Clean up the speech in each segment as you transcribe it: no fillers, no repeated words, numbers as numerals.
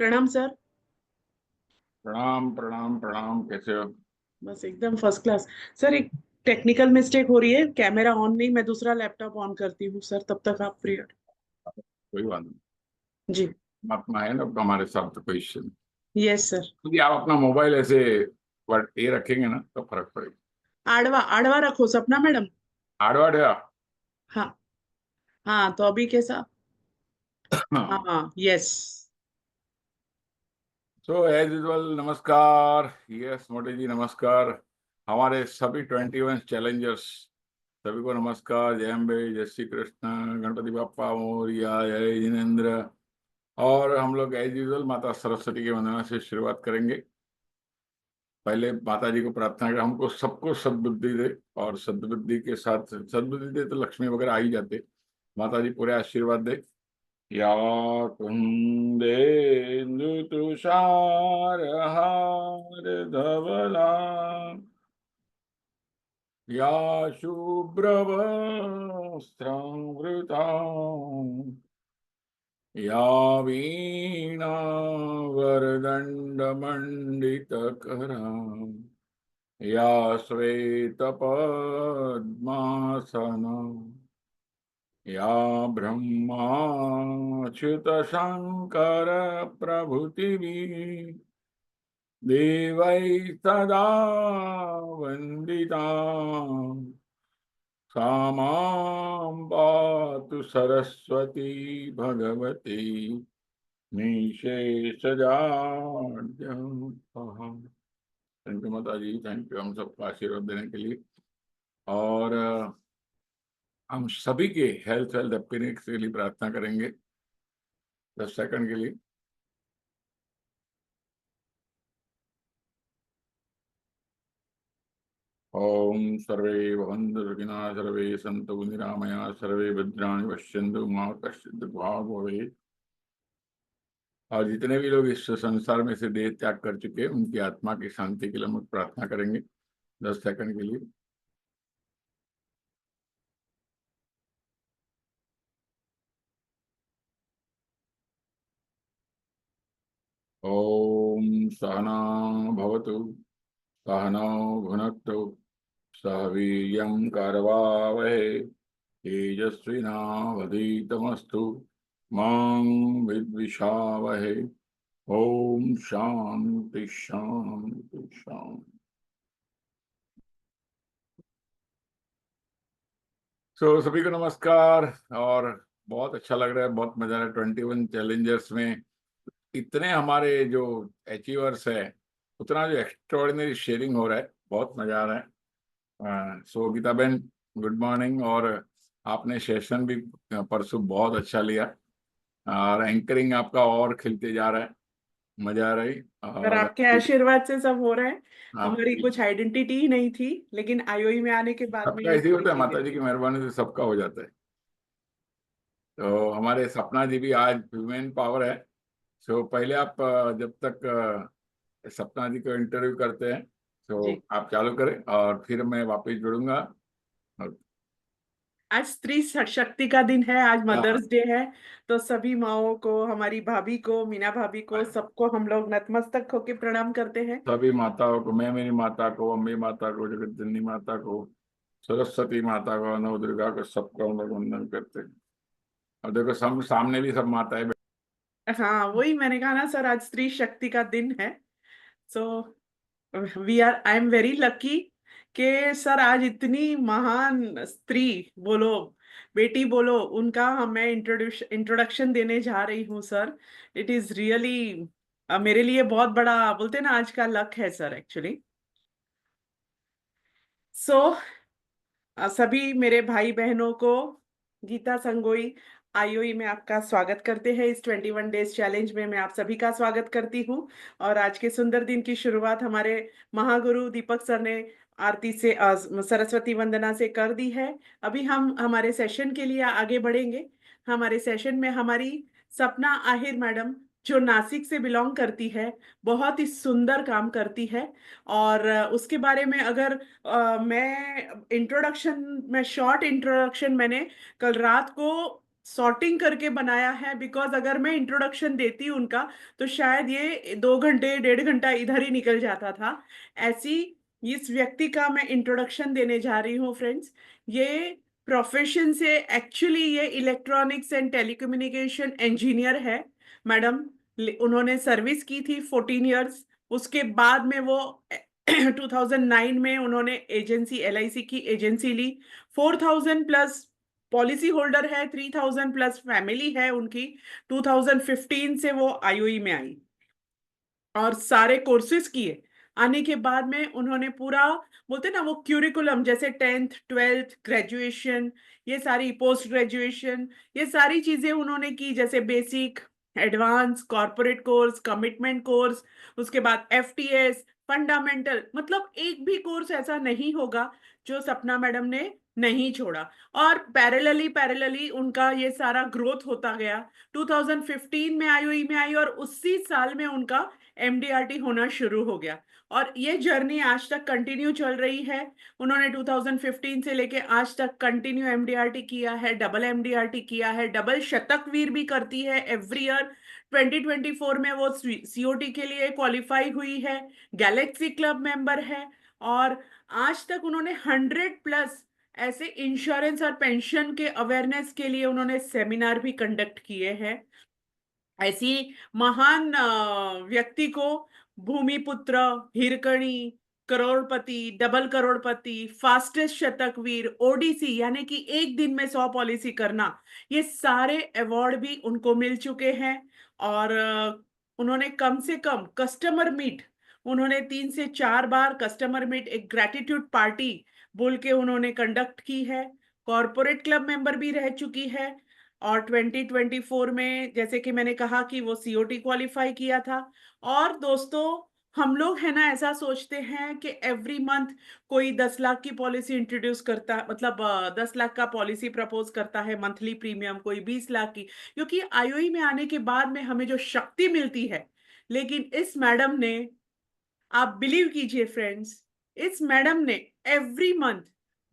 प्रणाम सर। प्रणाम प्रणाम प्रणाम। कैसे हो? बस एकदम फर्स्ट क्लास। सर एक टेक्निकल मिस्टेक हो रही है, कैमरा ऑन नहीं, मैं दूसरा लैपटॉप ऑन करती हूँ सर, तब तक आप फ्री हो। कोई बात नहीं। जी। अपना है ना हमारे साथ तो कोई इश्यू नहीं। Yes sir. यदि आप अपना मोबाइल ऐसे बट ये रखेंगे ना तो फर्क पड़ेगा। आड़वा आड़वा रखो सपना मैडम। हार्डवर्ड है आप? हाँ। हाँ तो अभी कैसा? हाँ यस। सो एज यूजुअल नमस्कार। यस मोदी जी नमस्कार। हमारे सभी 21 चैलेंजर्स सभी को नमस्कार। जय अम्बे, जय श्री कृष्ण, गणपति बाप्पा मोरिया, जय जिनेन्द्र। और हम लोग एज यूजुअल माता सरस्वती की वंदना से शुरुआत करेंगे। पहले माता जी को प्रार्थना कर हमको सबको सद्बुद्धि दे, और सद्बुद्धि के साथ सद्बुद्धि दे तो लक्ष्मी वगैरह आ ही जाते। माता जी पूरे आशीर्वाद दे। या कुंदेन्दु तुषार हार धवला, या शुभ्रवस्त्रांवृता, या वीणा वरदण्डमण्डितकरा, या श्वेतपद्मासना, या ब्रह्माच्युतशङ्कर प्रभृतिभिः देवैः सदा वन्दिता, सा मां पातु सरस्वती भगवती निशेषजाड्यपहा। थैंक यू माता जी, थैंक यू हम सबको आशीर्वाद देने के लिए। और हम सभी के हेल्थ हेल्थ हैप्पीनेस के लिए प्रार्थना करेंगे 10 सेकंड के लिए। ओम सर्वे भवन्तु सुखिनः, सर्वे सन्तु निरामया, सर्वे भद्राणि पश्यन्तु मा कश्चित् दुर्भाग् भवेत्। और जितने भी लोग इस संसार में से देह त्याग कर चुके हैं उनकी आत्मा की शांति के लिए हम प्रार्थना करेंगे 10 सेकंड के लिए। ओम सहना भवतु, सहनौ भुनक्तु, सह वीर्यं करवावहै, तेजस्विनावधीतमस्तु मां विद्विषावहै। ओम शांति शांति शांति। सभी को नमस्कार। और बहुत अच्छा लग रहा है, बहुत मजा आ रहा है 21 चैलेंजर्स में। इतने हमारे जो अचीवर्स है, उतना जो एक्स्ट्राऑर्डिनरी शेयरिंग हो रहा है, बहुत मजा आ रहा है। सो गीता बहन, गुड मॉर्निंग। और आपने सेशन भी परसों बहुत अच्छा लिया, और एंकरिंग आपका और खिलते जा रहा है, मजा आ रही। सर और आपके आशीर्वाद से सब हो रहा है। हमारी आपकी कुछ आइडेंटिटी ही नहीं थी, लेकिन आईओई में आने के बाद में सबका ये ऐसे ही सारी होता है, चीजें। माता जी की मेहरबानी से सबका हो जाता है। तो हमारे सपना जी भी आज वुमेन पावर है। सो पहले आप जब तक सपना जी को इंटरव्यू करते हैं तो जी। आप चालू करें, और फिर मैं वापस जुड़ूंगा। और आज स्त्री शक्ति का दिन है, आज हाँ, मदर्स डे है। तो सभी माओं को, हमारी भाभी को, मीना भाभी को, सबको हम लोग नतमस्तक होके प्रणाम करते हैं। सभी माताओं को, मैं मेरी माता को, अम्बे माता को, जगत जननी माता को, सरस्वती माता को, नव दुर्गा को, सबको हम लोग वंदन करते हैं। और देखो सब सामने भी सब माताएं हाँ वही मैंने कहा ना सर, आज स्त्री शक्ति का दिन है। So we are, I am very lucky कि सर आज इतनी महान स्त्री बोलो, बेटी बोलो, उनका मैं इंट्रोडक्शन देने जा रही हूँ सर। इट इज रियली मेरे लिए बहुत बड़ा, बोलते हैं ना, आज का लक है सर एक्चुअली। सो सभी मेरे भाई बहनों को गीता संगोई आईओई में आपका स्वागत करते हैं। इस 21 डेज चैलेंज में मैं आप सभी का स्वागत करती हूँ। और आज के सुंदर दिन की शुरुआत हमारे महागुरु दीपक सर ने आरती से सरस्वती वंदना से कर दी है। अभी हम हमारे सेशन के लिए आगे बढ़ेंगे। हमारे सेशन में हमारी सपना आहिर मैडम, जो नासिक से बिलोंग करती है, बहुत ही सुंदर काम करती है। और उसके बारे में अगर मैं इंट्रोडक्शन, मैं शॉर्ट इंट्रोडक्शन मैंने कल रात को सॉर्टिंग करके बनाया है, बिकॉज अगर मैं इंट्रोडक्शन देती उनका तो शायद ये 2 घंटे 1.5 घंटा इधर ही निकल जाता था। ऐसी इस व्यक्ति का मैं इंट्रोडक्शन देने जा रही हूँ फ्रेंड्स। ये प्रोफेशन से एक्चुअली ये इलेक्ट्रॉनिक्स एंड टेलीकम्युनिकेशन इंजीनियर है मैडम। उन्होंने सर्विस की थी 14 इयर्स। उसके बाद में वो 2009 में उन्होंने एजेंसी LIC की एजेंसी ली। 4,000+ पॉलिसी होल्डर है, 3,000+ फैमिली है उनकी। 2015 से वो IOE में आई और सारे कोर्सेज किए। आने के बाद में उन्होंने पूरा, बोलते ना वो क्यूरिकुलम, जैसे 10th 12th ग्रेजुएशन, ये सारी पोस्ट ग्रेजुएशन, ये सारी चीजें उन्होंने की, जैसे basic, advance, corporate course, commitment course, उसके बाद FTS, फंडामेंटल। मतलब एक भी कोर्स ऐसा नहीं होगा जो सपना मैडम ने नहीं छोड़ा। और पैरेलली पैरेलली उनका ये सारा ग्रोथ होता गया। 2015 में IOE में आई और उसी साल में उनका MDRT होना शुरू हो गया। और ये जर्नी आज तक कंटिन्यू चल रही है। उन्होंने 2015 से लेके आज तक कंटिन्यू MDRT किया है, डबल MDRT किया है, डबल शतकवीर भी करती है एवरी ईयर। 2024 में वो COT के लिए क्वालिफाई हुई है, गैलेक्सी क्लब मेंबर है। और आज तक उन्होंने 100+ ऐसे इंश्योरेंस और पेंशन के अवेयरनेस के लिए उन्होंने सेमिनार भी कंडक्ट किए हैं। ऐसी महान व्यक्ति को भूमिपुत्र, हिरकणी, करोड़पति, डबल करोड़पति, फास्टेस्ट शतकवीर, ODC यानी कि एक दिन में 100 पॉलिसी करना, ये सारे अवार्ड भी उनको मिल चुके हैं। और उन्होंने कम से कम कस्टमर मीट, उन्होंने 3 से 4 बार कस्टमर मीट, एक ग्रेटिट्यूड पार्टी बोल के उन्होंने कंडक्ट की है। कॉरपोरेट क्लब मेंबर भी रह चुकी है। और 2024 में जैसे कि मैंने कहा कि वो COT क्वालिफाई किया था। और दोस्तों, हम लोग है ना ऐसा सोचते हैं कि एवरी मंथ कोई 10 लाख की पॉलिसी इंट्रोड्यूस करता, मतलब 10 लाख का पॉलिसी प्रपोज करता है मंथली प्रीमियम, कोई 20 लाख की, क्योंकि IOE में आने के बाद में हमें जो शक्ति मिलती है। लेकिन इस मैडम ने, आप बिलीव कीजिए फ्रेंड्स, इस मैडम ने every month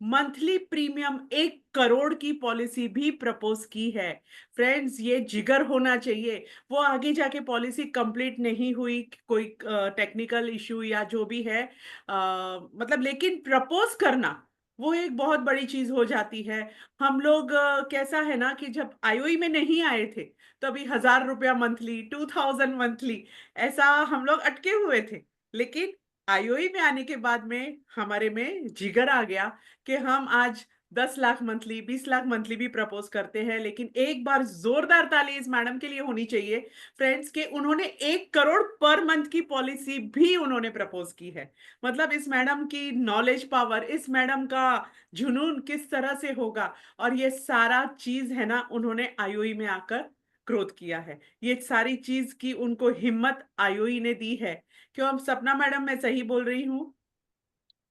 monthly premium 1 crore की पॉलिसी भी प्रपोज की है। फ्रेंड्स, ये जिगर होना चाहिए। वो आगे जाके पॉलिसी कंप्लीट नहीं हुई, कोई टेक्निकल इशू या जो भी है, मतलब, लेकिन प्रपोज करना वो एक बहुत बड़ी चीज हो जाती है। हम लोग कैसा है ना कि जब IOE में नहीं आए थे तो अभी 1,000 रुपया मंथली, 2,000 मंथली, ऐसा हम लोग अटके हुए थे। लेकिन IOE में आने के बाद में हमारे में जिगर आ गया कि हम आज 10 लाख मंथली, 20 लाख मंथली भी प्रपोज करते हैं। लेकिन एक बार जोरदार ताली इस मैडम के लिए होनी चाहिए फ्रेंड्स, के उन्होंने 1 करोड़ पर मंथ की पॉलिसी भी उन्होंने प्रपोज की है। मतलब इस मैडम की नॉलेज पावर, इस मैडम का जुनून किस तरह से होगा। और ये सारा चीज है ना, उन्होंने IOE में आकर ग्रोथ किया है। ये सारी चीज की उनको हिम्मत IOE ने दी है। क्यों, हम सपना मैडम, मैं सही बोल रही हूँ?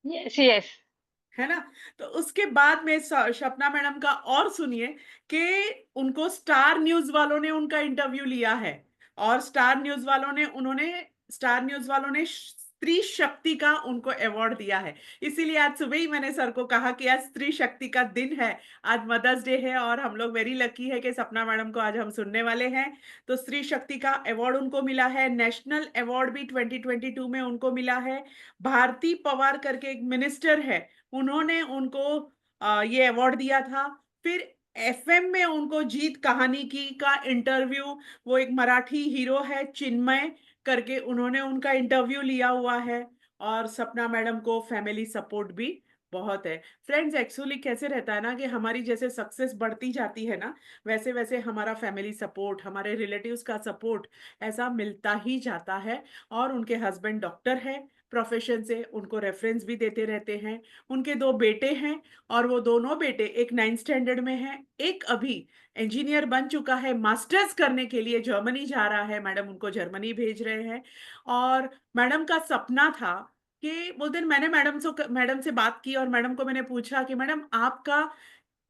Yes yes. है ना? तो उसके बाद में सपना मैडम का और सुनिए कि उनको स्टार न्यूज वालों ने उनका इंटरव्यू लिया है। और स्टार न्यूज वालों ने स्त्री शक्ति का उनको अवार्ड दिया है। इसीलिए आज सुबह ही मैंने सर को कहा कि आज स्त्री शक्ति का दिन है, आज मदर्स डे है, और हम लोग वेरी लकी है कि सपना मैडम को आज हम सुनने वाले हैं। तो स्त्री शक्ति का अवार्ड उनको मिला है। नेशनल अवार्ड भी 2022 में उनको मिला है। भारती पवार करके एक मिनिस्टर है, उन्होंने उनको ये अवार्ड दिया था। फिर FM में उनको जीत कहानी की का इंटरव्यू, वो एक मराठी हीरो है चिन्मय करके, उन्होंने उनका इंटरव्यू लिया हुआ है। और सपना मैडम को फैमिली सपोर्ट भी बहुत है। फ्रेंड्स, एक्चुअली कैसे रहता है ना कि हमारी जैसे सक्सेस बढ़ती जाती है ना, वैसे वैसे हमारा फैमिली सपोर्ट, हमारे रिलेटिव्स का सपोर्ट ऐसा मिलता ही जाता है। और उनके हस्बैंड डॉक्टर है प्रोफेशन से, उनको रेफरेंस भी देते रहते हैं। उनके 2 बेटे हैं, और वो दोनों बेटे, एक 9th स्टैंडर्ड में है, एक अभी इंजीनियर बन चुका है, मास्टर्स करने के लिए जर्मनी जा रहा है। मैडम उनको जर्मनी भेज रहे हैं। और मैडम का सपना था कि वो दिन मैंने मैडम से बात की, और मैडम को मैंने पूछा कि मैडम, आपका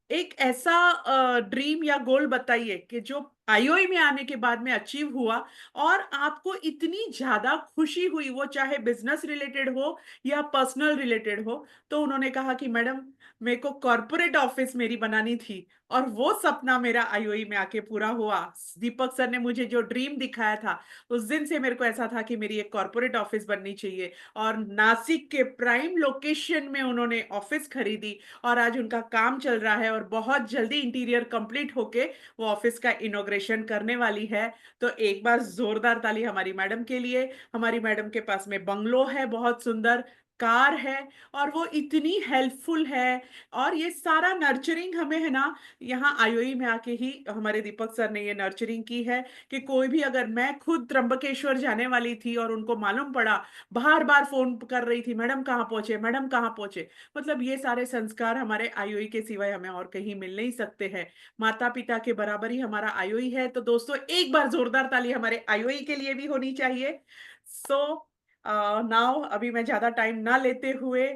एक ऐसा ड्रीम या गोल बताइए कि जो आईओई में आने के बाद में अचीव हुआ और आपको इतनी ज्यादा खुशी हुई, वो चाहे बिजनेस रिलेटेड हो या पर्सनल रिलेटेड हो, तो उन्होंने कहा कि मैडम, मेरे को कॉर्पोरेट ऑफिस मेरी बनानी थी और वो सपना मेरा आईओई में आके पूरा हुआ। दीपक सर ने मुझे जो ड्रीम दिखाया था, उस दिन से मेरे को ऐसा था कि मेरी एक कॉर्पोरेट ऑफिस बननी चाहिए। और नासिक के प्राइम लोकेशन में उन्होंने ऑफिस खरीदी और आज उनका काम चल रहा है और बहुत जल्दी इंटीरियर कंप्लीट होके वो ऑफिस का इनॉग्रेशन करने वाली है। तो एक बार जोरदार ताली हमारी मैडम के लिए। हमारी मैडम के पास में बंगलो है, बहुत सुंदर कार है, और वो इतनी हेल्पफुल है। और ये सारा नर्चरिंग हमें है ना, यहाँ आईओई में आके ही हमारे दीपक सर ने ये नर्चरिंग की है कि कोई भी, अगर मैं खुद त्र्यंबकेश्वर जाने वाली थी और उनको मालूम पड़ा, बार बार फोन कर रही थी, मैडम कहाँ पहुंचे, मैडम कहाँ पहुंचे। मतलब ये सारे संस्कार हमारे आईओई के सिवाय हमें और कहीं मिल नहीं सकते हैं। माता पिता के बराबर ही हमारा आईओई है। तो दोस्तों, एक बार जोरदार ताली हमारे आईओई के लिए भी होनी चाहिए। सो नाउ अभी मैं ज्यादा टाइम ना लेते हुए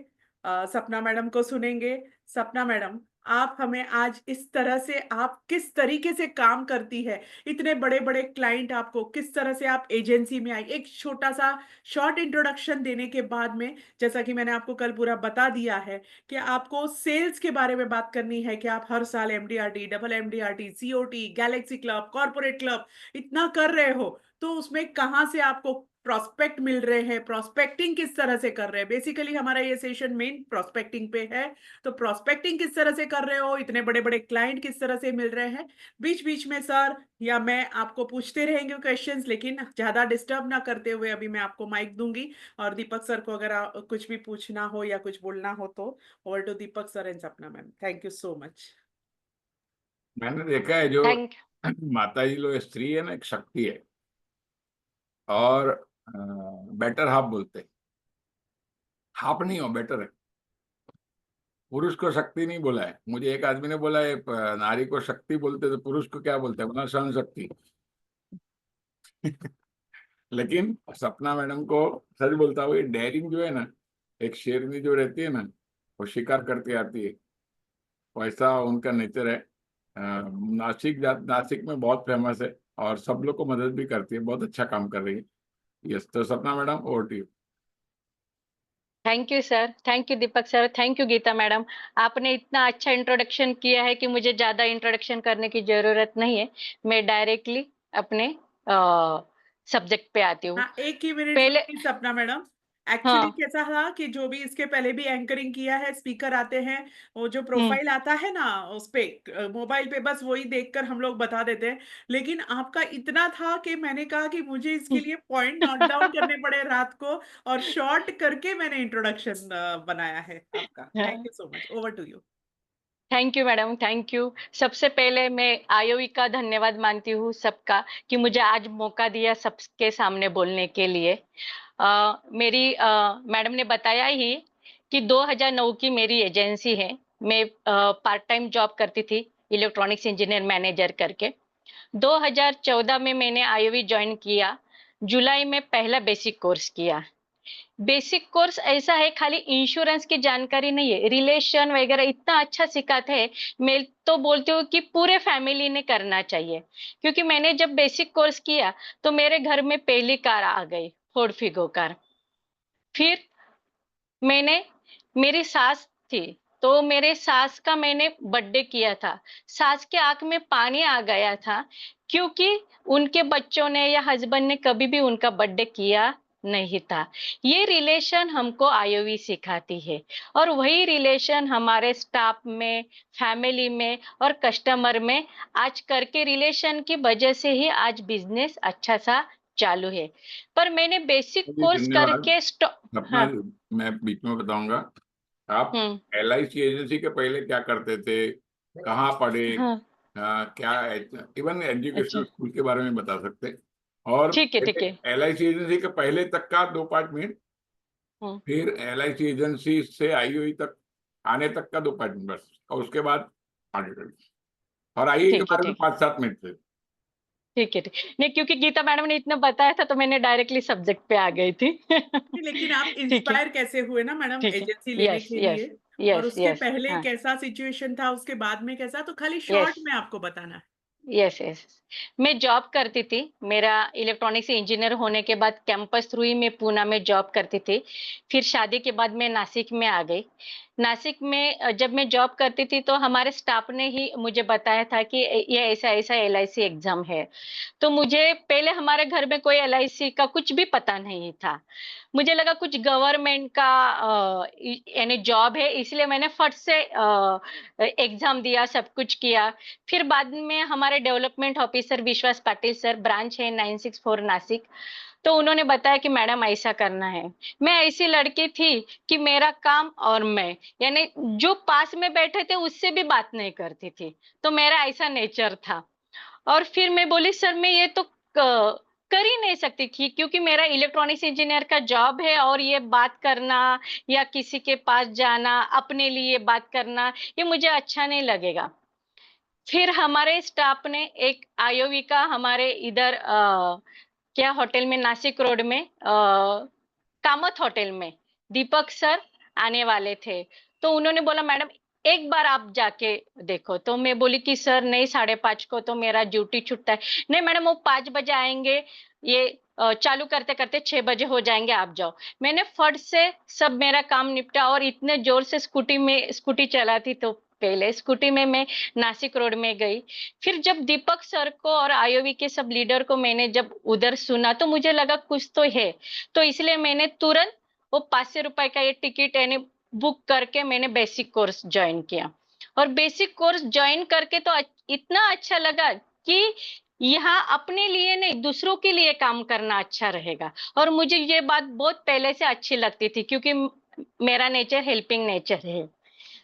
सपना मैडम को सुनेंगे। सपना मैडम, आप हमें आज इस तरह से, आप किस तरीके से काम करती है, इतने बड़े बड़े क्लाइंट, आपको किस तरह से आप एजेंसी में आई, एक छोटा सा शॉर्ट इंट्रोडक्शन देने के बाद में, जैसा कि मैंने आपको कल पूरा बता दिया है कि आपको सेल्स के बारे में बात करनी है कि आप हर साल MDRT, double MDRT, COT, Galaxy club, corporate club इतना कर रहे हो, तो उसमें कहाँ से आपको प्रोस्पेक्ट मिल रहे हैं, प्रोस्पेक्टिंग किस तरह से कर रहे हैं। बेसिकली हमारा ये सेशन मेन प्रोस्पेक्टिंग पे है। तो प्रोस्पेक्टिंग किस तरह से कर रहे हो, इतने बड़े बड़े क्लाइंट किस तरह से मिल रहे हैं। बीच बीच में सर या मैं आपको पूछते रहेंगे क्वेश्चंस, लेकिन ज्यादा डिस्टर्ब ना करते हुए अभी मैं आपको माइक दूंगी। और दीपक सर को अगर कुछ भी पूछना हो या कुछ बोलना हो तो over to Deepak sir and Sapna ma'am. Thank you so much. मैंने देखा है जो थैंक माता जी लोग स्त्री है ना, एक शक्ति है। और बेटर हाफ बोलते हैं, हाफ नहीं हो, बेटर है। पुरुष को शक्ति नहीं बोला है। मुझे एक आदमी ने बोला है, नारी को शक्ति बोलते तो पुरुष को क्या बोलते हैं, बोला सहन शक्ति। लेकिन सपना मैडम को सच बोलता हूँ, ये डेयरिंग जो है ना, एक शेरनी जो रहती है ना, वो शिकार करके आती है, वैसा उनका नेचर है। नासिक में बहुत फेमस है और सब लोग को मदद भी करती है, बहुत अच्छा काम कर रही है। यस, तो Sapna madam, over to you. Thank you sir, thank you Deepak sir, thank you Geeta madam. आपने इतना अच्छा इंट्रोडक्शन किया है कि मुझे ज्यादा इंट्रोडक्शन करने की जरूरत नहीं है। मैं डायरेक्टली अपने सब्जेक्ट पे आती हूँ। हाँ, एक ही मिनट पहले रुकिए सपना मैडम। एक्चुअली हाँ। कैसा था कि जो भी इसके पहले भी एंकरिंग किया है, स्पीकर आते हैं, वो जो हम्म। प्रोफाइल आता है ना उस पे, मोबाइल पे, बस वही देखकर हम लोग बता देते हैं। लेकिन आपका इतना था कि मैंने कहा कि मुझे इसके लिए पॉइंट नोट डाउन करने पड़े रात को, और शॉर्ट करके मैंने इंट्रोडक्शन बनाया है आपका। थैंक हाँ। You so much. Over to you. Thank you madam, thank you. सबसे पहले मैं आईओई का धन्यवाद मानती हूँ सबका, कि मुझे आज मौका दिया सबके सामने बोलने के लिए। मेरी मैडम ने बताया ही कि 2009 की मेरी एजेंसी है। मैं पार्ट टाइम जॉब करती थी, इलेक्ट्रॉनिक्स इंजीनियर मैनेजर करके। 2014 में मैंने आईओई ज्वाइन किया। जुलाई में पहला बेसिक कोर्स किया। बेसिक कोर्स ऐसा है, खाली इंश्योरेंस की जानकारी नहीं है, रिलेशन वगैरह इतना अच्छा सिखाते हैं। मैं तो बोलती हूँ कि पूरे फैमिली ने करना चाहिए। क्योंकि मैंने जब बेसिक कोर्स किया तो मेरे घर में पहली कार आ गई, फोर्ड फिगो कार। फिर मैंने, मेरी सास थी, तो मेरे सास का मैंने बर्थडे किया था। सास के आंख में पानी आ गया था, क्योंकि उनके बच्चों ने या हस्बैंड ने कभी भी उनका बर्थडे किया नहीं था। ये रिलेशन हमको आईओवी सिखाती है, और वही रिलेशन हमारे स्टाफ में, फैमिली में और कस्टमर में आज करके, रिलेशन की वजह से ही आज बिजनेस अच्छा सा चालू है। पर मैंने बेसिक जी कोर्स धन्यवाद। करके सपना, हाँ। मैं बीच में बताऊंगा। आप हम्म। एलआईसी एजेंसी के पहले क्या करते थे, कहाँ पढ़े, हाँ। क्या, इवन अच्छा। एजुकेशनल स्कूल के बारे में बता सकते हैं। और ठीक है, ठीक है। एलआईसी एजेंसी के पहले तक का 2 5 मिनट, हम्म। फिर एलआईसी एजेंसी से आईओई तक आने तक का 2 5 मिनट बस, और उसके बाद आगे बढ़िए। और आईओई के ठीक है, बारे में ठीक, 5 7 मिनट थे। ठीक है, ठीक। नहीं, क्योंकि गीता मैडम ने इतना बताया था तो मैंने डायरेक्टली सब्जेक्ट पे आ गई थी। लेकिन आप ठीक है, इंस्पायर कैसे हुए ना मैडम ठीक है। एजेंसी लेने यस, के यस, लिए, और यस, उसके यस। पहले हाँ। कैसा सिचुएशन था, उसके बाद में कैसा, तो खाली यस। शॉर्ट में आपको बताना है। यस यस, मैं जॉब करती थी। मेरा इलेक्ट्रॉनिक्स इंजीनियर होने के बाद कैंपस थ्रू ही मैं पूना में जॉब करती थी। फिर शादी के बाद मैं नासिक में आ गई। नासिक में जब मैं जॉब करती थी तो हमारे स्टाफ ने ही मुझे बताया था कि ये ऐसा-ऐसा एलआईसी एग्ज़ाम है। तो मुझे पहले हमारे घर में कोई एलआईसी का कुछ भी पता नहीं था। मुझे लगा कुछ गवर्नमेंट का यानी जॉब है, इसलिए मैंने फट से एग्ज़ाम दिया, सब कुछ किया। फिर बाद में हमारे डेवलपमेंट ऑफिसर विश्वास पाटिल सर, ब्रांच है 964 नासिक, तो उन्होंने बताया कि मैडम ऐसा करना है। मैं ऐसी लड़की थी कि मेरा काम और मैं, यानी जो पास में बैठे थे उससे भी बात नहीं करती थी, तो मेरा ऐसा नेचर था। और फिर मैं बोली सर मैं ये तो कर ही नहीं सकती थी, क्योंकि मेरा इलेक्ट्रॉनिक्स इंजीनियर का जॉब है और ये बात करना या किसी के पास जाना, अपने लिए बात करना, ये मुझे अच्छा नहीं लगेगा। फिर हमारे स्टाफ ने एक आईओवी का हमारे इधर क्या होटल में, नासिक रोड में, कामत होटल में दीपक सर आने वाले थे। तो उन्होंने बोला मैडम एक बार आप जाके देखो। तो मैं बोली कि सर नहीं, 5:30 को तो मेरा ड्यूटी छूटता है। नहीं मैडम, वो 5 बजे आएंगे, ये चालू करते करते 6 बजे हो जाएंगे, आप जाओ। मैंने फट से सब मेरा काम निपटा और इतने जोर से स्कूटी चलाती, तो पहले स्कूटी में मैं नासिक रोड में गई। फिर जब दीपक सर को और आईओवी के सब लीडर को मैंने जब उधर सुना तो मुझे लगा कुछ तो है। तो इसलिए मैंने तुरंत वो 500 रुपए का ये टिकट यानी बुक करके मैंने बेसिक कोर्स ज्वाइन किया। और बेसिक कोर्स ज्वाइन करके तो इतना अच्छा लगा कि यहाँ अपने लिए नहीं, दूसरों के लिए काम करना अच्छा रहेगा। और मुझे ये बात बहुत पहले से अच्छी लगती थी, क्योंकि मेरा नेचर हेल्पिंग नेचर है।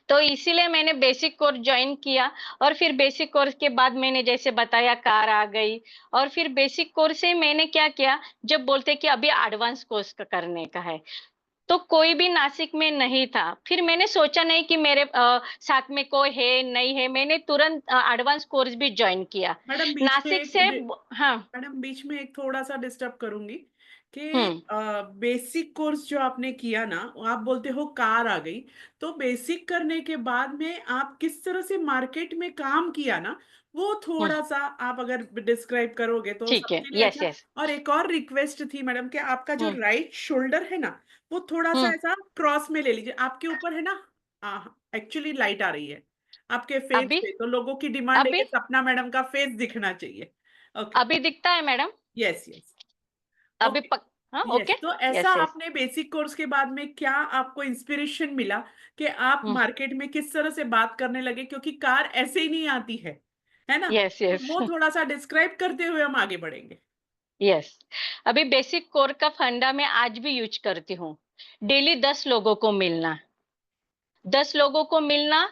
तो इसीलिए मैंने बेसिक कोर्स ज्वाइन किया। और फिर बेसिक कोर्स के बाद मैंने जैसे बताया कार आ गई। और फिर बेसिक कोर्स से मैंने क्या किया, जब बोलते कि अभी एडवांस कोर्स करने का है, तो कोई भी नासिक में नहीं था। फिर मैंने सोचा नहीं कि मेरे साथ में कोई है नहीं है, मैंने तुरंत एडवांस कोर्स भी ज्वाइन किया मैडम बीच में नासिक एक से। हाँ। मैडम बीच में एक थोड़ा सा डिस्टर्ब करूंगी कि हम्म। बेसिक कोर्स जो आपने किया ना, आप बोलते हो कार आ गई, तो बेसिक करने के बाद में आप किस तरह से मार्केट में काम किया ना, वो हम्म। थोड़ा सा आप अगर डिस्क्राइब करोगे तो ठीक है, सबके लिए यस अच्छा। यस। और एक और रिक्वेस्ट थी मैडम कि आपका जो हम्म। राइट शोल्डर है ना, वो थोड़ा सा हम्म। ऐसा क्रॉस में ले लीजिए, आपके ऊपर है ना, एक्चुअली लाइट आ रही है आपके फेस अभी पे, तो लोगों की डिमांड है अभी कि सपना मैडम का फेस दिखना चाहिए। ओके। अभी दिखता है मैडम? Yes yes. अभी ओके। हाँ, यस, ओके। तो ऐसा यस यस। आपने बेसिक कोर्स के बाद में क्या आपको इंस्पिरेशन मिला कि आप हम्म। मार्केट में किस तरह से बात करने लगे, क्योंकि कार ऐसे ही नहीं आती है ना? यस तो यस। वो थोड़ा सा डिस्क्राइब करते हुए हम आगे बढ़ेंगे। यस। अभी बेसिक कोर का फंडा मैं आज भी यूज करती हूँ। डेली 10 लोगों को मिलना, 10 लोगों को मिलना,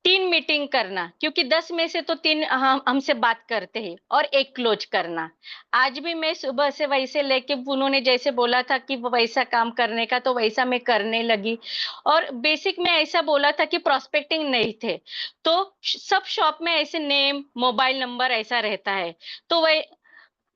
3 मीटिंग करना, क्योंकि 10 में से तो 3 हम हमसे बात करते हैं, और 1 क्लोज करना। आज भी मैं सुबह से वैसे लेके, उन्होंने जैसे बोला था कि वो वैसा काम करने का, तो वैसा मैं करने लगी। और बेसिक में ऐसा बोला था कि प्रोस्पेक्टिंग नहीं थे, तो सब शॉप में ऐसे नेम, मोबाइल नंबर ऐसा रहता है, तो वह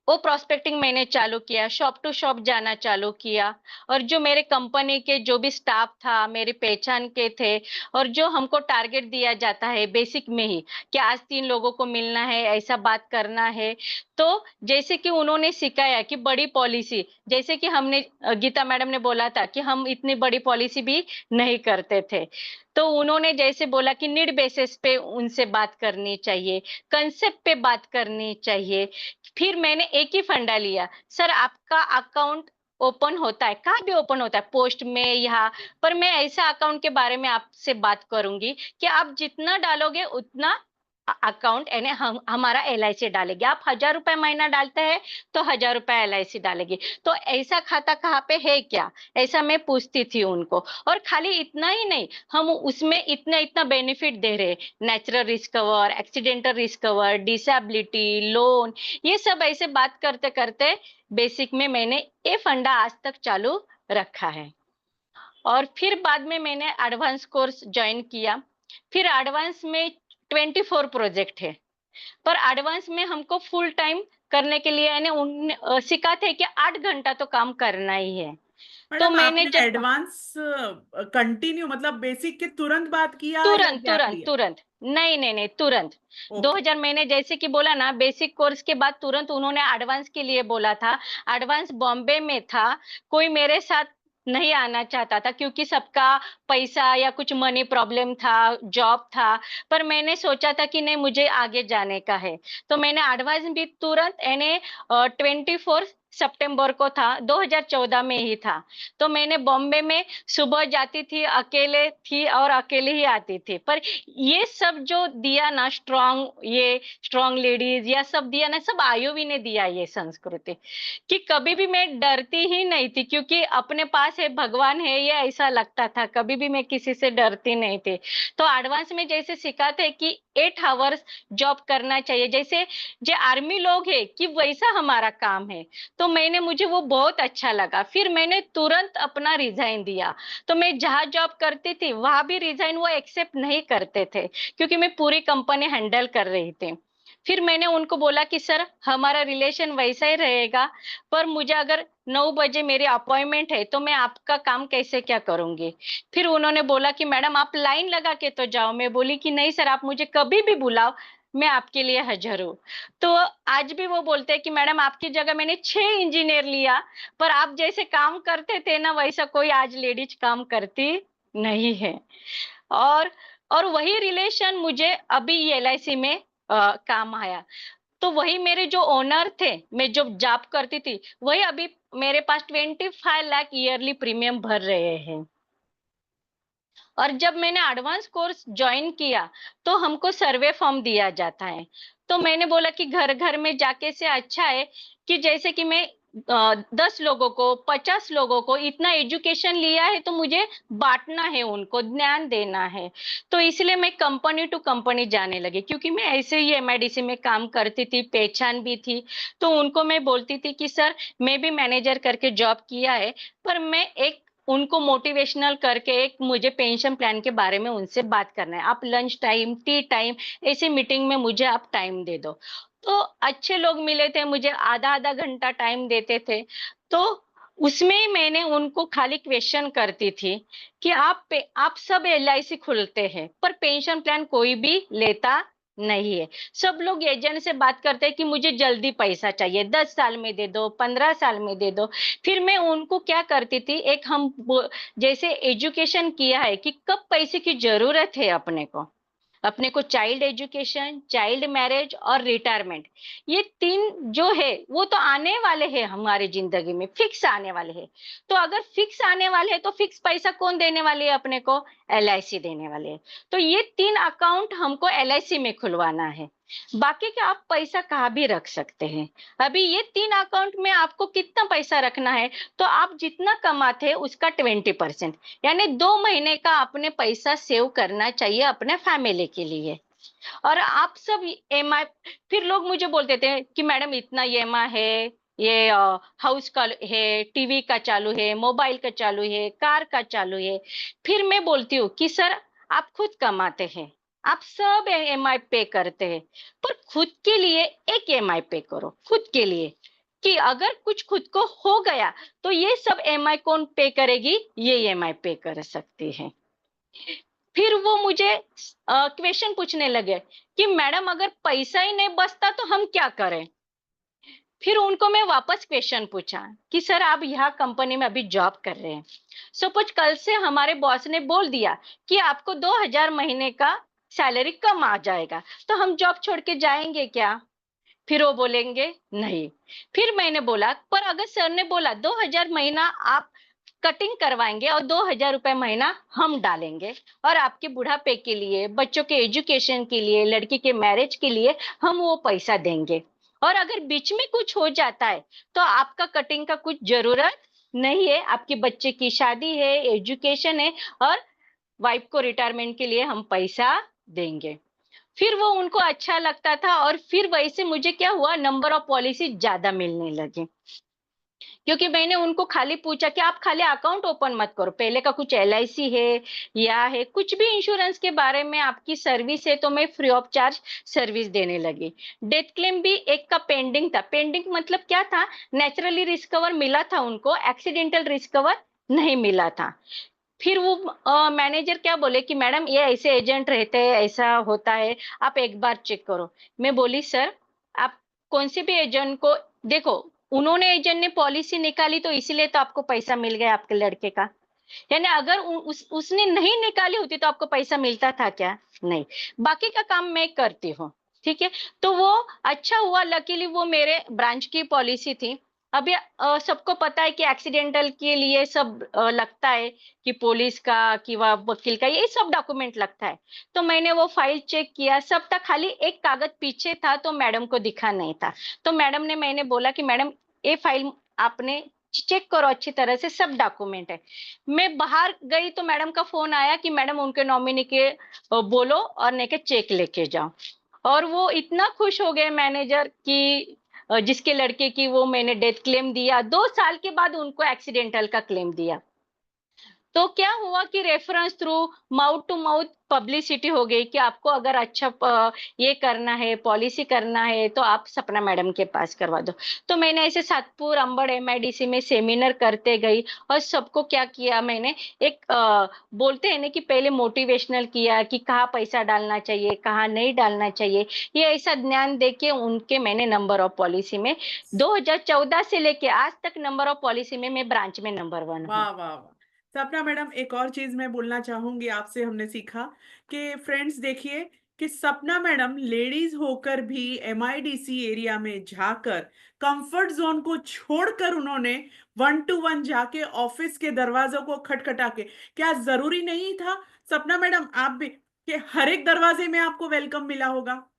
वो प्रोस्पेक्टिंग मैंने चालू किया, शॉप टू शॉप जाना चालू किया। और जो मेरे कंपनी के जो भी स्टाफ था, मेरी पहचान के थे, और जो हमको टारगेट दिया जाता है बेसिक में ही कि आज 3 लोगों को मिलना है, ऐसा बात करना है। तो जैसे कि उन्होंने सिखाया कि बड़ी पॉलिसी, जैसे कि हमने गीता मैडम ने बोला था कि हम इतनी बड़ी पॉलिसी भी नहीं करते थे। तो उन्होंने जैसे बोला कि नीड बेसिस पे उनसे बात करनी चाहिए, कंसेप्ट पे बात करनी चाहिए। फिर मैंने एक ही फंडा लिया, सर आपका अकाउंट ओपन होता है, कहाँ भी ओपन होता है, पोस्ट में, यहाँ पर मैं ऐसा अकाउंट के बारे में आपसे बात करूंगी कि आप जितना डालोगे उतना अकाउंट यानी हमारा एलआईसी डालेगी। आप 1,000 रुपए महीना डालते हैं तो 1,000 रुपए एलआईसी डालेगी। तो ऐसा खाता कहाँ पे है क्या, ऐसा मैं पूछती थी उनको। और खाली इतना ही नहीं, हम उसमें इतना इतना बेनिफिट दे रहे, natural risk cover, accidental risk cover, disability, loan, ये सब ऐसे बात करते करते बेसिक में मैंने ये फंडा आज तक चालू रखा है। और फिर बाद में मैंने एडवांस कोर्स ज्वाइन किया। फिर एडवांस में 24 प्रोजेक्ट है, पर एडवांस में हमको फुल टाइम करने के लिए यानी सिखाते हैं कि 8 घंटा तो काम करना ही है। तो मैडम मैंने आपने जब एडवांस कंटिन्यू मतलब बेसिक के तुरंत बात किया या तुरंत गैप तुरंत लिया? तुरंत नहीं नहीं नहीं, तुरंत ओके। 2000 मैंने जैसे कि बोला ना, बेसिक कोर्स के बाद तुरंत उन्होंने एडवांस के लिए बोला था। एडवांस बॉम्बे में था, कोई मेरे साथ नहीं आना चाहता था क्योंकि सबका पैसा या कुछ मनी प्रॉब्लम था, जॉब था। पर मैंने सोचा था कि नहीं, मुझे आगे जाने का है, तो मैंने एडवांस भी तुरंत यानी 24 सितंबर को था, 2014 में ही था। तो मैंने बॉम्बे में सुबह जाती थी, अकेले थी और अकेले ही आती थी। पर ये सब जो दिया ना, स्ट्रॉन्ग लेडीज या सब दिया ना, सब आयुवी ने दिया ये संस्कृति, कि कभी भी मैं डरती ही नहीं थी, क्योंकि अपने पास है, भगवान है, ये ऐसा लगता था। कभी भी मैं किसी से डरती नहीं थी। तो एडवांस में जैसे सिखाते हैं कि 8 आवर्स जॉब करना चाहिए, जैसे जो आर्मी लोग है कि वैसा हमारा काम है। तो मुझे वो बहुत अच्छा लगा। फिर मैंने तुरंत अपना रिजाइन दिया। तो मैं जहां जॉब करती थी वहां भी रिजाइन वो एक्सेप्ट नहीं करते थे, क्योंकि मैं पूरी कंपनी हैंडल कर रही थी। फिर मैंने उनको बोला कि सर, हमारा रिलेशन वैसा ही रहेगा, पर मुझे अगर 9 बजे मेरी अपॉइंटमेंट है तो मैं आपका काम कैसे क्या करूंगी। फिर उन्होंने बोला कि मैडम आप लाइन लगा के तो जाओ। मैं बोली कि नहीं सर, आप मुझे कभी भी बुलाओ, मैं आपके लिए हाजिर हूँ। तो आज भी वो बोलते हैं कि मैडम आपकी जगह मैंने 6 इंजीनियर लिया, पर आप जैसे काम करते थे ना, वैसा कोई आज लेडीज काम करती नहीं है। और और वही रिलेशन मुझे अभी एलआईसी में काम आया। तो वही मेरे जो ओनर थे, मैं जो जॉब करती थी, वही अभी मेरे पास 25 लाख ईयरली प्रीमियम भर रहे हैं। और जब मैंने एडवांस कोर्स ज्वाइन किया तो हमको सर्वे फॉर्म दिया जाता है। तो मैंने बोला कि घर घर में जाके से अच्छा है कि जैसे कि मैं 10 लोगों को, 50 लोगों को इतना एजुकेशन लिया है, तो मुझे बांटना है, उनको ज्ञान देना है। तो इसलिए मैं कंपनी टू कंपनी जाने लगी, क्योंकि मैं ऐसे ही एमआईडीसी में काम करती थी, पहचान भी थी। तो उनको मैं बोलती थी कि सर, मैं भी मैनेजर करके जॉब किया है, पर मैं एक उनको मोटिवेशनल करके एक मुझे पेंशन प्लान के बारे में उनसे बात करना है। आप लंच टाइम, टी टाइम, ऐसे मीटिंग में मुझे आप टाइम दे दो। तो अच्छे लोग मिले थे, मुझे आधा आधा घंटा टाइम देते थे। तो उसमें मैंने उनको खाली क्वेश्चन करती थी कि आप सब एलआईसी खुलते हैं, पर पेंशन प्लान कोई भी लेता नहीं है। सब लोग एजेंट से बात करते हैं कि मुझे जल्दी पैसा चाहिए, 10 साल में दे दो, 15 साल में दे दो। फिर मैं उनको क्या करती थी, एक जैसे एजुकेशन किया है कि कब पैसे की जरूरत है अपने को चाइल्ड एजुकेशन, चाइल्ड मैरिज और रिटायरमेंट, ये 3 जो है वो तो आने वाले हैं हमारी जिंदगी में, फिक्स आने वाले हैं। तो अगर फिक्स आने वाले हैं तो फिक्स पैसा कौन देने वाले है अपने को? एलआईसी देने वाले है। तो ये 3 अकाउंट हमको एलआईसी में खुलवाना है। बाकी का आप पैसा कहाँ भी रख सकते हैं। अभी ये 3 अकाउंट में आपको कितना पैसा रखना है, तो आप जितना कमाते हैं उसका 20%, यानी 2 महीने का अपने पैसा सेव करना चाहिए अपने फैमिली के लिए। और आप सब ईएमआई, फिर लोग मुझे बोलते थे कि मैडम इतना ईएमआई है, ये हाउस का है, टीवी का चालू है, मोबाइल का चालू है, कार का चालू है। फिर मैं बोलती हूँ कि सर, आप खुद कमाते हैं, आप सब ईएमआई पे करते हैं, पर खुद के लिए एक ईएमआई पे करो, खुद के लिए, कि अगर कुछ खुद को हो गया तो ये सब ईएमआई कौन पे करेगी? ये ईएमआई पे कर सकती है। फिर वो मुझे क्वेश्चन पूछने लगे कि मैडम, अगर पैसा ही नहीं बचता तो हम क्या करें? फिर उनको मैं वापस क्वेश्चन पूछा कि सर, आप यहाँ कंपनी में अभी जॉब कर रहे हैं, सपोज कल से हमारे बॉस ने बोल दिया कि आपको 2000 महीने का सैलरी कम आ जाएगा, तो हम जॉब छोड़ के जाएंगे क्या? फिर वो बोलेंगे नहीं। फिर मैंने बोला, पर अगर सर ने बोला 2000 महीना आप कटिंग करवाएंगे और 2000 रुपए महीना हम डालेंगे, और आपके बुढ़ापे के लिए, बच्चों के एजुकेशन के लिए, लड़की के मैरिज के लिए हम वो पैसा देंगे, और अगर बीच में कुछ हो जाता है तो आपका कटिंग का कुछ जरूरत नहीं है, आपके बच्चे की शादी है, एजुकेशन है, और वाइफ को रिटायरमेंट के लिए हम पैसा देंगे। फिर वो उनको अच्छा लगता था, और फिर वैसे मुझे क्या हुआ, नंबर ऑफ पॉलिसी ज्यादा मिलने लगे। क्योंकि मैंने उनको खाली पूछा कि आप खाली अकाउंट ओपन मत करो, पहले का कुछ एलआईसी है या है कुछ भी इंश्योरेंस के बारे में आपकी सर्विस है तो मैं फ्री ऑफ चार्ज सर्विस देने लगी। डेथ क्लेम भी एक का पेंडिंग था। पेंडिंग मतलब क्या था? नेचुरली रिस्क कवर मिला था उनको, एक्सीडेंटल रिस्क कवर नहीं मिला था। फिर वो मैनेजर क्या बोले कि मैडम ये ऐसे एजेंट रहते हैं, ऐसा होता है, आप एक बार चेक करो। मैं बोली सर आप कौन से भी एजेंट को देखो, उन्होंने एजेंट ने पॉलिसी निकाली तो इसीलिए तो आपको पैसा मिल गया आपके लड़के का। यानी अगर उसने नहीं निकाली होती तो आपको पैसा मिलता था क्या? नहीं। बाकी का काम मैं करती हूँ, ठीक है। तो वो अच्छा हुआ, लकीली वो मेरे ब्रांच की पॉलिसी थी। अभी सबको पता है कि एक्सीडेंटल के लिए सब लगता है कि पुलिस का कि वकील का ये सब डॉक्यूमेंट लगता है। तो मैंने वो फाइल चेक किया, सब था, खाली एक कागज पीछे था तो मैडम को दिखा नहीं था। तो मैडम ने मैंने बोला कि मैडम ये फाइल आपने चेक करो अच्छी तरह से, सब डॉक्यूमेंट है। मैं बाहर गई तो मैडम का फोन आया कि मैडम उनके नॉमिनी के बोलो और नहीं के चेक लेके जाओ। और वो इतना खुश हो गए मैनेजर कि जिसके लड़के की वो मैंने डेथ क्लेम दिया, 2 साल के बाद उनको एक्सीडेंटल का क्लेम दिया। तो क्या हुआ कि reference through mouth to mouth publicity हो गई कि आपको अगर अच्छा ये करना है, पॉलिसी करना है तो आप सपना मैडम के पास करवा दो। तो मैंने ऐसे सातपुर अंबड़ एमआईडीसी में सेमिनार करते गई और सबको क्या किया मैंने, एक बोलते हैं ना कि पहले मोटिवेशनल किया कि कहाँ पैसा डालना चाहिए, कहाँ नहीं डालना चाहिए, ये ऐसा ज्ञान देके उनके मैंने नंबर ऑफ पॉलिसी में 2014 से लेके आज तक नंबर ऑफ पॉलिसी में मैं ब्रांच में नंबर 1 हूँ। वाह वाह वाह। सपना मैडम, एक और चीज मैं बोलना चाहूंगी आपसे। हमने सीखा कि फ्रेंड्स देखिए कि सपना मैडम लेडीज होकर भी एमआईडीसी एरिया में जाकर कंफर्ट जोन को छोड़कर उन्होंने 1 to 1 जाके ऑफिस के दरवाजों को खटखटा के, क्या जरूरी नहीं था सपना मैडम आप भी कि हर एक दरवाजे में आपको वेलकम मिला होगा?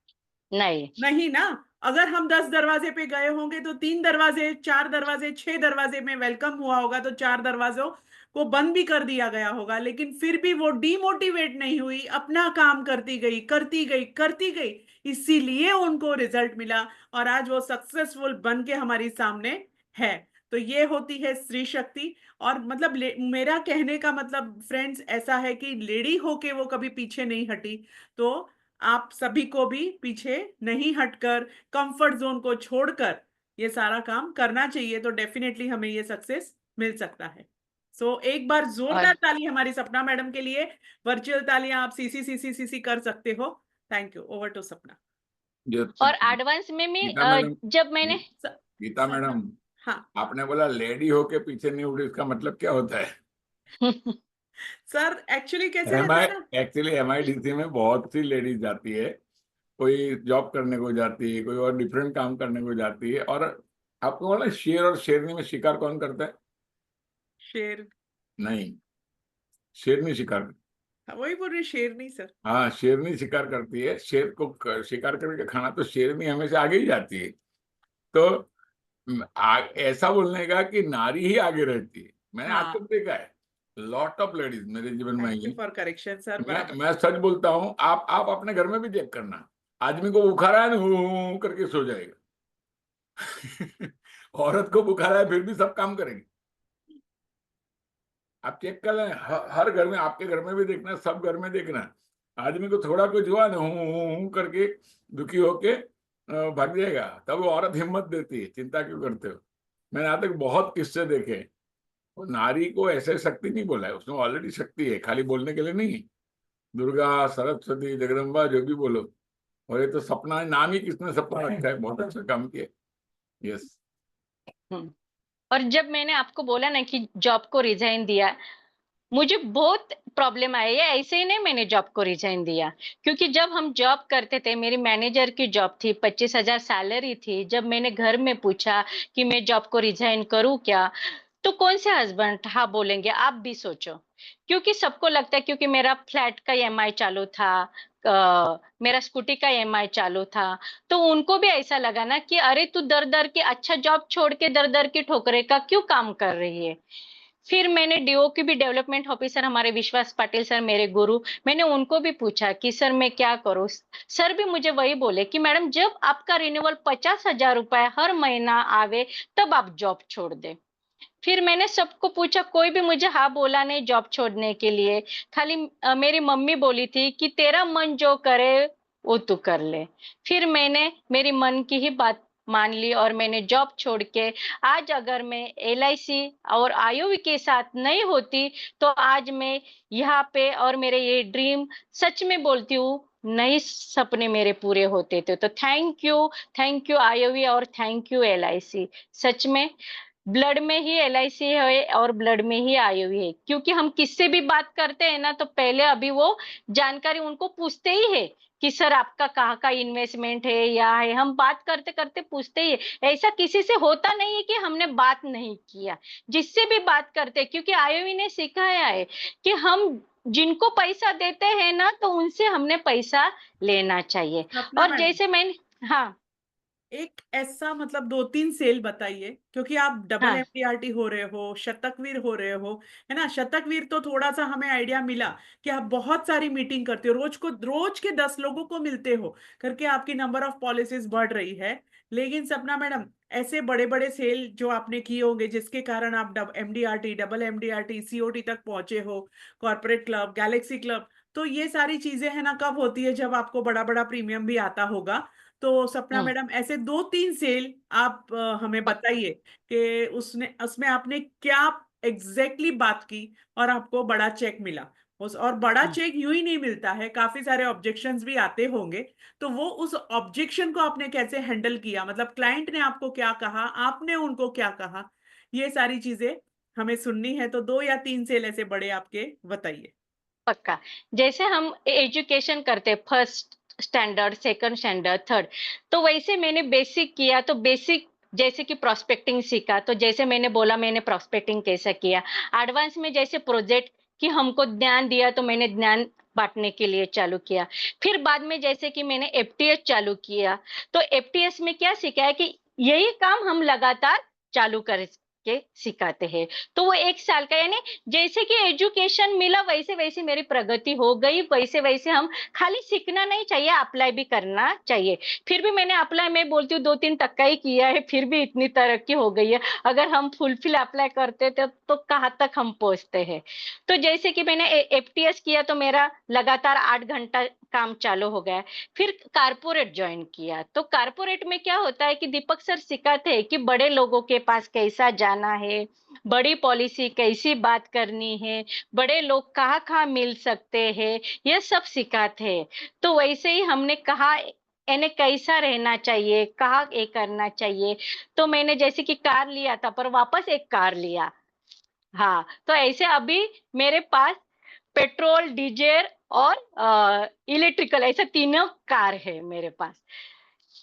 नहीं। नहीं ना। अगर हम 10 दरवाजे पे गए होंगे तो 3 दरवाजे, 4 दरवाजे, 6 दरवाजे में वेलकम हुआ होगा तो 4 दरवाजों को बंद भी कर दिया गया होगा, लेकिन फिर भी वो डीमोटिवेट नहीं हुई, अपना काम करती गई, करती गई, करती गई। इसीलिए उनको रिजल्ट मिला और आज वो सक्सेसफुल बन के हमारी सामने है। तो ये होती है स्त्री शक्ति। और मतलब मेरा कहने का मतलब फ्रेंड्स ऐसा है कि लेडी होके वो कभी पीछे नहीं हटी। तो आप सभी को भी पीछे नहीं हटकर, कंफर्ट जोन को छोड़कर ये सारा काम करना चाहिए, तो डेफिनेटली हमें ये सक्सेस मिल सकता है। सो एक बार और जोरदार ताली हमारी सपना मैडम के लिए। वर्चुअल तालियां आप सीसी सीसी सीसी कर सकते हो। Thank you. ओवर टू सपना। और एडवांस में मैं गीता मैडम, जब मैंने गीता सपना। मैडम, हाँ आपने बोला लेडी होके पीछे नहीं उठी, इसका मतलब क्या होता है? सर, एक्चुअली कैसे रहता है ना। एक्चुअली एमआईडीसी में बहुत सी लेडीज जाती है, कोई जॉब करने को जाती है, कोई और डिफरेंट काम करने को जाती है। और आपको बोला शेर और शेरनी में शिकार कौन करता है? शेर। नहीं, शेरनी शिकार करती हाँ, वही बोल रही, शेर नहीं सर। है। हाँ, शेरनी शिकार करती है। शेर को शिकार करके खाना तो शेरनी हमेशा आगे ही जाती है। तो ऐसा बोलने का कि नारी ही आगे रहती है, मैंने आज तक हाँ, देखा है। लॉट ऑफ लेडीज मेरे जीवन में आई थैंक यू हैं। फॉर करेक्शन सर, बराबर। मैं सच बोलता हूँ, आप अपने घर में भी चेक करना। आदमी को बुखार आया ना, हूं करके सो जाएगा। औरत को बुखार आया फिर भी सब काम करेगी। आप चेक कर लें, हर घर में, आपके घर में भी देखना, सब घर में देखना। आदमी को थोड़ा कुछ हुआ ना, हूं करके दुखी होके भाग जाएगा। तब वो औरत हिम्मत देती है, चिंता क्यों करते हो। मैंने आज तक बहुत किस्से देखे। वो नारी को ऐसे शक्ति नहीं बोला है, उसमें ऑलरेडी शक्ति है, खाली बोलने के लिए नहीं है। दुर्गा, सरस्वती, जगदम्बा, जो भी बोलो। और ये तो सपना, नाम ही किसने सपना रखा है, बहुत अच्छा काम किया। यस। हम्म। और जब मैंने आपको बोला ना कि जॉब को रिजाइन दिया, मुझे बहुत प्रॉब्लम आई है। ऐसे ही नहीं मैंने जॉब को रिजाइन दिया, क्योंकि जब हम जॉब करते थे, मेरी मैनेजर की जॉब थी, 25,000 सैलरी थी। जब मैंने घर में पूछा कि मैं जॉब को रिजाइन करूं क्या, तो कौन से हस्बैंड हाँ बोलेंगे, आप भी सोचो। क्योंकि सबको लगता है, क्योंकि मेरा फ्लैट का ईएमआई चालू था, मेरा स्कूटी का ईएमआई चालू था, तो उनको भी ऐसा लगा ना कि अरे तू दर दर के अच्छा जॉब छोड़ के दर दर की ठोकरे का क्यों काम कर रही है। फिर मैंने डीओ की भी, डेवलपमेंट ऑफिसर हमारे विश्वास पाटिल सर मेरे गुरु, मैंने उनको भी पूछा कि सर मैं क्या करूं। सर भी मुझे वही बोले कि मैडम जब आपका रिन्यूअल 50,000 रुपए हर महीना आवे तब आप जॉब छोड़ दे। फिर मैंने सबको पूछा, कोई भी मुझे हाँ बोला नहीं जॉब छोड़ने के लिए। खाली मेरी मम्मी बोली थी कि तेरा मन जो करे वो तू कर ले। फिर मैंने मेरी मन की ही बात मान ली और मैंने जॉब छोड़ के आज अगर मैं LIC और आईओवी के साथ नहीं होती तो आज मैं यहाँ पे और मेरे ये ड्रीम सच में बोलती हूँ नए सपने मेरे पूरे होते थे। तो थैंक यू आईओवी और थैंक यू LIC। सच में ब्लड में ही LIC है और ब्लड में ही आईओवी है, क्योंकि हम किससे भी बात करते हैं ना तो पहले अभी वो जानकारी उनको पूछते ही है कि सर आपका कहाँ का इन्वेस्टमेंट है या है, हम बात करते करते पूछते ही है। ऐसा किसी से होता नहीं है कि हमने बात नहीं किया, जिससे भी बात करते, क्योंकि आईओवी ने सिखाया है कि हम जिनको पैसा देते हैं ना तो उनसे हमने पैसा लेना चाहिए। सपना और मैडम, जैसे मैंने, हाँ एक ऐसा मतलब 2-3 सेल बताइए, क्योंकि आप डबल हाँ MDRT हो रहे हो, शतकवीर हो रहे हो, है ना। शतकवीर तो थोड़ा सा हमें आइडिया मिला कि आप बहुत सारी मीटिंग करते हो, रोज के 10 लोगों को मिलते हो करके आपकी नंबर ऑफ पॉलिसीज बढ़ रही है। लेकिन सपना मैडम, ऐसे बड़े बड़े सेल जो आपने किए होंगे जिसके कारण आप MDRT, डबल MDRT, COT तक पहुंचे हो, कॉर्पोरेट क्लब, गैलेक्सी क्लब, तो ये सारी चीजें है ना कब होती है, जब आपको बड़ा बड़ा प्रीमियम भी आता होगा। तो सपना हम्म मैडम, ऐसे 2-3 सेल आप हमें बताइए कि उसने उसमें आपने क्या एग्जैक्टली बात की और आपको बड़ा चेक मिला। और बड़ा हम्म चेक यूं ही नहीं मिलता है, काफी सारे ऑब्जेक्शंस भी आते होंगे। तो वो उस ऑब्जेक्शन को आपने कैसे हैंडल किया, मतलब क्लाइंट ने आपको क्या कहा, आपने उनको क्या कहा, ये सारी चीजें हमें सुननी है। तो 2 या 3 सेल ऐसे बड़े आपके बताइए। पक्का। जैसे हम एजुकेशन करते first standard, second standard, third, तो वैसे मैंने बेसिक किया तो बेसिक जैसे कि प्रोस्पेक्टिंग सीखा, तो जैसे मैंने बोला मैंने प्रोस्पेक्टिंग कैसा किया। एडवांस में जैसे प्रोजेक्ट कि हमको ज्ञान दिया तो मैंने ज्ञान बांटने के लिए चालू किया। फिर बाद में जैसे कि मैंने FTS चालू किया, तो FTS में क्या सीखा है कि यही काम हम लगातार चालू कर के सिखाते हैं। तो वो 1 साल का, यानी जैसे कि एजुकेशन मिला वैसे वैसे मेरी प्रगति हो गई, वैसे वैसे हम खाली सीखना नहीं चाहिए, अप्लाई भी करना चाहिए। फिर भी मैंने अप्लाई, मैं बोलती हूँ 2-3 टक्का ही किया है, फिर भी इतनी तरक्की हो गई है। अगर हम फुलफिल अप्लाई करते थे तो कहाँ तक हम पहुंचते हैं। तो जैसे कि मैंने FTS किया तो मेरा लगातार 8 घंटा काम चालू हो गया। फिर कारपोरेट ज्वाइन किया, तो कारपोरेट में क्या होता है कि दीपक सर सिखाते हैं कि बड़े लोगों के पास कैसा जाना है, बड़ी पॉलिसी कैसी बात करनी है, बड़े लोग कहाँ कहाँ मिल सकते हैं, ये सब सिखाते हैं। तो वैसे ही हमने कहा इन्हें कैसा रहना चाहिए, कहाँ ये करना चाहिए। तो मैंने जैसे कि कार लिया था पर वापस एक कार लिया। हाँ, तो ऐसे अभी मेरे पास पेट्रोल, डीजल और इलेक्ट्रिकल, ऐसे तीनों कार है मेरे पास।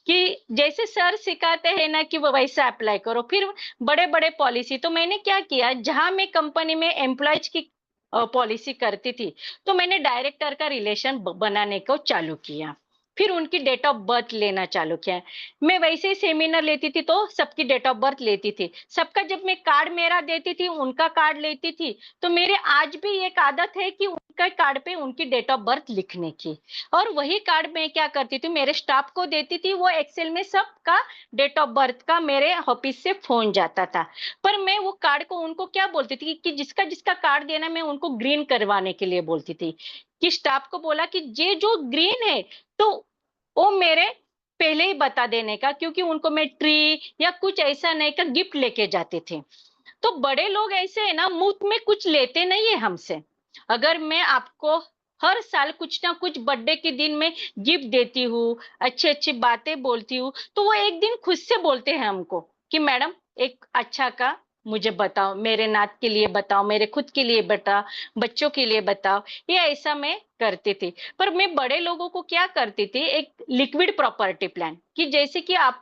कि जैसे सर सिखाते हैं ना कि वो वैसा अप्लाई करो। फिर बड़े बड़े पॉलिसी, तो मैंने क्या किया, जहां मैं कंपनी में एम्प्लॉयज की पॉलिसी करती थी तो मैंने डायरेक्टर का रिलेशन बनाने को चालू किया। फिर उनकी डेट ऑफ बर्थ लेना चालू किया। मैं वैसे ही सेमिनार लेती थी तो सबकी डेट ऑफ बर्थ लेती थी, सबका जब मैं कार्ड मेरा देती थी उनका कार्ड लेती थी। तो मेरे आज भी एक आदत है कि उनका कार्ड पे उनकी डेट ऑफ बर्थ लिखने की। और वही कार्ड मैं क्या करती थी, मेरे स्टाफ को देती थी, वो एक्सेल में सबका डेट ऑफ बर्थ का मेरे ऑफिस से फोन जाता था। पर मैं वो कार्ड को उनको क्या बोलती थी कि जिसका जिसका कार्ड देना मैं उनको ग्रीन करवाने के लिए बोलती थी। कि स्टाफ को बोला कि ये जो ग्रीन है तो वो मेरे पहले ही बता देने का, क्योंकि उनको मैं ट्री या कुछ ऐसा नहीं का गिफ्ट लेके जाते थे। तो बड़े लोग ऐसे है ना, मुफ्त में कुछ लेते नहीं है हमसे। अगर मैं आपको हर साल कुछ ना कुछ बर्थडे के दिन में गिफ्ट देती हूँ, अच्छी अच्छी बातें बोलती हूँ, तो वो एक दिन खुद से बोलते हैं हमको कि मैडम एक अच्छा का मुझे बताओ, मेरे नात के लिए बताओ, मेरे खुद के लिए बताओ, बच्चों के लिए बताओ। ये ऐसा मैं करती थी। पर मैं बड़े लोगों को क्या करती थी, एक लिक्विड प्रॉपर्टी प्लान, कि जैसे कि आप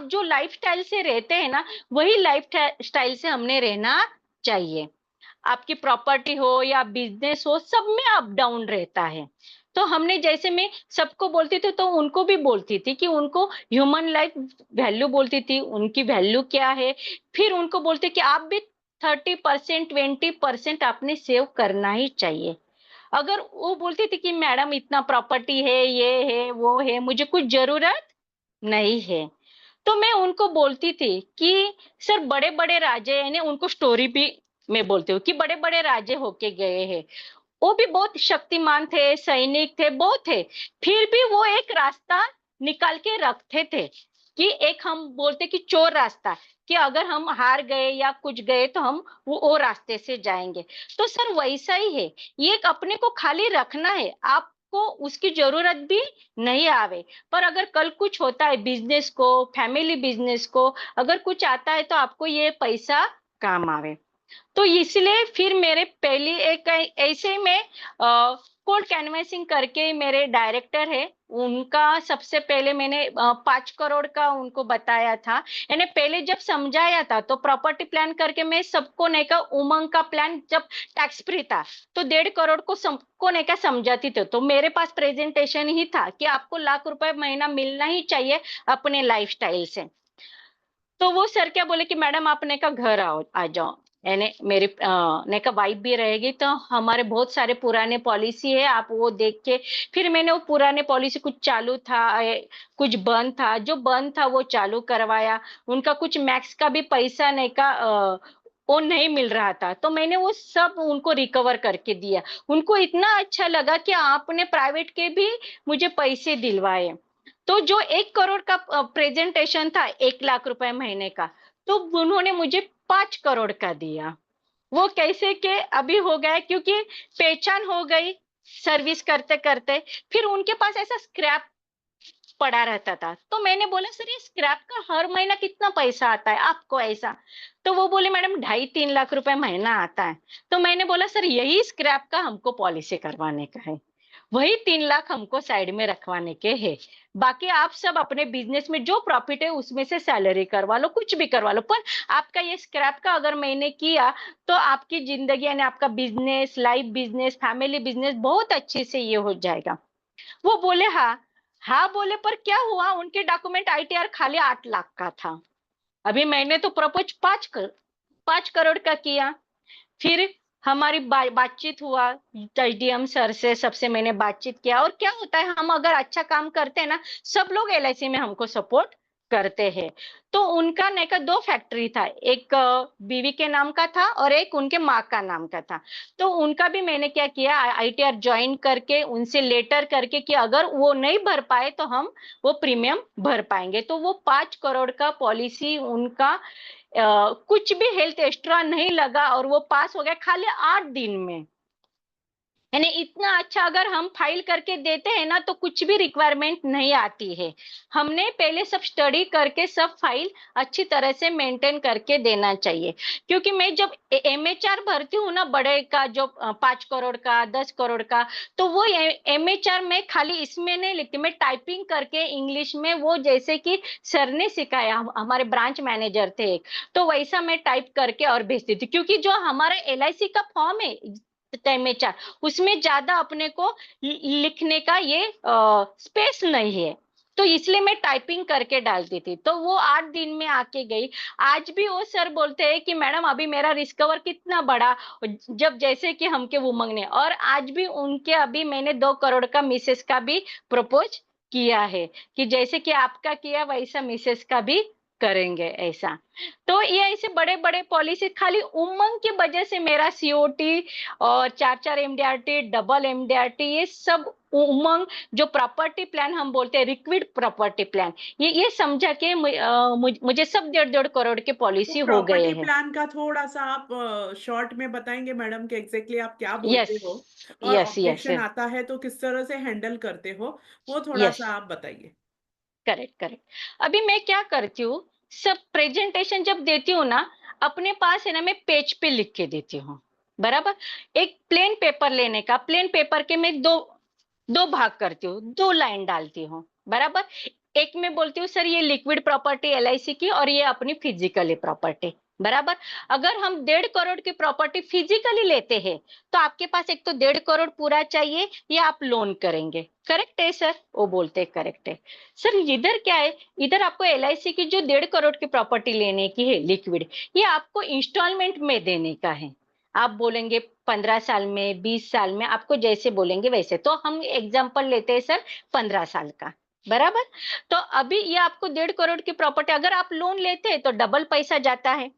जो लाइफस्टाइल से रहते हैं ना वही लाइफ स्टाइल से हमने रहना चाहिए। आपकी प्रॉपर्टी हो या बिजनेस हो, सब में अप डाउन रहता है। तो हमने जैसे मैं सबको बोलती थी तो उनको भी बोलती थी कि उनको ह्यूमन लाइफ वैल्यू बोलती थी, उनकी वैल्यू क्या है। फिर उनको बोलते कि आप भी 30%, 20% आपने सेव करना ही चाहिए। अगर वो बोलती थी कि मैडम इतना प्रॉपर्टी है, ये है, वो है, मुझे कुछ जरूरत नहीं है, तो मैं उनको बोलती थी कि सर बड़े बड़े राजे, यानी उनको स्टोरी भी मैं बोलती हूँ कि बड़े बड़े राजे होके गए हैं, वो भी बहुत शक्तिमान थे, सैनिक थे, बहुत थे, फिर भी वो एक रास्ता निकाल के रखते थे। कि एक हम बोलते कि चोर रास्ता, कि अगर हम हार गए या कुछ गए तो हम वो रास्ते से जाएंगे। तो सर वैसा ही है, ये एक अपने को खाली रखना है, आपको उसकी जरूरत भी नहीं आवे, पर अगर कल कुछ होता है बिजनेस को, फैमिली बिजनेस को, अगर कुछ आता है तो आपको ये पैसा काम आवे। तो इसलिए फिर मेरे पहली एक ऐसे में कोड कैनवेसिंग करके मेरे डायरेक्टर है, उनका सबसे पहले मैंने 5 करोड़ का उनको बताया था। यानी पहले जब समझाया था तो प्रॉपर्टी प्लान करके मैं सबको नहीं का, उमंग का प्लान जब टैक्स फ्री था तो 1.5 करोड़ को सबको नहीं का समझाती थे। तो मेरे पास प्रेजेंटेशन ही था कि आपको ₹1,00,000 महीना मिलना ही चाहिए अपने लाइफस्टाइल से। तो वो सर क्या बोले कि मैडम आप ने का घर आओ, आ जाओ, यानी मेरी ने का वाइफ भी रहेगी, तो हमारे बहुत सारे पुराने पॉलिसी है, आप वो देख के। फिर मैंने वो पुराने पॉलिसी कुछ चालू था, कुछ बंद था, जो बंद था वो चालू करवाया। उनका कुछ मैक्स का भी पैसा नहीं का वो नहीं मिल रहा था, तो मैंने वो सब उनको रिकवर करके दिया। उनको इतना अच्छा लगा कि आपने प्राइवेट के भी मुझे पैसे दिलवाए। तो जो 1 करोड़ का प्रेजेंटेशन था 1,00,000 रुपए महीने का, तो उन्होंने मुझे 5 करोड़ का दिया। वो कैसे के अभी हो गया, क्योंकि पहचान हो गई सर्विस करते करते। फिर उनके पास ऐसा स्क्रैप पड़ा रहता था, तो मैंने बोला सर ये स्क्रैप का हर महीना कितना पैसा आता है आपको ऐसा? तो वो बोले मैडम 2.5-3 लाख रुपए महीना आता है। तो मैंने बोला सर यही स्क्रैप का हमको पॉलिसी करवाने का है, वही 3 लाख हमको साइड में रखवाने के हैं। बाकी आप सब अपने बिजनेस में जो प्रॉफिट है उसमें से सैलरी करवा लो, कुछ भी करवा लो, पर आपका ये स्क्रैप का अगर मैंने किया तो आपकी जिंदगी यानी आपका business, life business, family business बहुत अच्छे से ये हो जाएगा। वो बोले हाँ। हाँ बोले, पर क्या हुआ, उनके डॉक्यूमेंट आईटीआर खाली 8 लाख का था। अभी मैंने तो प्रपोज 5 करोड़ का किया। फिर हमारी बातचीत हुआ एसडीएम सर से, सबसे मैंने बातचीत किया। और क्या होता है, हम अगर अच्छा काम करते हैं ना, सब लोग एलआईसी में हमको सपोर्ट करते हैं। तो उनका नहीं का 2 फैक्ट्री था, एक बीवी के नाम का था और एक उनके माँ का नाम का था। तो उनका भी मैंने क्या किया, आईटीआर ज्वाइन करके उनसे लेटर करके कि अगर वो नहीं भर पाए तो हम वो प्रीमियम भर पाएंगे। तो वो 5 करोड़ का पॉलिसी उनका कुछ भी हेल्थ एक्स्ट्रा नहीं लगा और वो पास हो गया खाली 8 दिन में। यानी इतना अच्छा अगर हम फाइल करके देते हैं ना तो कुछ भी रिक्वायरमेंट नहीं आती है। हमने पहले सब स्टडी करके सब फाइल अच्छी तरह से मेंटेन करके देना चाहिए। क्योंकि मैं जब एमएचआर भरती हूँ ना, बड़े का जो 5 करोड़ का, 10 करोड़ का, तो वो एमएचआर में खाली इसमें नहीं लिखती, मैं टाइपिंग करके इंग्लिश में, वो जैसे कि सर ने सिखाया, हमारे ब्रांच मैनेजर थे एक, तो वैसा मैं टाइप करके और भेजती थी। क्योंकि जो हमारा एलआईसी का फॉर्म है एमएचआर, उसमें ज्यादा अपने को लिखने का ये स्पेस नहीं है, तो इसलिए मैं टाइपिंग करके डालती थी। तो वो 8 दिन में आके गई। आज भी वो सर बोलते हैं कि मैडम अभी मेरा रिस्कवर कितना बड़ा, जब जैसे कि हमके उमंग ने, और आज भी उनके अभी मैंने 2 करोड़ का मिसेस का भी प्रपोज किया है, कि जैसे कि आपका किया वैसा मिसेस का भी करेंगे ऐसा। तो ये ऐसे बड़े बड़े पॉलिसी खाली उमंग की वजह से मेरा सीओटी और 4-4 एमडीआरटी, डबल एमडीआरटी, ये सब उमंग जो प्रॉपर्टी प्लान हम बोलते हैं, लिक्विड प्रॉपर्टी प्लान, ये समझा के मुझे सब 1.5-1.5 करोड़ के तो पॉलिसी हो गए प्रॉपर्टी हैं। प्लान का थोड़ा सा आप शॉर्ट में बताएंगे मैडम कि एग्जैक्टली आप क्या यस, बोलते हो, और यस, यस, ऑब्जेक्शन आता है तो किस तरह से हैंडल करते हो, वो थोड़ा यस, सा आप बताइए। Correct, correct. अभी मैं क्या करती हूँ, सब प्रेजेंटेशन जब देती हूँ ना, अपने पास है ना, मैं पेज पे लिख के देती हूँ, बराबर। एक प्लेन पेपर लेने का, प्लेन पेपर के मैं दो दो भाग करती हूँ, 2 लाइन डालती हूँ, बराबर। एक में बोलती हूँ सर ये लिक्विड प्रॉपर्टी एलआईसी की और ये अपनी फिजिकली प्रॉपर्टी, बराबर। अगर हम 1.5 करोड़ की प्रॉपर्टी फिजिकली लेते हैं तो आपके पास एक तो 1.5 करोड़ पूरा चाहिए, या आप लोन करेंगे, करेक्ट है सर? वो बोलते हैं करेक्ट है। सर इधर क्या है, इधर आपको एलआईसी की जो 1.5 करोड़ की प्रॉपर्टी लेने की है लिक्विड, ये आपको इंस्टॉलमेंट में देने का है। आप बोलेंगे 15 साल में, 20 साल में, आपको जैसे बोलेंगे वैसे। तो हम एग्जाम्पल लेते हैं सर 15 साल का, बराबर। तो अभी ये आपको 1.5 करोड़ की प्रॉपर्टी, अगर आप लोन लेते हैं तो डबल पैसा जाता है,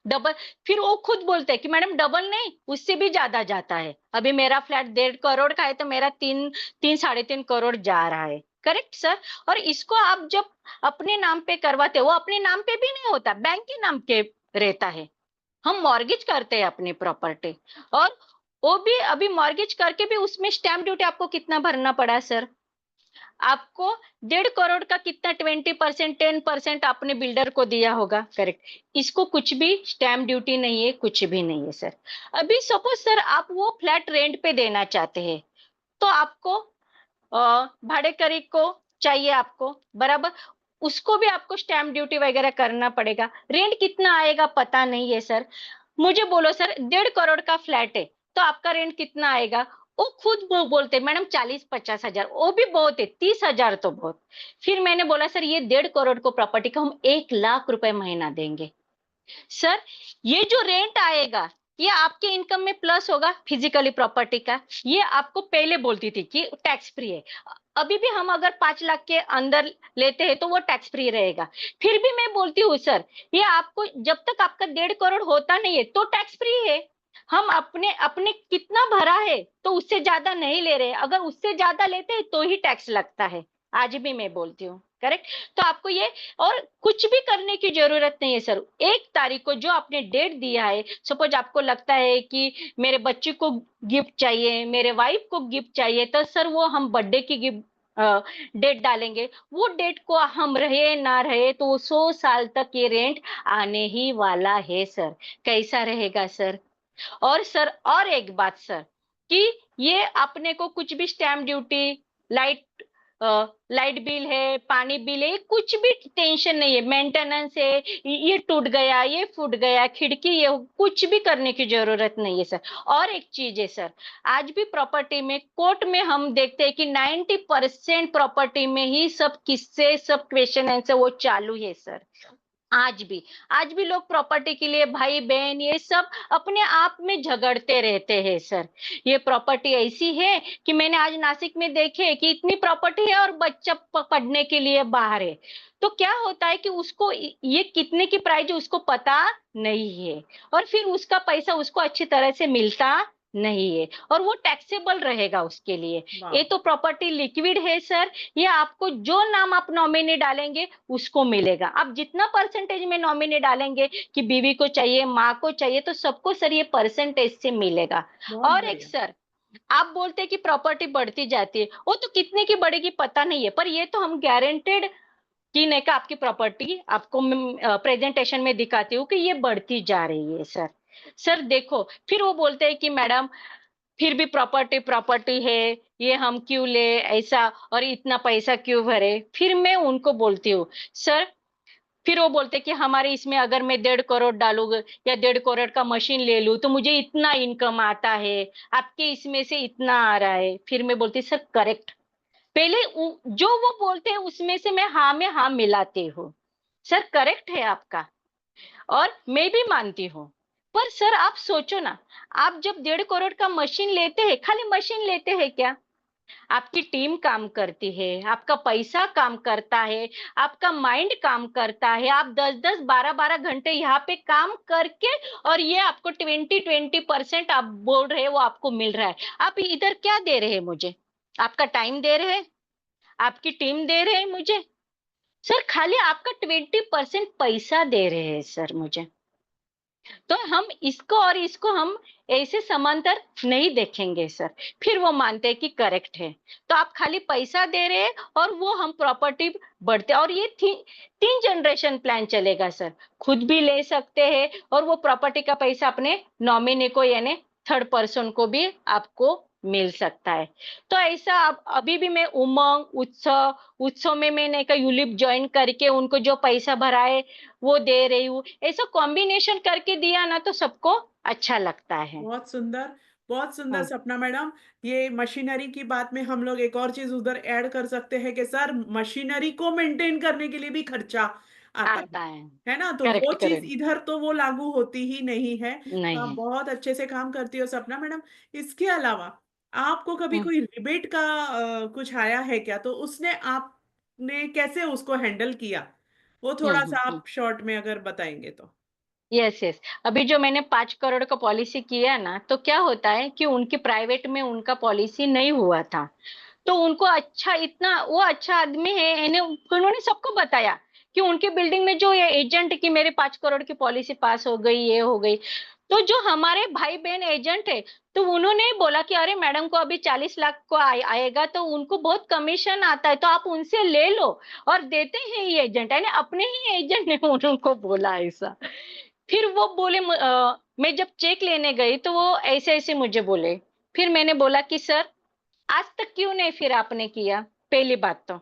डबल। फिर वो खुद बोलते हैं कि मैडम डबल नहीं, उससे भी ज्यादा जाता है। अभी मेरा फ्लैट 1.5 करोड़ का है तो मेरा 3-3.5 करोड़ जा रहा है। Correct sir. और इसको आप जब अपने नाम पे करवाते हो, वो अपने नाम पे भी नहीं होता, बैंक के नाम के रहता है। हम मॉर्गेज करते हैं अपनी प्रॉपर्टी, और वो भी अभी मॉर्गेज करके भी उसमें स्टैम्प ड्यूटी आपको कितना भरना पड़ा सर? आपको 1.5 करोड़ का कितना 20%, 10% आपने बिल्डर को दिया होगा। करेक्ट। इसको कुछ भी स्टैम्प ड्यूटी नहीं है, कुछ भी नहीं है सर। अभी सपोज सर आप वो फ्लैट रेंट पे देना चाहते हैं, तो आपको भाड़ेकरी को चाहिए आपको, बराबर। उसको भी आपको स्टैम्प ड्यूटी वगैरह करना पड़ेगा। रेंट कितना आएगा पता नहीं है सर। मुझे बोलो सर, 1.5 करोड़ का फ्लैट है तो आपका रेंट कितना आएगा? वो खुद बोलते मैडम 40-50 हजार, वो भी बहुत है, 30 हजार तो बहुत। फिर मैंने बोला सर ये 1.5 करोड़ को प्रॉपर्टी का हम 1 लाख रुपए महीना देंगे। सर ये जो रेंट आएगा, ये आपके इनकम में प्लस होगा फिजिकली प्रॉपर्टी का। ये आपको पहले बोलती थी कि टैक्स फ्री है। अभी भी हम अगर 5 लाख के अंदर लेते हैं तो वो टैक्स फ्री रहेगा। फिर भी मैं बोलती हूँ सर, ये आपको जब तक आपका 1.5 करोड़ होता नहीं है तो टैक्स फ्री है। हम अपने अपने कितना भरा है तो उससे ज्यादा नहीं ले रहे, अगर उससे ज्यादा लेते हैं तो ही टैक्स लगता है। आज भी मैं बोलती हूँ। करेक्ट। तो आपको ये और कुछ भी करने की जरूरत नहीं है सर। 1 तारीख को जो आपने डेट दिया है, सपोज आपको लगता है कि मेरे बच्चे को गिफ्ट चाहिए, मेरे वाइफ को गिफ्ट चाहिए, तो सर वो हम बर्थडे की गिफ्ट डेट डालेंगे। वो डेट को हम रहे ना रहे तो वो 100 साल तक ये रेंट आने ही वाला है सर। कैसा रहेगा सर? और सर और एक बात सर, कि ये अपने को कुछ भी stamp duty, light light bill है, पानी बिल है, कुछ भी टेंशन नहीं है। मेंटेनेंस है, ये टूट गया, ये फूट गया, खिड़की, ये कुछ भी करने की जरूरत नहीं है सर। और एक चीज है सर, आज भी प्रॉपर्टी में कोर्ट में हम देखते हैं कि 90% प्रॉपर्टी में ही सब किस्से, सब क्वेश्चन आंसर वो चालू है सर। आज भी लोग प्रॉपर्टी के लिए भाई बहन ये सब अपने आप में झगड़ते रहते हैं सर। ये प्रॉपर्टी ऐसी है कि मैंने आज नासिक में देखे कि इतनी प्रॉपर्टी है और बच्चा पढ़ने के लिए बाहर है। तो क्या होता है कि उसको ये कितने की प्राइस है उसको पता नहीं है, और फिर उसका पैसा उसको अच्छी तरह से मिलता नहीं है, और वो टैक्सेबल रहेगा उसके लिए। वाह। ये तो प्रॉपर्टी लिक्विड है सर। ये आपको जो नाम आप नॉमिनी डालेंगे उसको मिलेगा। आप जितना परसेंटेज में नॉमिनी डालेंगे कि बीवी को चाहिए, माँ को चाहिए, तो सबको सर ये परसेंटेज से मिलेगा। बहुत और एक बढ़िया। सर, आप बोलते हैं कि प्रॉपर्टी बढ़ती जाती है, वो तो कितने की बढ़ेगी पता नहीं है, पर ये तो हम गारंटेड की नहीं का आपकी प्रॉपर्टी आपको प्रेजेंटेशन में दिखाती हूँ कि ये बढ़ती जा रही है सर। सर देखो, फिर वो बोलते हैं कि मैडम फिर भी प्रॉपर्टी प्रॉपर्टी है, ये हम क्यों ले ऐसा, और इतना पैसा क्यों भरे? फिर मैं उनको बोलती हूँ सर, फिर वो बोलते कि हमारे इसमें अगर मैं 1.5 करोड़ डालूंगा या 1.5 करोड़ का मशीन ले लूं तो मुझे इतना इनकम आता है, आपके इसमें से इतना आ रहा है। फिर मैं बोलती सर करेक्ट, पहले जो वो बोलते हैं उसमें से मैं हाँ में हाँ मिलाती हूँ। सर करेक्ट है आपका, और मैं भी मानती हूँ। पर सर आप सोचो ना, आप जब 1.5 करोड़ का मशीन लेते हैं, खाली मशीन लेते हैं क्या? आपकी टीम काम करती है, आपका पैसा काम करता है, आपका माइंड काम करता है। आप 10-10, 12-12 घंटे यहाँ पे काम करके, और ये आपको 20-20% आप बोल रहे हैं वो आपको मिल रहा है। आप इधर क्या दे रहे हैं मुझे? आपका टाइम दे रहे हैं, आपकी टीम दे रहे हैं मुझे। सर खाली आपका 20% पैसा दे रहे हैं सर मुझे। तो हम इसको और इसको हम ऐसे समांतर नहीं देखेंगे सर। फिर वो मानते हैं कि करेक्ट है। तो आप खाली पैसा दे रहे हैं और वो हम प्रॉपर्टी बढ़ते, और ये 3 जनरेशन प्लान चलेगा सर। खुद भी ले सकते हैं और वो प्रॉपर्टी का पैसा अपने नॉमिनी को यानी थर्ड पर्सन को भी आपको मिल सकता है। तो ऐसा अब अभी भी मैं उमंग उत्सव में मैंने का यूलिप ज्वाइन करके उनको जो पैसा भरा है वो दे रही हूँ। ऐसा कॉम्बिनेशन करके दिया ना तो सबको अच्छा लगता है। बहुत सुंदर, बहुत सुंदर हाँ, सपना मैडम। ये मशीनरी की बात में हम लोग एक और चीज उधर ऐड कर सकते हैं कि सर मशीनरी को मेंटेन करने के लिए भी खर्चा आता आता है। है ना? तो वो करेक्ट, चीज करेक्ट। इधर तो वो लागू होती ही नहीं है। तो नहीं आप है। बहुत अच्छे से काम करती हो सपना मैडम। इसके अलावा आपको कभी हुँ, कोई रिबेट का कुछ आया है क्या? तो उसने आपने कैसे उसको हैंडल किया? वो थोड़ा सा हुँ। आप शॉर्ट में अगर बताएंगे तो। Yes yes. अभी जो मैंने 5 करोड़ का पॉलिसी किया ना, तो क्या होता है कि उनकी प्राइवेट में उनका पॉलिसी नहीं हुआ था, तो उनको अच्छा, इतना वो अच्छा आदमी है, इन्हें उन्होंने सबको बताया कि उनकी बिल्डिंग में जो ये एजेंट की मेरे 5 करोड़ की पॉलिसी पास हो गई, ये हो गई। तो जो हमारे भाई बहन एजेंट है, तो उन्होंने बोला कि अरे मैडम को अभी 40 लाख को आएगा, तो उनको बहुत कमीशन आता है, तो आप उनसे ले लो। और देते हैं ये एजेंट, यानी अपने ही एजेंट ने उनको बोला ऐसा। फिर वो बोले मैं जब चेक लेने गई तो वो ऐसे ऐसे मुझे बोले। फिर मैंने बोला कि सर, आज तक क्यों नहीं फिर आपने किया? पहली बात तो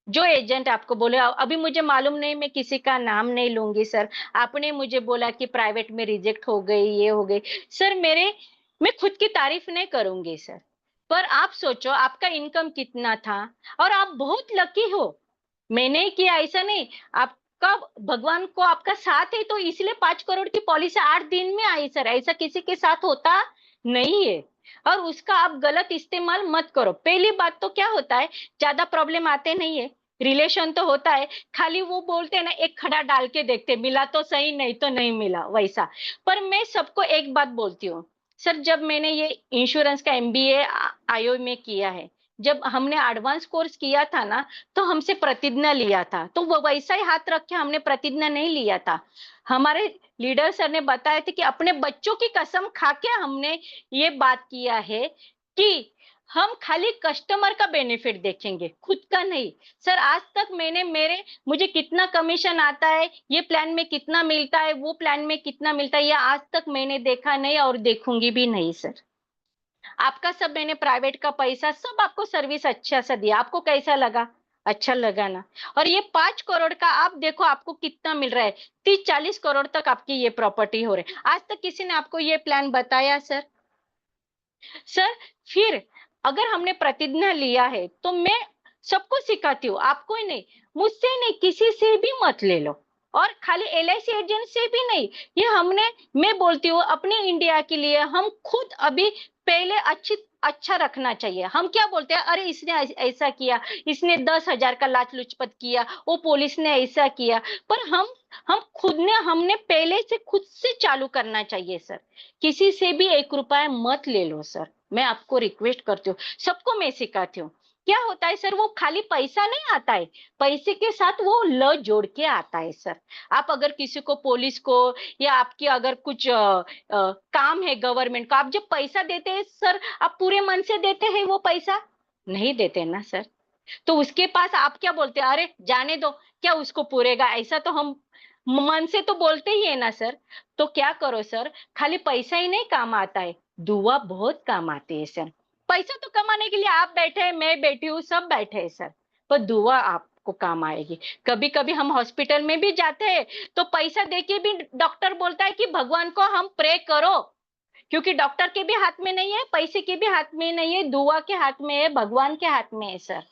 जो एजेंट आपको बोले, अभी मुझे मालूम नहीं, मैं किसी का नाम नहीं लूंगी सर। आपने मुझे बोला कि प्राइवेट में रिजेक्ट हो गई, ये हो गई। सर मैं खुद की तारीफ नहीं करूंगी सर, पर आप सोचो आपका इनकम कितना था, और आप बहुत लकी हो। मैंने ही किया ऐसा नहीं, आपका भगवान को आपका साथ है, तो इसलिए 5 करोड़ की पॉलिसी 8 दिन में आई सर, ऐसा किसी के साथ होता नहीं है। और उसका आप गलत इस्तेमाल मत करो। पहली बात तो क्या होता है, ज्यादा प्रॉब्लम आते नहीं है, रिलेशन तो होता है, खाली वो बोलते हैं ना, एक खड़ा डाल के देखते, मिला तो सही, नहीं तो नहीं मिला, वैसा। पर मैं सबको एक बात बोलती हूँ सर, जब मैंने ये इंश्योरेंस का एमबीए आईओ में किया है, जब हमने एडवांस कोर्स किया था ना, तो हमसे प्रतिज्ञा लिया था, तो वो वैसा ही हाथ रख के हमने प्रतिज्ञा नहीं लिया था। हमारे लीडर सर ने बताया था कि अपने बच्चों की कसम खा के हमने ये बात किया है कि हम खाली कस्टमर का बेनिफिट देखेंगे, खुद का नहीं। सर आज तक मुझे कितना कमीशन आता है, ये प्लान में कितना मिलता है, वो प्लान में कितना मिलता है, ये आज तक मैंने देखा नहीं और देखूंगी भी नहीं सर। आपका सब मैंने प्राइवेट का पैसा सब आपको सर्विस अच्छा सा दिया, आपको कैसा लगा? अच्छा लगा ना? और ये 5 करोड़ का आप देखो आपको कितना मिल रहा है, 30-40 करोड़ तक आपकी ये प्रॉपर्टी हो रही है। आज तक किसी ने आपको ये प्लान बताया सर? सर, फिर अगर हमने प्रतिज्ञा लिया है, तो मैं सबको सिखाती हूँ, आपको ही नहीं, मुझसे नहीं, किसी से भी मत ले लो। और खाली एलआईसी एजेंट से भी नहीं। ये मैं बोलती हूँ अपने इंडिया के लिए हम खुद अभी पहले अच्छा रखना चाहिए। हम क्या बोलते हैं, अरे इसने ऐसा किया, इसने 10,000 का लाच लुचपत किया, वो पुलिस ने ऐसा किया। पर हम हमने पहले से खुद से चालू करना चाहिए सर। किसी से भी 1 रुपया मत ले लो सर, मैं आपको रिक्वेस्ट करती हूँ, सबको मैं सिखाती हूँ। क्या होता है सर, वो खाली पैसा नहीं आता है, पैसे के साथ वो ल जोड़ के आता है सर। आप अगर किसी को, पुलिस को, या आपकी अगर कुछ काम है गवर्नमेंट का, आप जब पैसा देते हैं सर, आप पूरे मन से देते हैं वो पैसा? नहीं देते ना सर। तो उसके पास आप क्या बोलते हैं, अरे जाने दो, क्या उसको पूरेगा, ऐसा तो हम मन से तो बोलते ही है ना सर। तो क्या करो सर, खाली पैसा ही नहीं काम आता है, दुआ बहुत काम आती है सर। पैसा तो कमाने के लिए आप बैठे हैं, मैं बैठी हूँ, सब बैठे हैं सर, पर दुआ आपको काम आएगी। कभी कभी हम हॉस्पिटल में भी जाते हैं, तो पैसा देके भी डॉक्टर बोलता है कि भगवान को हम प्रे करो, क्योंकि डॉक्टर के भी हाथ में नहीं है, पैसे के भी हाथ में नहीं है, दुआ के हाथ में है, भगवान के हाथ में है सर।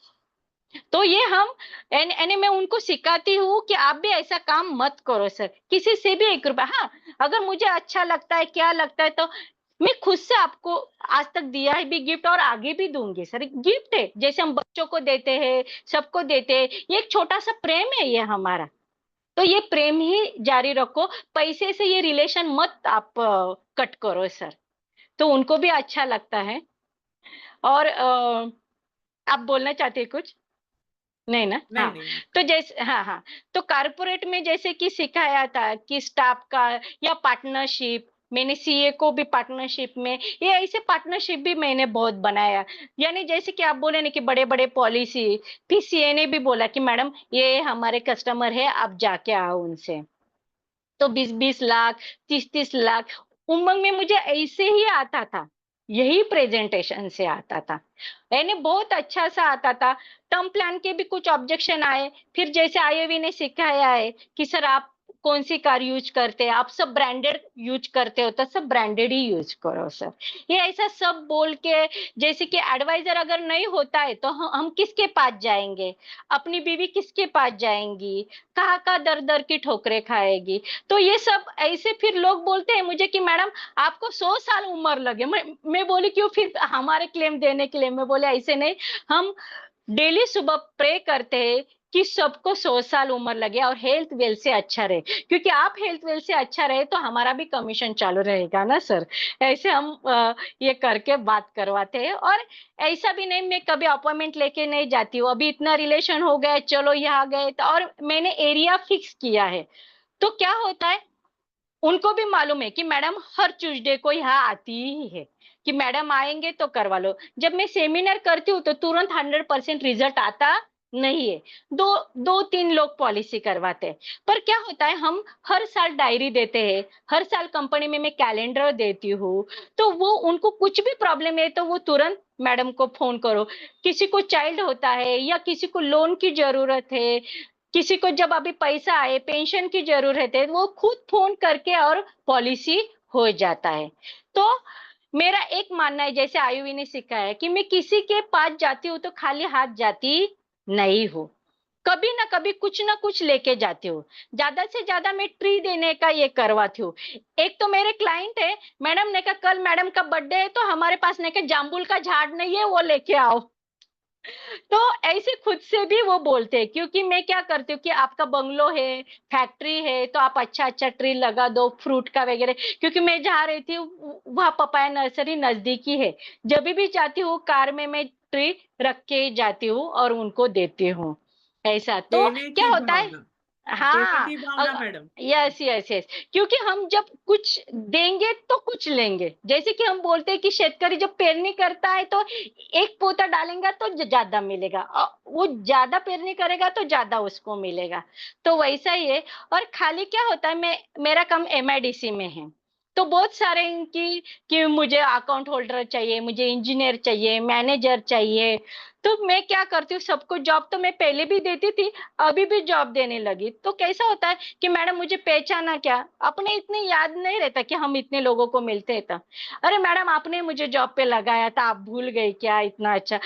तो ये हम यानी मैं उनको सिखाती हूँ कि आप भी ऐसा काम मत करो सर, किसी से भी 1 रुपया। हाँ, अगर मुझे अच्छा लगता है, क्या लगता है, तो मैं खुद से आपको आज तक दिया है भी गिफ्ट, और आगे भी दूंगी सर। गिफ्ट है, जैसे हम बच्चों को देते हैं, सबको देते हैं, ये एक छोटा सा प्रेम है ये हमारा। तो ये प्रेम ही जारी रखो, पैसे से ये रिलेशन मत आप कट करो सर, तो उनको भी अच्छा लगता है। और आप बोलना चाहते हैं कुछ? नहीं ना? नहीं हाँ। नहीं। तो जैसे, हाँ हाँ, तो कारपोरेट में जैसे कि सिखाया था कि स्टाफ का या पार्टनरशिप, मैंने सीए को भी पार्टनरशिप में, ये ऐसे पार्टनरशिप भी मैंने बहुत बनाया। यानी जैसे कि आप बोले ना कि बड़े बड़े पॉलिसी, फिर सीए ने भी बोला कि मैडम ये हमारे कस्टमर है, आप जाके आओ उनसे। तो 20-20 लाख, 30-30 लाख उमंग में मुझे ऐसे ही आता था, यही प्रेजेंटेशन से आता था, यानी बहुत अच्छा सा आता था। टर्म प्लान के भी कुछ ऑब्जेक्शन आए, फिर जैसे आईओवी ने सिखाया है कि सर आप कौन सी कार यूज करते हैं, आप सब ब्रांडेड यूज करते हो, तो सब ब्रांडेड ही यूज करो सर। ये ऐसा सब बोल के, जैसे कि एडवाइजर अगर नहीं होता है, तो हम किसके पास जाएंगे, अपनी बीवी किसके पास जाएंगी, कहाँ दर दर की ठोकरें खाएगी। तो ये सब ऐसे फिर लोग बोलते हैं मुझे कि मैडम आपको 100 साल उम्र लगे। मैं बोली क्यों फिर हमारे क्लेम देने के लिए? मैं बोले ऐसे नहीं, हम डेली सुबह प्रे करते हैं कि सबको 100 साल उम्र लगे और हेल्थ वेल से अच्छा रहे, क्योंकि आप हेल्थ वेल से अच्छा रहे तो हमारा भी कमीशन चालू रहेगा ना सर। ऐसे हम ये करके बात करवाते हैं। और ऐसा भी नहीं मैं कभी अपॉइंटमेंट लेके नहीं जाती हूँ, अभी इतना रिलेशन हो गया चलो यहाँ गए तो, और मैंने एरिया फिक्स किया है। तो क्या होता है, उनको भी मालूम है कि मैडम हर ट्यूसडे को यहाँ आती ही है, कि मैडम आएंगे तो करवा लो। जब मैं सेमिनार करती हूँ तो तुरंत 100% रिजल्ट आता नहीं है, दो दो तीन लोग पॉलिसी करवाते हैं। पर क्या होता है, हम हर साल डायरी देते हैं, हर साल कंपनी में मैं कैलेंडर देती हूँ, तो वो उनको कुछ भी प्रॉब्लम है तो वो तुरंत मैडम को फोन करो। किसी को चाइल्ड होता है या किसी को लोन की जरूरत है, किसी को जब अभी पैसा आए पेंशन की जरूरत है, वो खुद फोन करके और पॉलिसी हो जाता है। तो मेरा एक मानना है, जैसे आयुवी ने सिखाया है, कि मैं किसी के पास जाती हूँ तो खाली हाथ जाती नहीं हूँ, कभी ना कुछ लेके जाती हूँ। ज्यादा से ज्यादा मैं ट्री देने का ये करवाती हूँ। एक तो मेरे क्लाइंट है, मैडम ने कहा कल मैडम का बर्थडे है तो हमारे पास ने कहा जामुन का झाड़ नहीं है वो लेके आओ। तो ऐसे खुद से भी वो बोलते हैं, क्योंकि मैं क्या करती हूँ कि आपका बंगलो है, फैक्ट्री है, तो आप अच्छा अच्छा ट्री लगा दो फ्रूट का वगैरह, क्योंकि मैं जहाँ रहती हूँ वहाँ पपाया नर्सरी नजदीकी है। जब भी जाती हूँ कार में मैं ट्री रख के जाती हूँ और उनको देती हूँ। ऐसा तो देने क्या की होता है। भावना, देने हाँ, की भावना मैडम। यस यस यस, क्योंकि हम जब कुछ देंगे तो कुछ लेंगे। जैसे कि हम बोलते हैं कि शेतकरी जब पेरनी करता है तो एक पोता डालेगा तो ज्यादा मिलेगा, वो ज्यादा पेरनी करेगा तो ज्यादा उसको मिलेगा। तो वैसा ही है। और खाली क्या होता है, मैं मेरा काम एमआईडीसी में है, तो बहुत सारे इनकी कि मुझे अकाउंट होल्डर चाहिए, मुझे इंजीनियर चाहिए, मैनेजर चाहिए। तो मैं क्या करती हूँ, सबको जॉब तो मैं पहले भी देती थी, अभी भी जॉब देने लगी। तो कैसा होता है कि मैडम मुझे पहचाना क्या, अपने इतने याद नहीं रहता कि हम इतने लोगों को मिलते हैं। तब अरे मैडम आपने मुझे जॉब पे लगाया था, आप भूल गई क्या इतना अच्छा।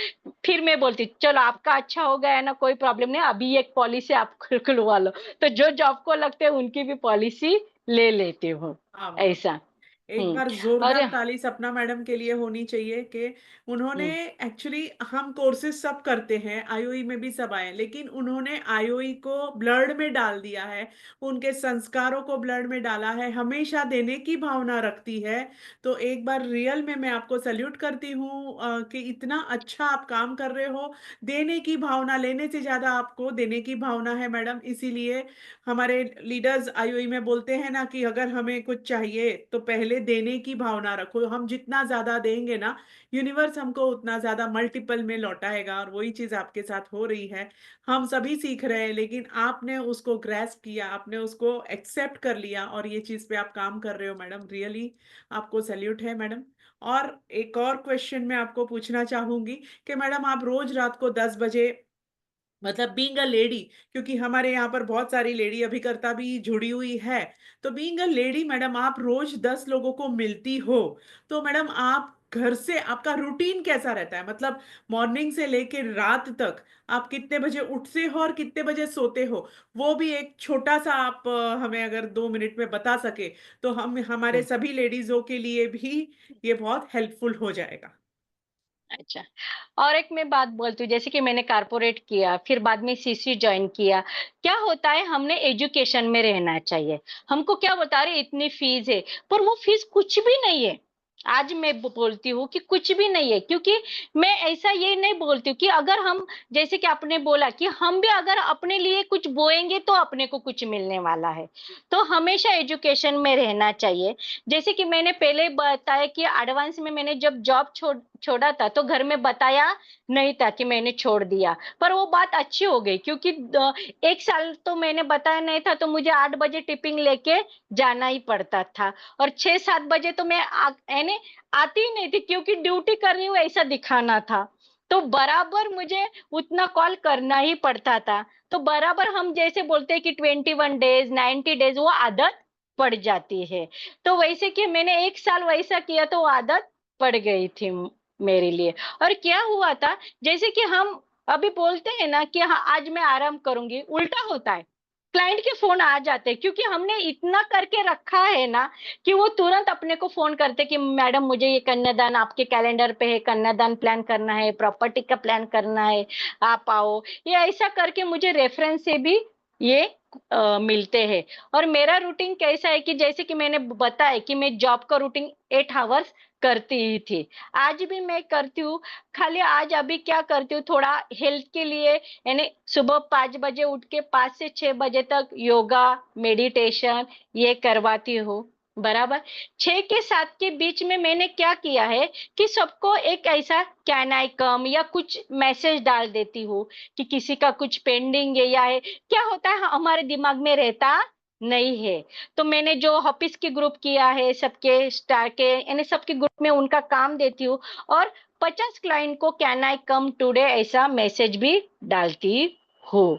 फिर मैं बोलती चलो आपका अच्छा हो गया है ना, कोई प्रॉब्लम नहीं, अभी एक पॉलिसी आप खुलवा लो। तो जो जॉब को लगते हैं उनकी भी पॉलिसी ले लेती हूँ। हाँ वाह, ऐसा। एक हम्म। बार और जोरदार ताली सपना मैडम के लिए होनी चाहिए कि उन्होंने हम्म एक्चुअली, हम कोर्सेज सब करते हैं, आईओई में भी सब आए हैं, लेकिन उन्होंने आईओई को ब्लड में डाल दिया है, उनके संस्कारों को ब्लड में डाला है, हमेशा देने की भावना रखती है। तो एक बार रियल में मैं आपको सल्यूट करती हूँ कि इतना अच्छा आप काम कर रहे हो। देने की भावना, लेने से ज्यादा आपको देने की भावना है मैडम, इसीलिए हमारे लीडर्स आईओई में बोलते हैं ना कि अगर हमें कुछ चाहिए तो पहले देने की भावना रखो। हम जितना ज्यादा देंगे ना, यूनिवर्स हमको उतना ज्यादा मल्टीपल में लौटाएगा, और वही चीज आपके साथ हो रही है। हम सभी सीख रहे हैं, लेकिन आपने उसको ग्रैस्प किया, आपने उसको एक्सेप्ट कर लिया, और ये चीज पे आप काम कर रहे हो मैडम, रियली आपको सैल्यूट है मैडम। और एक और क्वेश्चन मैं आपको पूछना चाहूंगी कि मैडम आप रोज रात को 10 बजे, मतलब बीइंग अ लेडी, क्योंकि हमारे यहाँ पर बहुत सारी लेडी अभिकर्ता भी जुड़ी हुई है, तो बीइंग अ लेडी मैडम आप रोज 10 लोगों को मिलती हो, तो मैडम आप घर से आपका रूटीन कैसा रहता है, मतलब मॉर्निंग से लेके रात तक आप कितने बजे उठते हो और कितने बजे सोते हो, वो भी एक छोटा सा आप हमें अगर 2 मिनट में बता सके तो हम हमारे हम्म। सभी लेडीजों के लिए भी ये बहुत हेल्पफुल हो जाएगा। अच्छा, और एक मैं बात बोलती हूँ, जैसे कि मैंने कारपोरेट किया फिर बाद में सीसी ज्वाइन किया। क्या होता है, हमने एजुकेशन में रहना चाहिए। हमको क्या बता रहे इतनी फीस है, पर वो फीस कुछ भी नहीं है। आज मैं बोलती हूँ कि कुछ भी नहीं है, क्योंकि मैं ऐसा ये नहीं बोलती हूँ कि अगर हम, जैसे कि आपने बोला कि हम भी अगर अपने लिए कुछ बोएंगे तो अपने को कुछ मिलने वाला है। तो हमेशा एजुकेशन में रहना चाहिए। जैसे कि मैंने पहले बताया कि एडवांस में मैंने जब जॉब छोड़ा था तो घर में बताया नहीं था कि मैंने छोड़ दिया, पर वो बात अच्छी हो गई, क्योंकि 1 साल तो मैंने बताया नहीं था, तो मुझे 8 बजे टिफिन लेके जाना ही पड़ता था। और 6-7 बजे तो मैं यानी आती ही नहीं थी, क्योंकि ड्यूटी कर रही हूँ ऐसा दिखाना था। तो बराबर मुझे उतना कॉल करना ही पड़ता था। तो बराबर हम जैसे बोलते हैं कि 21 डेज 90 डेज वो आदत पड़ जाती है। तो वैसे कि मैंने 1 साल वैसा किया तो वो आदत पड़ गई थी मेरे लिए। और क्या हुआ था, जैसे कि हम अभी बोलते हैं ना कि हाँ आज मैं आराम करूंगी, उल्टा होता है। क्लाइंट के फोन आ जाते हैं, क्योंकि हमने इतना करके रखा है ना कि वो तुरंत अपने को फोन करते कि मैडम मुझे ये कन्यादान आपके कैलेंडर पे है, कन्यादान प्लान करना है, प्रॉपर्टी का प्लान करना है, आप आओ। ये ऐसा करके मुझे रेफरेंस से भी ये मिलते हैं। और मेरा रूटीन कैसा है कि जैसे कि मैंने बताया कि मैं जॉब का रूटीन 8 आवर्स करती ही थी, आज भी मैं करती हूँ। खाली आज अभी क्या करती हूँ, थोड़ा हेल्थ के लिए यानी सुबह 5 बजे उठ के 5 से 6 बजे तक योगा, मेडिटेशन ये करवाती हूँ। बराबर 6 के 7 के बीच में मैंने क्या किया है कि सबको एक ऐसा कैन आई कम या कुछ मैसेज डाल देती हूँ कि किसी का कुछ पेंडिंग है या है। क्या होता है हमारे दिमाग में रहता नहीं है। तो मैंने जो ऑफिस के ग्रुप किया है सबके स्टार के यानी सबके ग्रुप में उनका काम देती हूँ। और 50 क्लाइंट को कैन आई कम टुडे ऐसा मैसेज भी डालती हूँ।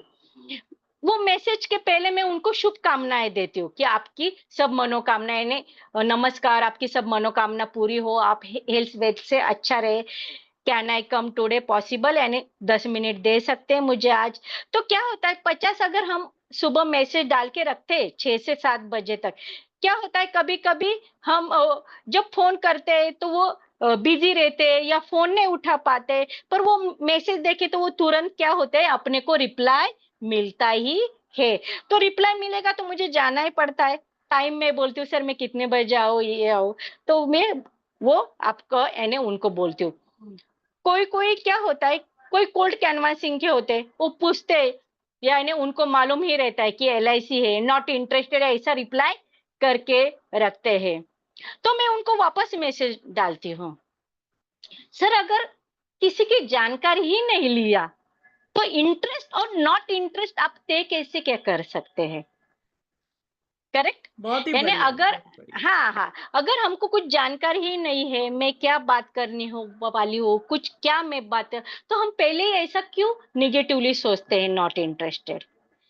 वो मैसेज के पहले मैं उनको शुभकामनाएं देती हूँ कि आपकी सब मनोकामनाएं ने नमस्कार, आपकी सब मनोकामना पूरी हो, आप हेल्थ वेल्थ से अच्छा रहे, can I come today possible, यानी 10 मिनट दे सकते हैं मुझे आज। तो क्या होता है 50 अगर हम सुबह मैसेज डाल के रखते 6 से 7 बजे तक, क्या होता है कभी कभी हम जब फोन करते हैं तो वो बिजी रहते हैं या फोन नहीं उठा पाते, पर वो मैसेज देखे तो वो तुरंत क्या होते हैं अपने को रिप्लाई मिलता ही है। तो रिप्लाई मिलेगा तो मुझे जाना ही पड़ता है। टाइम में बोलती हूँ सर मैं कितने बजे आओ ये आओ, तो मैं वो आपको यानी उनको बोलती हूँ। कोई कोई क्या होता है, कोई कोल्ड कैनवासिंग के होते हैं, वो पूछते हैं यानी उनको मालूम ही रहता है कि LIC है, नॉट इंटरेस्टेड है, ऐसा रिप्लाई करके रखते हैं। तो मैं उनको वापस मैसेज डालती हूँ, सर अगर किसी की जानकारी ही नहीं लिया तो इंटरेस्ट और नॉट इंटरेस्ट आप तय कैसे क्या कर सकते हैं। करेक्ट। बहुत ही यानी बढ़िया, अगर बहुत बढ़िया। हाँ हाँ, अगर हमको कुछ जानकारी ही नहीं है मैं क्या बात करनी हो वाली हो, कुछ क्या मैं बात, तो हम पहले ही ऐसा क्यों निगेटिवली सोचते हैं नॉट इंटरेस्टेड।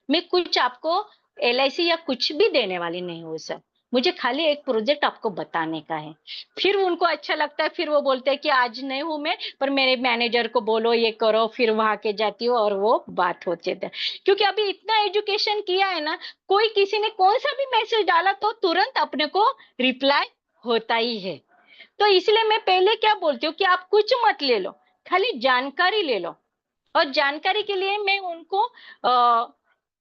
मैं कुछ आपको LIC या कुछ भी देने वाली नहीं हूँ सर, मुझे खाली एक प्रोजेक्ट आपको बताने का है। फिर उनको अच्छा लगता है, फिर वो बोलते हैं कि आज नहीं हूं मैं, पर मेरे मैनेजर को बोलो ये करो, फिर वहां के जाती हूँ और वो बात होती है। क्योंकि अभी इतना एजुकेशन किया है ना, कोई किसी ने कौन सा भी मैसेज डाला तो तुरंत अपने को रिप्लाई होता ही है। तो इसलिए मैं पहले क्या बोलती हूँ कि आप कुछ मत ले लो, खाली जानकारी ले लो। और जानकारी के लिए मैं उनको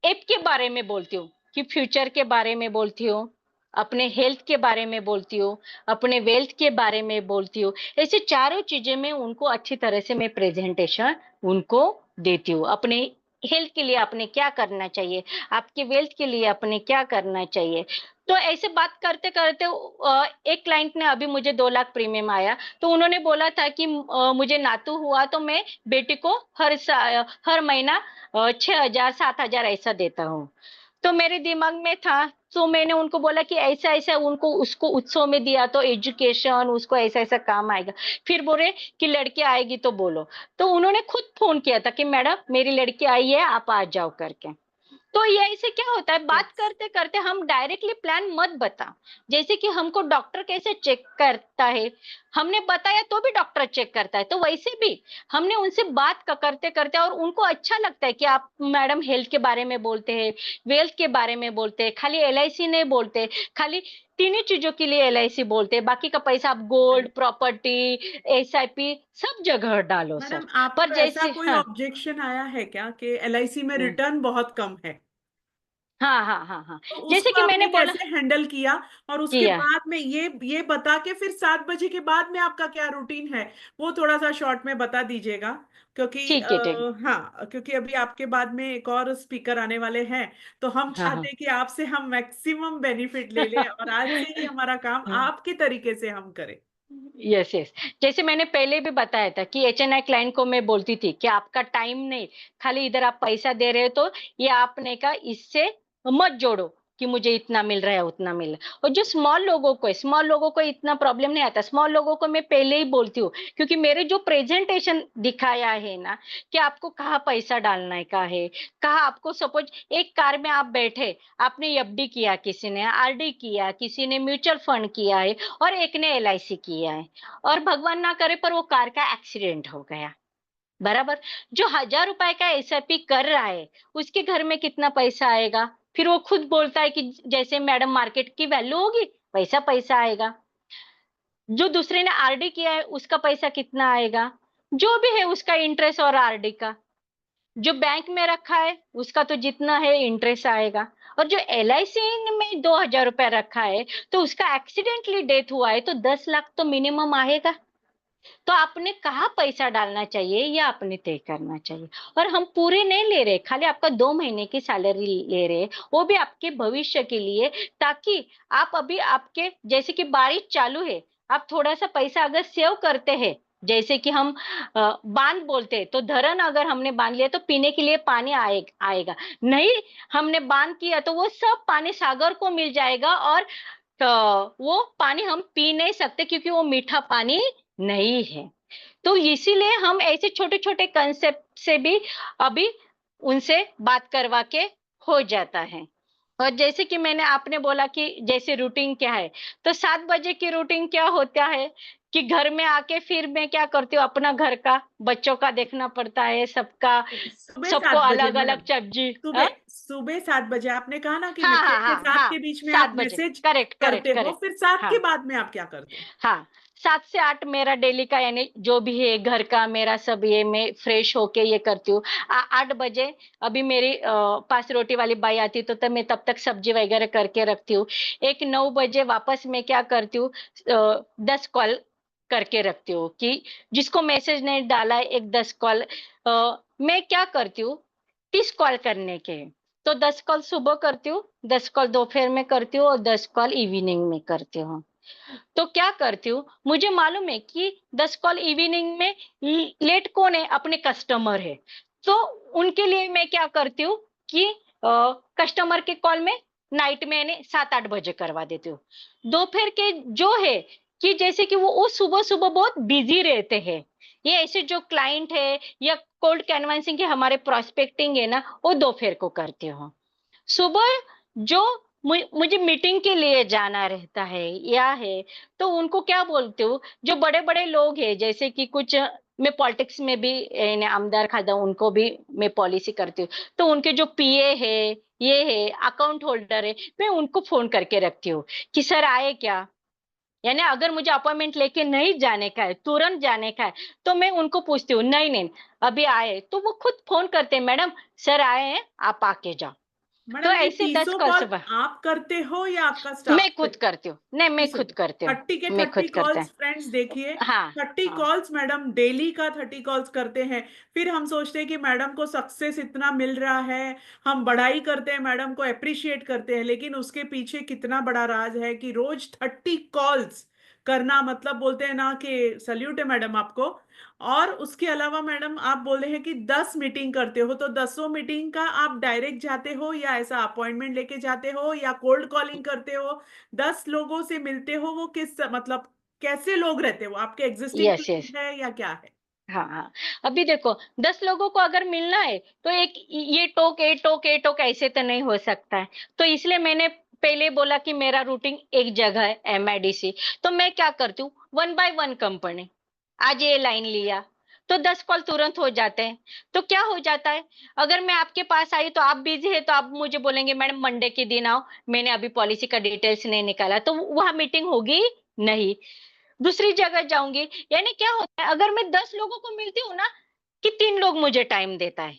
ऐप के बारे में बोलती हूँ कि फ्यूचर के बारे में बोलती हूँ, अपने हेल्थ के बारे में बोलती हूँ, अपने वेल्थ के बारे में बोलती हूँ। ऐसे चारों चीजें मैं उनको अच्छी तरह से मैं प्रेजेंटेशन उनको देती हूँ। अपने हेल्थ के लिए आपने क्या करना चाहिए, आपके वेल्थ के लिए आपने क्या करना चाहिए। तो ऐसे बात करते करते एक क्लाइंट ने अभी मुझे 2 लाख प्रीमियम आया, तो उन्होंने बोला था कि मुझे नातू हुआ तो मैं बेटी को हर महीना 6,000 7,000 ऐसा देता हूँ। तो मेरे दिमाग में था, तो मैंने उनको बोला कि ऐसा ऐसा उनको उसको उत्सव में दिया तो एजुकेशन उसको ऐसा ऐसा काम आएगा। फिर बोले कि लड़की आएगी तो बोलो। तो उन्होंने खुद फोन किया था कि मैडम मेरी लड़की आई है आप आ जाओ करके। तो ये ऐसे क्या होता है बात Yes. करते करते हम डायरेक्टली प्लान मत बता। जैसे कि हमको डॉक्टर कैसे चेक करता है, हमने बताया तो भी डॉक्टर चेक करता है, तो वैसे भी हमने उनसे बात करते करते और उनको अच्छा लगता है कि आप मैडम हेल्थ के बारे में बोलते हैं, वेल्थ के बारे में बोलते हैं, खाली LIC नहीं बोलते, खाली 3 ही चीजों के लिए LIC बोलते हैं, बाकी का पैसा आप गोल्ड प्रॉपर्टी SIP सब जगह डालो सर। मैडम पर आपको ऐसा जैसे कोई हाँ ऑब्जेक्शन आया है क्या कि LIC में रिटर्न बहुत कम है? हाँ हाँ हाँ हाँ, तो जैसे उसको कि मैंने आपने बोला कैसे हैंडल किया? और उसके किया। बाद में ये बता के फिर 7 बजे के बाद में आपका क्या रूटीन है, वो थोड़ा सा शॉर्ट में बता दीजिएगा। क्योंकि ठीक है ठीक। हाँ, क्योंकि अभी आपके बाद में एक और स्पीकर आने वाले हैं, तो हम हाँ चाहते हाँ हैं कि आपसे हम मैक्सिमम बेनिफिट ले लें और आज से ही हमारा काम आपके तरीके से हम करें। यस यस, जैसे मैंने पहले भी बताया था कि HNI क्लाइंट को मैं बोलती थी कि आपका टाइम नहीं, खाली इधर आप पैसा दे रहे हो तो ये आपने का इससे मत जोड़ो कि मुझे इतना मिल रहा है उतना मिल रहा है। और जो स्मॉल लोगों को इतना प्रॉब्लम नहीं आता, स्मॉल लोगों को मैं पहले ही बोलती हूँ, क्योंकि मेरे जो प्रेजेंटेशन दिखाया है ना कि आपको कहाँ पैसा डालने का है, कहाँ आपको सपोज एक कार में आप बैठे, आपने FD किया, किसी ने RD किया, किसी ने म्यूचुअल फंड किया है और एक ने LIC किया है, और भगवान ना करे पर वो कार का एक्सीडेंट हो गया। बराबर, जो 1,000 रुपए का SIP कर रहा है उसके घर में कितना पैसा आएगा, फिर वो खुद बोलता है कि जैसे मैडम मार्केट की वैल्यू होगी वैसा पैसा आएगा। जो दूसरे ने आरडी किया है उसका पैसा कितना आएगा, जो भी है उसका इंटरेस्ट और आरडी का। जो बैंक में रखा है उसका तो जितना है इंटरेस्ट आएगा, और जो एलआईसी में 2000 रुपए रखा है तो उसका एक्सीडेंटली डेथ हुआ है तो 10 लाख तो मिनिमम आएगा। तो आपने कहाँ पैसा डालना चाहिए ये आपने तय करना चाहिए। और हम पूरे नहीं ले रहे, खाली आपका 2 महीने की सैलरी ले रहे, वो भी आपके भविष्य के लिए, ताकि आप अभी आपके जैसे कि बारिश चालू है, आप थोड़ा सा पैसा अगर सेव करते हैं, जैसे कि हम बांध बोलते हैं, तो धरन अगर हमने बांध लिया तो पीने के लिए पानी आएगा। नहीं हमने बांध किया तो वो सब पानी सागर को मिल जाएगा, और वो पानी हम पी नहीं सकते क्योंकि वो मीठा पानी नहीं है। तो इसीलिए हम ऐसे छोटे-छोटे कंसेप्ट से भी अभी उनसे बात करवा के हो जाता है। और जैसे कि मैंने आपने बोला कि जैसे रूटीन क्या है, तो 7 बजे की रूटीन क्या होता है कि घर में आके फिर मैं क्या करती हूँ, अपना घर का, बच्चों का देखना पड़ता है, सबका, सुबह सबको 7 बजे अलग-अलग मैडम, सब्जी। हाँ? सुबह सुबह 7 बजे आपने कहा ना कि हाँ, छह हाँ, से हाँ, 7 हाँ, के बीच में 7 आप बजे। मैसेज करेक्ट, करेक्ट, करते हो, करेक्ट। फिर 7 के हाँ। बाद में आप क्या करते हैं? हाँ, 7 से 8 मेरा डेली का यानी जो भी है घर का मेरा सब ये मैं फ्रेश होके ये करती हूँ। 8 बजे अभी मेरी पास रोटी वाली बाई आती है तो तब मैं तब तक सब्जी वगैरह करके रखती हूँ। एक 9 बजे वापस मैं क्या करती हूँ, 10 कॉल करके रखती हूँ कि जिसको मैसेज नहीं डाला है, एक 10 कॉल मैं क्या करती हूँ, 30 कॉल करने के हैं। तो 10 कॉल सुबह करती हूँ, 10 कॉल दोपहर में करती हूँ और 10 कॉल इवनिंग में करती हूँ। तो क्या करती हूँ, मुझे मालूम है कि 10 कॉल इवनिंग में लेट कौन है, अपने कस्टमर है। तो उनके लिए मैं क्या करती हूँ कि कस्टमर के कॉल में नाइट में यानी 7-8 बजे करवा देती हूँ। दोपहर के जो है कि जैसे कि वो सुबह सुबह बहुत बिजी रहते हैं, ये ऐसे जो क्लाइंट है या कोल्ड कैनवासिंग के हमारे प्रोस्पेक्टिंग है ना, वो दोपहर को करती हूँ। सुबह जो मुझे मीटिंग के लिए जाना रहता है या है, तो उनको क्या बोलती हूँ, जो बड़े-बड़े लोग हैं जैसे कि कुछ मैं पॉलिटिक्स में भी यानी आमदार खादा उनको भी मैं पॉलिसी करती हूँ। तो उनके जो पीए है, ये है, अकाउंट होल्डर है, मैं उनको फ़ोन करके रखती हूँ कि सर आए क्या? यानी अगर मुझे अपॉइंटमेंट लेके नहीं जाने का है, तुरंत जाने का है, तो मैं उनको पूछती हूँ, नहीं, अभी आए, तो वो खुद फ़ोन करते हैं, मैडम सर आए हैं, आप आके जाओ। तो मैडम ये ऐसे 10 तीसों कॉल कॉल सुबह आप करते हो या आपका मैं स्टाफ? खुद करती हूँ। नहीं, मैं तीसों खुद करती हूँ, 30 के मैं 30 खुद करते कॉल्स हैं। फ्रेंड्स देखिए, हाँ, 30 हाँ। कॉल्स मैडम डेली का 30 कॉल्स करते हैं। फिर हम सोचते हैं कि मैडम को सक्सेस इतना मिल रहा है, हम बड़ाई करते हैं, मैडम को अप्रिशिएट करते हैं, लेकिन उसके पीछे कितना बड़ा राज है कि रोज 30 कॉल्स करना, मतलब बोलते हैं ना कि सल्यूट है मैडम आपको। और उसके अलावा मैडम आप बोल रहे हैं कि 10 मीटिंग करते हो, तो 10 मीटिंग का आप डायरेक्ट जाते हो या ऐसा अपॉइंटमेंट लेके जाते हो या कोल्ड कॉलिंग करते हो? 10 लोगों से मिलते हो, वो किस मतलब कैसे लोग रहते हो, आपके एग्जिस्टिंग यस, यस। क्लाइंट है या क्या है? हाँ, हाँ। अभी देखो 10 लोगों को अगर मिलना है तो एक ये टोक ऐसे तो नहीं हो सकता है। तो इसलिए मैंने पहले बोला कि मेरा रूटीन एक जगह है एमआईडीसी। तो मैं क्या करती हूँ, 1 बाय 1 कंपनी। आज ये लाइन लिया, तो 10 कॉल तुरंत हो जाते हैं। तो क्या हो जाता है, अगर मैं आपके पास आई तो आप बिज़ी है तो आप मुझे बोलेंगे मैडम मंडे के दिन आओ, मैंने अभी पॉलिसी का डिटेल्स नहीं निकाला, तो वहाँ मीटिंग होगी नहीं। दूसरी जगह जाऊँगी, यानी क्या होता है अगर मैं 10 लोगों को मिलती हूँ ना, कि 3 लोग मुझे टाइम देता है,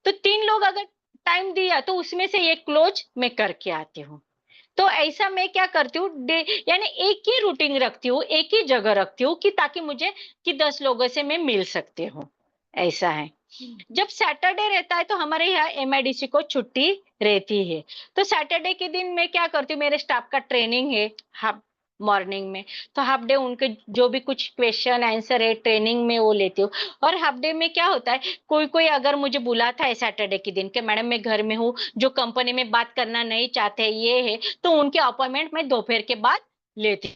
तो 3 लोग अगर टाइम दिया तो उसमें से एक क्लोज मैं करके आती हूँ। तो ऐसा मैं क्या करती हूँ यानी एक ही रूटीन रखती हूँ, एक ही जगह रखती हूँ कि ताकि मुझे कि 10 लोगों से मैं मिल सकती हूँ, ऐसा है। जब सैटरडे रहता है तो हमारे यहाँ एमआईडीसी को छुट्टी रहती है। तो सैटरडे के दिन मैं क्या करती हूँ, मेरे स्टाफ का ट्रेनिंग है हाफ मॉर्निंग में, तो हाफ डे उनके जो भी कुछ क्वेश्चन आंसर है ट्रेनिंग में वो लेती हूँ। और हाफ डे में क्या होता है, कोई अगर मुझे बुलाता है सैटरडे के दिन कि मैडम मैं घर में हूँ, जो कंपनी में बात करना नहीं चाहते ये है, तो उनके अपॉइंटमेंट मैं दोपहर के बाद लेती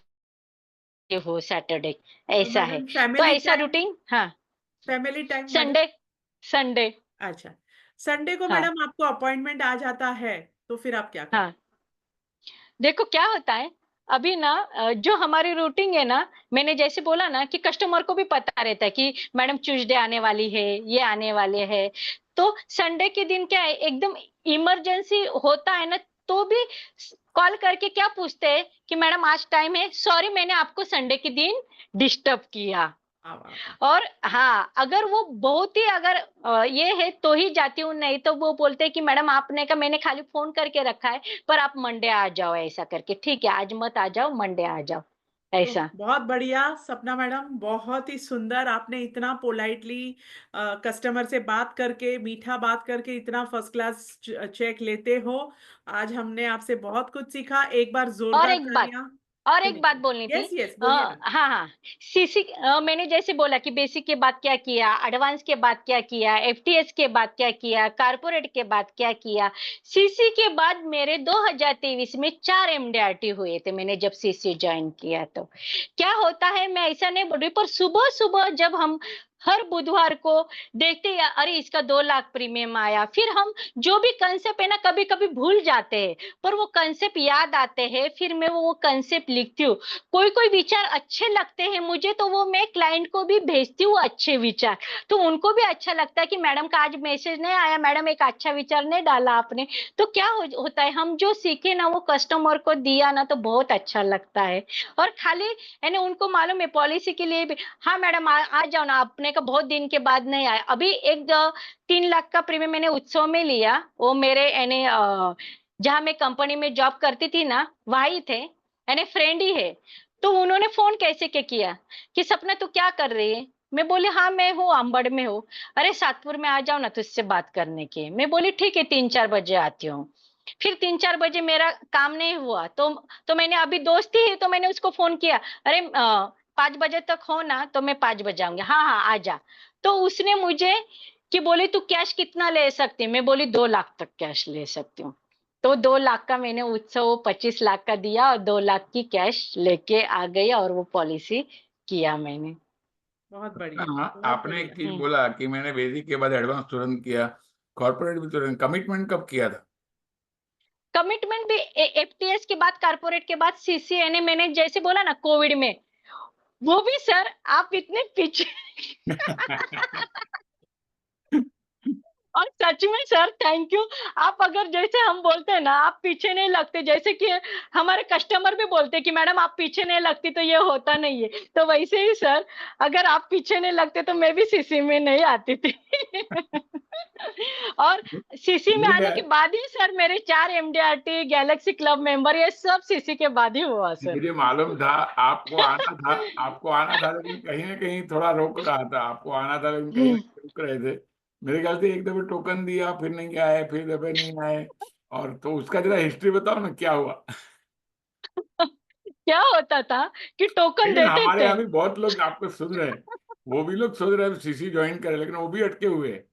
हूँ सैटरडे, तो ऐसा है। मैडम तो फैमिली ऐसा टाइम, रूटीन। हाँ। Family time madam. Sunday, Sunday. अच्छा, संडे को हाँ, मैडम आपको अपॉइंटमेंट आ जाता है, तो फिर आप क्या करते? हाँ। देखो क्या होता है, अभी ना जो हमारी रूटीन है ना, मैंने जैसे बोला ना कि कस्टमर को भी पता रहता है कि मैडम ट्यूसडे आने वाली है, ये आने वाले हैं। तो संडे के दिन क्या है, एकदम इमरजेंसी होता है ना, तो भी कॉल करके क्या पूछते हैं कि मैडम आज टाइम है, सॉरी मैंने आपको संडे के दिन डिस्टर्ब किया। वाह, वाह, वाह। और हाँ, अगर वो बहुत ही अगर ये है तो ही जाती हूँ, नहीं तो वो बोलते हैं कि मैडम आपने कहा मैंने खाली फोन करके रखा है, पर आप मंडे आ जाओ, ऐसा करके, ठीक है आज मत आ जाओ, मंडे आ जाओ, तो ऐसा। बहुत बढ़िया सपना मैडम, बहुत ही सुंदर। आपने इतना पोलाइटली कस्टमर से बात करके, मीठा बात करके इतना फर्स्ट क्लास चेक लेते हो। आज हमने आपसे बहुत कुछ सीखा। एक बार और जोरदार एक बात तालियां। और एक बात सुनिए। बोलनी थी। यस यस, बोलिए ना। हाँ हाँ, सीसी मैंने जैसे बोला कि बेसिक के बाद क्या किया, एडवांस के बाद क्या किया, एफटीएस के बाद क्या किया, कारपोरेट के बाद क्या किया, सीसी के बाद मेरे 2023 में 4 एमडीआरटी हुए थे, मैंने जब सीसी ज्वाइन किया तो। क्या होता है, मैं ऐसा नहीं बोल रही, पर सुबह सुबह जब हम हर बुधवार को देखते हैं, अरे इसका 2 लाख प्रीमियम आया, फिर हम जो भी कंसेप्ट है ना, कभी कभी भूल जाते हैं, पर वो कंसेप्ट याद आते हैं, फिर मैं वो कंसेप्ट लिखती हूँ। कोई कोई विचार अच्छे लगते हैं मुझे, तो वो मैं क्लाइंट को भी भेजती हूँ अच्छे विचार, तो उनको भी अच्छा लगता है कि मैडम का आज मैसेज नहीं आया, मैडम एक अच्छा विचार नहीं डाला आपने। तो क्या होता है, हम जो सीखे ना वो कस्टमर को दिया ना, तो बहुत अच्छा लगता है। और खाली यानी उनको मालूम है पॉलिसी के लिए भी, हाँ मैडम आ जाओ ना, आपने का बहुत दिन के बाद नहीं आया। अभी एक 3 लाख का प्रीमियम मैंने उत्सव में लिया, वो मेरे यानी जहाँ मैं कंपनी में जॉब करती थी ना, वही थे, यानी फ्रेंड ही है। तो उन्होंने फोन कैसे के किया कि सपना तू क्या कर रही है, मैं बोली हाँ मैं हूँ अंबड़ में हूँ, अरे सातपुर में आ जाओ ना तुझसे बात करने की। मैं बोली ठीक है 3-4 बजे आती हूँ। फिर 3-4 बजे मेरा काम नहीं हुआ, तो मैंने अभी दोस्ती है तो मैंने उसको फोन किया, अरे 5 बजे तक हो ना, तो मैं 5 बजे आऊंगी, हाँ हाँ आ जा। तो उसने मुझे कि बोली तू कैश कितना ले सकती है, मैं बोली 2 लाख तक कैश ले सकती हूँ। तो 2 लाख का मैंने उत्सव 25 लाख का दिया, और 2 लाख की कैश लेके आ गई, और वो पॉलिसी किया मैंने। बहुत बढ़िया, हाँ, बहुत आपने एक बढ़िया। चीज बोला कि मैंने बेसिक के बाद एडवांस तुरंत किया, कॉर्पोरेट भी तुरंत, कमिटमेंट कब किया था? कमिटमेंट भी एफटीएस के बाद, कारपोरेट के बाद, सीसीएनए मैंने जैसे बोला ना कोविड में, वो भी सर आप इतने पीछे और सच में सर थैंक यू। आप अगर जैसे हम बोलते हैं ना, आप पीछे नहीं लगते, जैसे कि हमारे कस्टमर भी बोलते हैं कि मैडम आप पीछे नहीं लगती तो ये होता नहीं है, तो वैसे ही सर अगर आप पीछे नहीं लगते तो मैं भी सीसी में नहीं आती थी और सीसी में मुझे आने के बाद ही सर मेरे 4 एमडीआरटी, गैलेक्सी क्लब मेंबर, ये सब सीसी के बाद ही हुआ सर। मुझे मालूम था आपको आना था, आपको आना था, लेकिन कहीं ना कहीं थोड़ा रोक रहा था। आपको आना था लेकिन कहीं ना कहीं रुक रहे थे। मेरे ख्याल से एक दफे टोकन दिया, फिर नहीं आए, फिर दफे नहीं आए। और तो उसका जरा हिस्ट्री बताओ ना, क्या हुआ? क्या होता था कि टोकन लेकिन देते हमारे थे। यहाँ भी बहुत लोग आपको सुन रहे हैं, वो भी लोग सोच रहे हैं सीसी ज्वाइन करें, लेकिन वो भी अटके हुए हैं।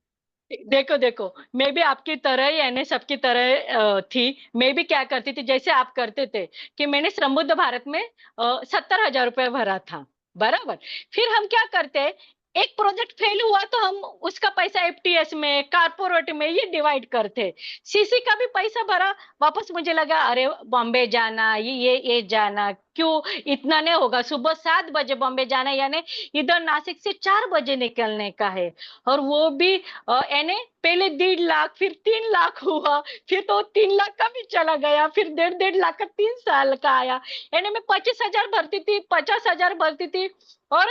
देखो देखो, मैं भी आपकी तरह ही यानी सबकी तरह थी। मैं भी क्या करती थी जैसे आप करते थे, कि मैंने श्रमबुद्ध भारत में 70,000 रुपए भरा था, बराबर। फिर हम क्या करते, एक प्रोजेक्ट फेल हुआ तो हम उसका पैसा एफटीएस में, कारपोरेट में ये डिवाइड करते। सीसी का भी पैसा भरा, वापस मुझे लगा अरे बॉम्बे जाना, ये जाना क्यों, इतना नहीं होगा, सुबह 7 बजे बॉम्बे जाना, यानी इधर नासिक से 4 बजे निकलने का है। और वो भी यानी पहले 1.5 लाख, फिर 3 लाख हुआ, फिर तो 3 लाख का भी चला गया, फिर 1.5 लाख का 3 साल का आया। यानी मैं 25,000 भरती थी, 50,000 भरती थी। और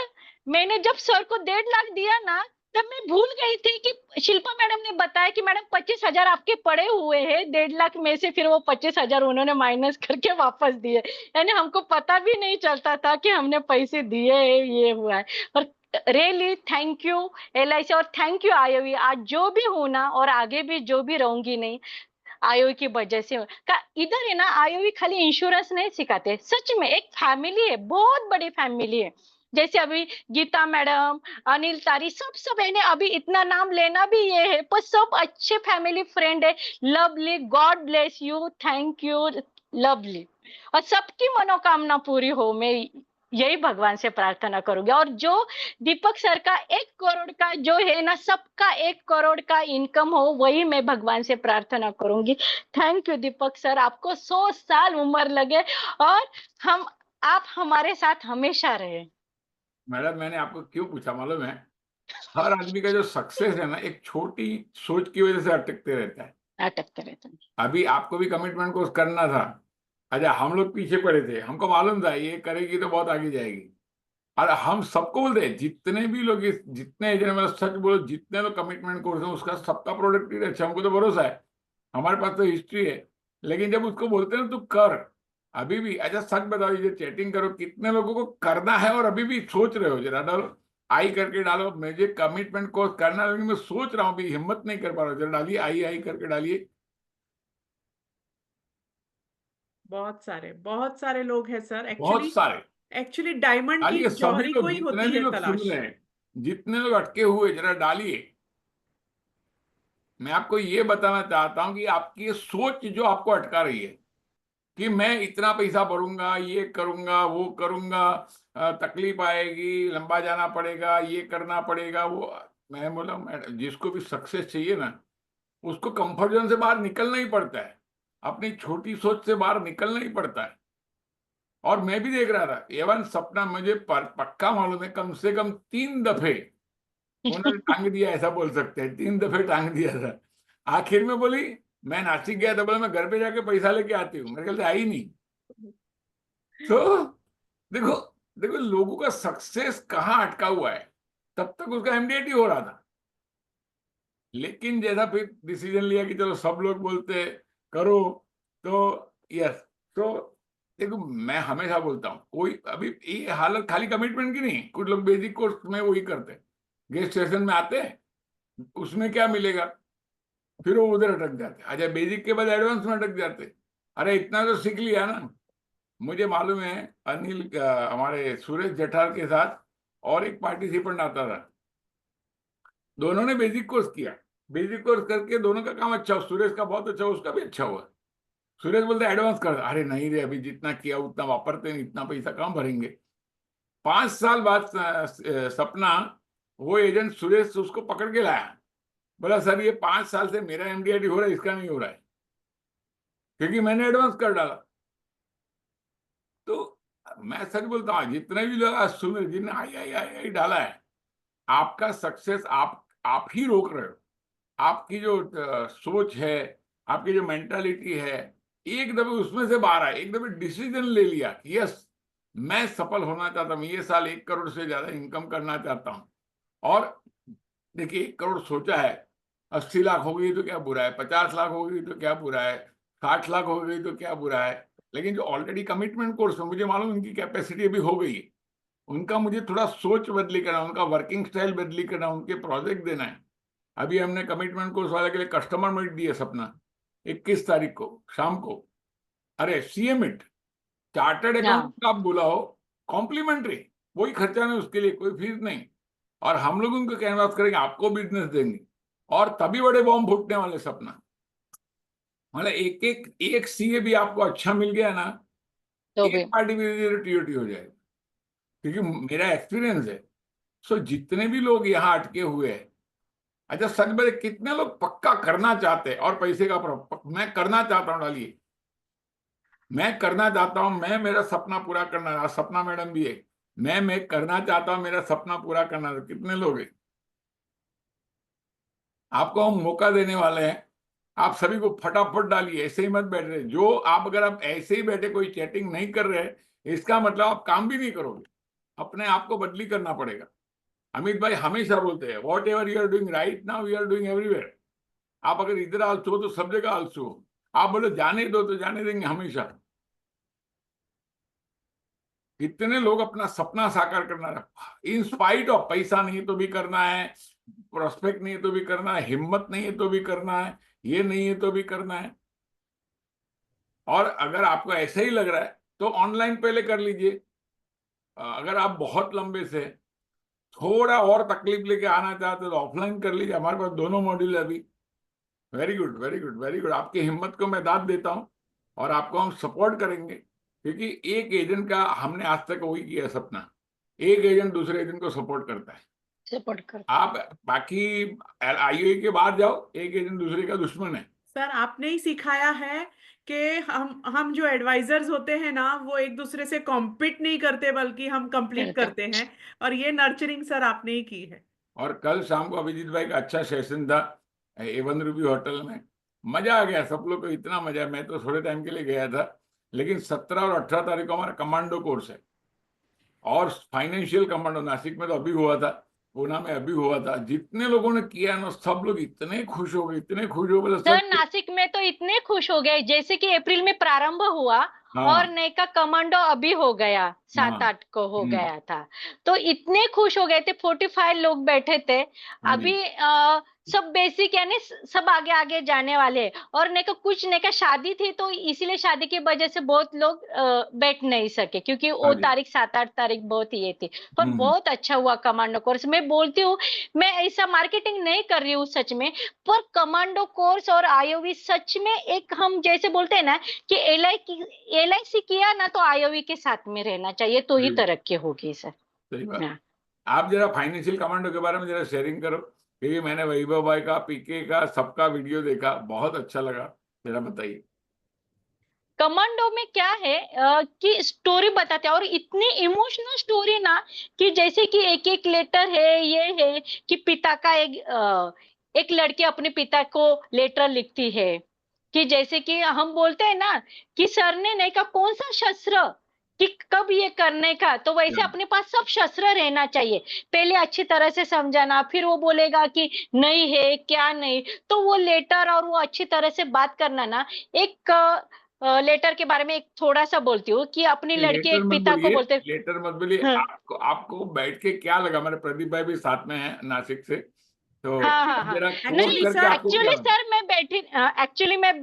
मैंने जब सर को 1.5 लाख दिया ना, तब मैं भूल गई थी कि शिल्पा मैडम ने बताया कि मैडम 25,000 आपके पड़े हुए हैं 1.5 लाख में से, फिर वो 25,000 उन्होंने माइनस करके वापस दिए। यानी हमको पता भी नहीं चलता था कि हमने पैसे दिए है, ये हुआ है। और रियली थैंक यू एलआईसी, और थैंक यू आईओई, आज जो भी हूं ना और आगे भी जो भी रहूंगी नहीं, आईओई की वजह से का। इधर है ना, आईओई खाली इंश्योरेंस नहीं सिखाते, सच में एक फैमिली है, बहुत बड़ी फैमिली है। जैसे अभी गीता मैडम, अनिल तारी, सब सब है ना, अभी इतना नाम लेना भी ये है, पर सब अच्छे फैमिली फ्रेंड है। Lovely, God bless you, thank you, lovely. और सबकी मनोकामना पूरी हो, मैं यही भगवान से प्रार्थना करूंगी। और जो दीपक सर का 1 करोड़ का जो है ना, सबका 1 करोड़ का इनकम हो, वही मैं भगवान से प्रार्थना करूंगी। थैंक यू दीपक सर, आपको 100 साल उम्र लगे, और हम आप हमारे साथ हमेशा रहे। मैडम, मैंने आपको क्यों पूछा मालूम है? हर आदमी का जो सक्सेस है ना, एक छोटी सोच की वजह से अटकते रहता है। अटकते रहते हैं। अभी आपको भी कमिटमेंट कोर्स करना था। अच्छा, हम लोग पीछे पड़े थे, हमको मालूम था ये करेगी तो बहुत आगे जाएगी। और हम सबको बोलते हैं, जितने भी लोग जितने एजेंट, मतलब सच बोलो, जितने लोग कमिटमेंट कोर्स है उसका सबका प्रोडक्टिव अच्छा, हमको तो भरोसा है, हमारे पास तो हिस्ट्री है। लेकिन जब उसको बोलते हैं ना तू कर, अभी भी, अच्छा सच बताओ, ये चैटिंग करो, कितने लोगों को करना है और अभी भी सोच रहे हो, जरा डालो, आई करके डालो, मुझे कमिटमेंट कोर्स करना है, लेकिन मैं सोच रहा हूँ, अभी हिम्मत नहीं कर पा रहा हूँ, जरा डालिए, आई आई करके डालिए। बहुत सारे लोग हैं सर। बहुत एक्चुअली सारे एक्चुअली डायमंड की डालिए, सभी जौहरी को लोग, ही जितने होती भी है लोग सुन तलाश। रहे हैं, जितने लोग अटके हुए, जरा डालिए। मैं आपको ये बताना चाहता हूं कि आपकी ये सोच जो आपको अटका रही है कि मैं इतना पैसा भरूंगा, ये करूंगा, वो करूंगा, तकलीफ आएगी, लंबा जाना पड़ेगा, ये करना पड़ेगा, वो, मैं बोला, जिसको भी सक्सेस चाहिए ना, उसको कंफर्ट जोन से बाहर निकलना ही पड़ता है, अपनी छोटी सोच से बाहर निकलना ही पड़ता है। और मैं भी देख रहा था, एवन सपना मुझे पक्का मालूम है, कम से कम 3 दफे उन्होंने टांग दिया, ऐसा बोल सकते हैं, 3 दफे टांग दिया था। आखिर में बोली, मैं नासिक गया था, बोला मैं घर पे जाके पैसा लेके आती हूँ, मेरे ख्याल से आई नहीं। तो देखो, देखो लोगों का सक्सेस कहाँ अटका हुआ है, तब तक उसका एमडीएटी हो रहा था। लेकिन जैसा फिर डिसीजन लिया कि चलो सब लोग बोलते करो, तो यस, तो देखो मैं हमेशा बोलता हूँ, कोई अभी ये हालत खाली कमिटमेंट की नहीं, कुछ लोग बेसिक कोर्स में वही करते हैं, गेस्ट सेशन में आते हैं, उसमें क्या मिलेगा, फिर वो उधर अटक जाते, अच्छा बेसिक के बाद एडवांस में अटक जाते। अरे इतना तो सीख लिया ना। मुझे मालूम है, अनिल हमारे सुरेश जठार के साथ और एक पार्टिसिपेंट आता था, दोनों ने बेसिक कोर्स किया, बेसिक कोर्स करके दोनों का काम अच्छा हुआ, सुरेश का बहुत अच्छा हुआ, उसका भी अच्छा हुआ। सुरेश बोलते एडवांस कर, अरे नहीं रे, अभी जितना किया उतना वापरते नहीं, इतना पैसा कहाँ भरेंगे। 5 साल बाद सपना, वो एजेंट सुरेश उसको पकड़ के लाया, बोला सर ये 5 साल से मेरा एमडीआईटी हो रहा है, इसका नहीं हो रहा है, क्योंकि मैंने एडवांस कर डाला। तो मैं सच बोलता हूँ, जितने भी लोग आज सुन रहे, जिन्हें आई आई आई आई डाला है, आपका सक्सेस आप ही रोक रहे हो। आपकी जो सोच है, आपकी जो मेंटालिटी है, एक दफे उसमें से बाहर आए, एक दफे डिसीजन ले लिया कि यस, मैं सफल होना चाहता हूँ, ये साल 1 करोड़ से ज्यादा इनकम करना चाहता हूँ। और देखिए, 1 करोड़ सोचा है, 80 लाख हो गई तो क्या बुरा है, 50 लाख हो गई तो क्या बुरा है, 60 लाख हो गई तो क्या बुरा है। लेकिन जो ऑलरेडी कमिटमेंट कोर्स में, मुझे मालूम उनकी कैपेसिटी अभी हो गई है, उनका मुझे थोड़ा सोच बदली करना, उनका वर्किंग स्टाइल बदली करना, उनके प्रोजेक्ट देना है। अभी हमने कमिटमेंट कोर्स वाले के लिए कस्टमर मीट दिए सपना, 21 तारीख को शाम को। अरे सीए मीट, चार्टर्ड हाँ, अकाउंट आप बुलाओ, कॉम्प्लीमेंट्री, कोई खर्चा नहीं, उसके लिए कोई फीस नहीं। और हम लोग उनको कैनवास करेंगे, आपको बिजनेस देंगे, और तभी बड़े बॉम्ब फूटने वाले सपना। मतलब एक एक एक सीए भी आपको अच्छा मिल गया ना, तो एक भी पार्टी में टीओटी हो जाएगी, क्योंकि मेरा एक्सपीरियंस है। सो जितने भी लोग यहाँ अटके हुए हैं, अच्छा सच में कितने लोग पक्का करना चाहते हैं, और पैसे का मैं करना चाहता हूँ, डालिए, मैं करना चाहता हूँ, मैं मेरा सपना पूरा करना, सपना मैडम भी है, मैं करना चाहता हूँ, मेरा सपना पूरा करना, कितने लोग हैं। आपको हम मौका देने वाले हैं, आप सभी को फटाफट डालिए, ऐसे ही मत बैठ रहे, जो आप, अगर आप ऐसे ही बैठे कोई चैटिंग नहीं कर रहे, इसका मतलब आप काम भी नहीं करोगे, अपने आप को बदली करना पड़ेगा। अमित भाई हमेशा बोलते हैं, whatever you are doing right now, you are doing everywhere. आप अगर इधर आलसू हो तो सब जगह आलसू हो, आप बोले जाने दो तो जाने देंगे हमेशा। कितने लोग अपना सपना साकार करना है, इन स्पाइट ऑफ, पैसा नहीं है तो भी करना है, प्रोस्पेक्ट नहीं है तो भी करना है, हिम्मत नहीं है तो भी करना है, ये नहीं है तो भी करना है। और अगर आपको ऐसा ही लग रहा है तो ऑनलाइन पहले कर लीजिए। अगर आप बहुत लंबे से थोड़ा और तकलीफ लेके आना चाहते हो तो ऑफलाइन कर लीजिए, हमारे पास दोनों मॉड्यूल है अभी। Very good, very good, very good, आपकी हिम्मत को मैं दाद देता हूं, और आपको हम सपोर्ट करेंगे, क्योंकि एक एजेंट का हमने आज तक वही किया सपना, एक एजेंट दूसरे एजेंट को सपोर्ट करता है। सपोर्ट कर। आप बाकी आईओई के बाहर जाओ, एक एजेंट दूसरे का दुश्मन है। सर आपने ही सिखाया है कि हम जो एडवाइजर्स होते हैं ना, वो एक दूसरे से कॉम्पिट नहीं करते, बल्कि हम कंप्लीट करते करते हैं। और ये नर्चरिंग सर आपने ही की है। और कल शाम को अभिजीत भाई का अच्छा सेशन था A1 रूबी होटल में। मजा आ गया, सब लोग को इतना मजा। मैं तो थोड़े टाइम के लिए गया था, लेकिन 17 और 18 तारीख को हमारा कमांडो कोर्स है। और फाइनेंशियल कमांडो नासिक में तो अभी हुआ था, पूना में अभी हुआ था। जितने लोगों ने किया ना, सब लोग इतने खुश हो गए, इतने खुश हो गए, सर सब। नासिक में तो इतने खुश हो गए, जैसे कि अप्रैल में प्रारंभ हुआ और हाँ नए का कमांडो अभी हो गया, हाँ। 7-8 को हो हम्म। गया था। तो इतने खुश हो गए थे, 45 लोग बैठे थे। हाँ जी। अभी सब बेसिक यानी सब आगे आगे जाने वाले हैं। और ने का कुछ ने का शादी थी, तो इसीलिए शादी की वजह से बहुत लोग बैठ नहीं सके, क्योंकि हाँ वो जी। तारीख 7-8 तारीख बहुत ये थी। पर हम्म। बहुत अच्छा हुआ कमांडो कोर्स। मैं बोलती हूँ, मैं ऐसा मार्केटिंग नहीं कर रही हूँ सच में, पर कमांडो कोर्स और आईओवी सच में एक, हम जैसे बोलते हैं ना कि एलआईसी किया ना, तो आईओवी के साथ में रहना चाहिए, तो ही सही बात, तरक्की होगी सर। सही बात। हाँ। आप जरा फाइनेंशियल कमांडो के बारे में जरा शेयरिंग करो, क्योंकि मैंने वैभव भाई का, पीके का, सबका वीडियो देखा, बहुत अच्छा लगा। जरा बताइए। कमांडो में क्या है कि स्टोरी बताते हैं, और इतनी इमोशनल स्टोरी ना, कि जैसे कि एक एक लेटर है, ये है कि पिता का एक लड़की अपने पिता को लेटर लिखती है, कि जैसे कि हम बोलते हैं ना कि सर ने नहीं का कौन सा शस्त्र, कि कब ये करने का, तो वैसे क्या? अपने पास सब शस्त्र रहना चाहिए। पहले अच्छी तरह से समझाना, फिर वो बोलेगा कि नहीं है क्या नहीं, तो वो लेटर और वो अच्छी तरह से बात करना ना। एक लेटर के बारे में एक थोड़ा सा बोलती हूँ, कि अपनी लड़की लेटर एक मत पिता को बोलिए, बोलते। लेटर मत बोलिए। हाँ आपको आपको बैठ के क्या लगा? मेरे प्रदीप भाई भी साथ में हैं नासिक से, तो हाँ हाँ हाँ। जरा कोट नहीं, एक्चुअली करके सर, आपको क्या एक्चुअली लगा? सर मैं बैठी, एक्चुअली मैं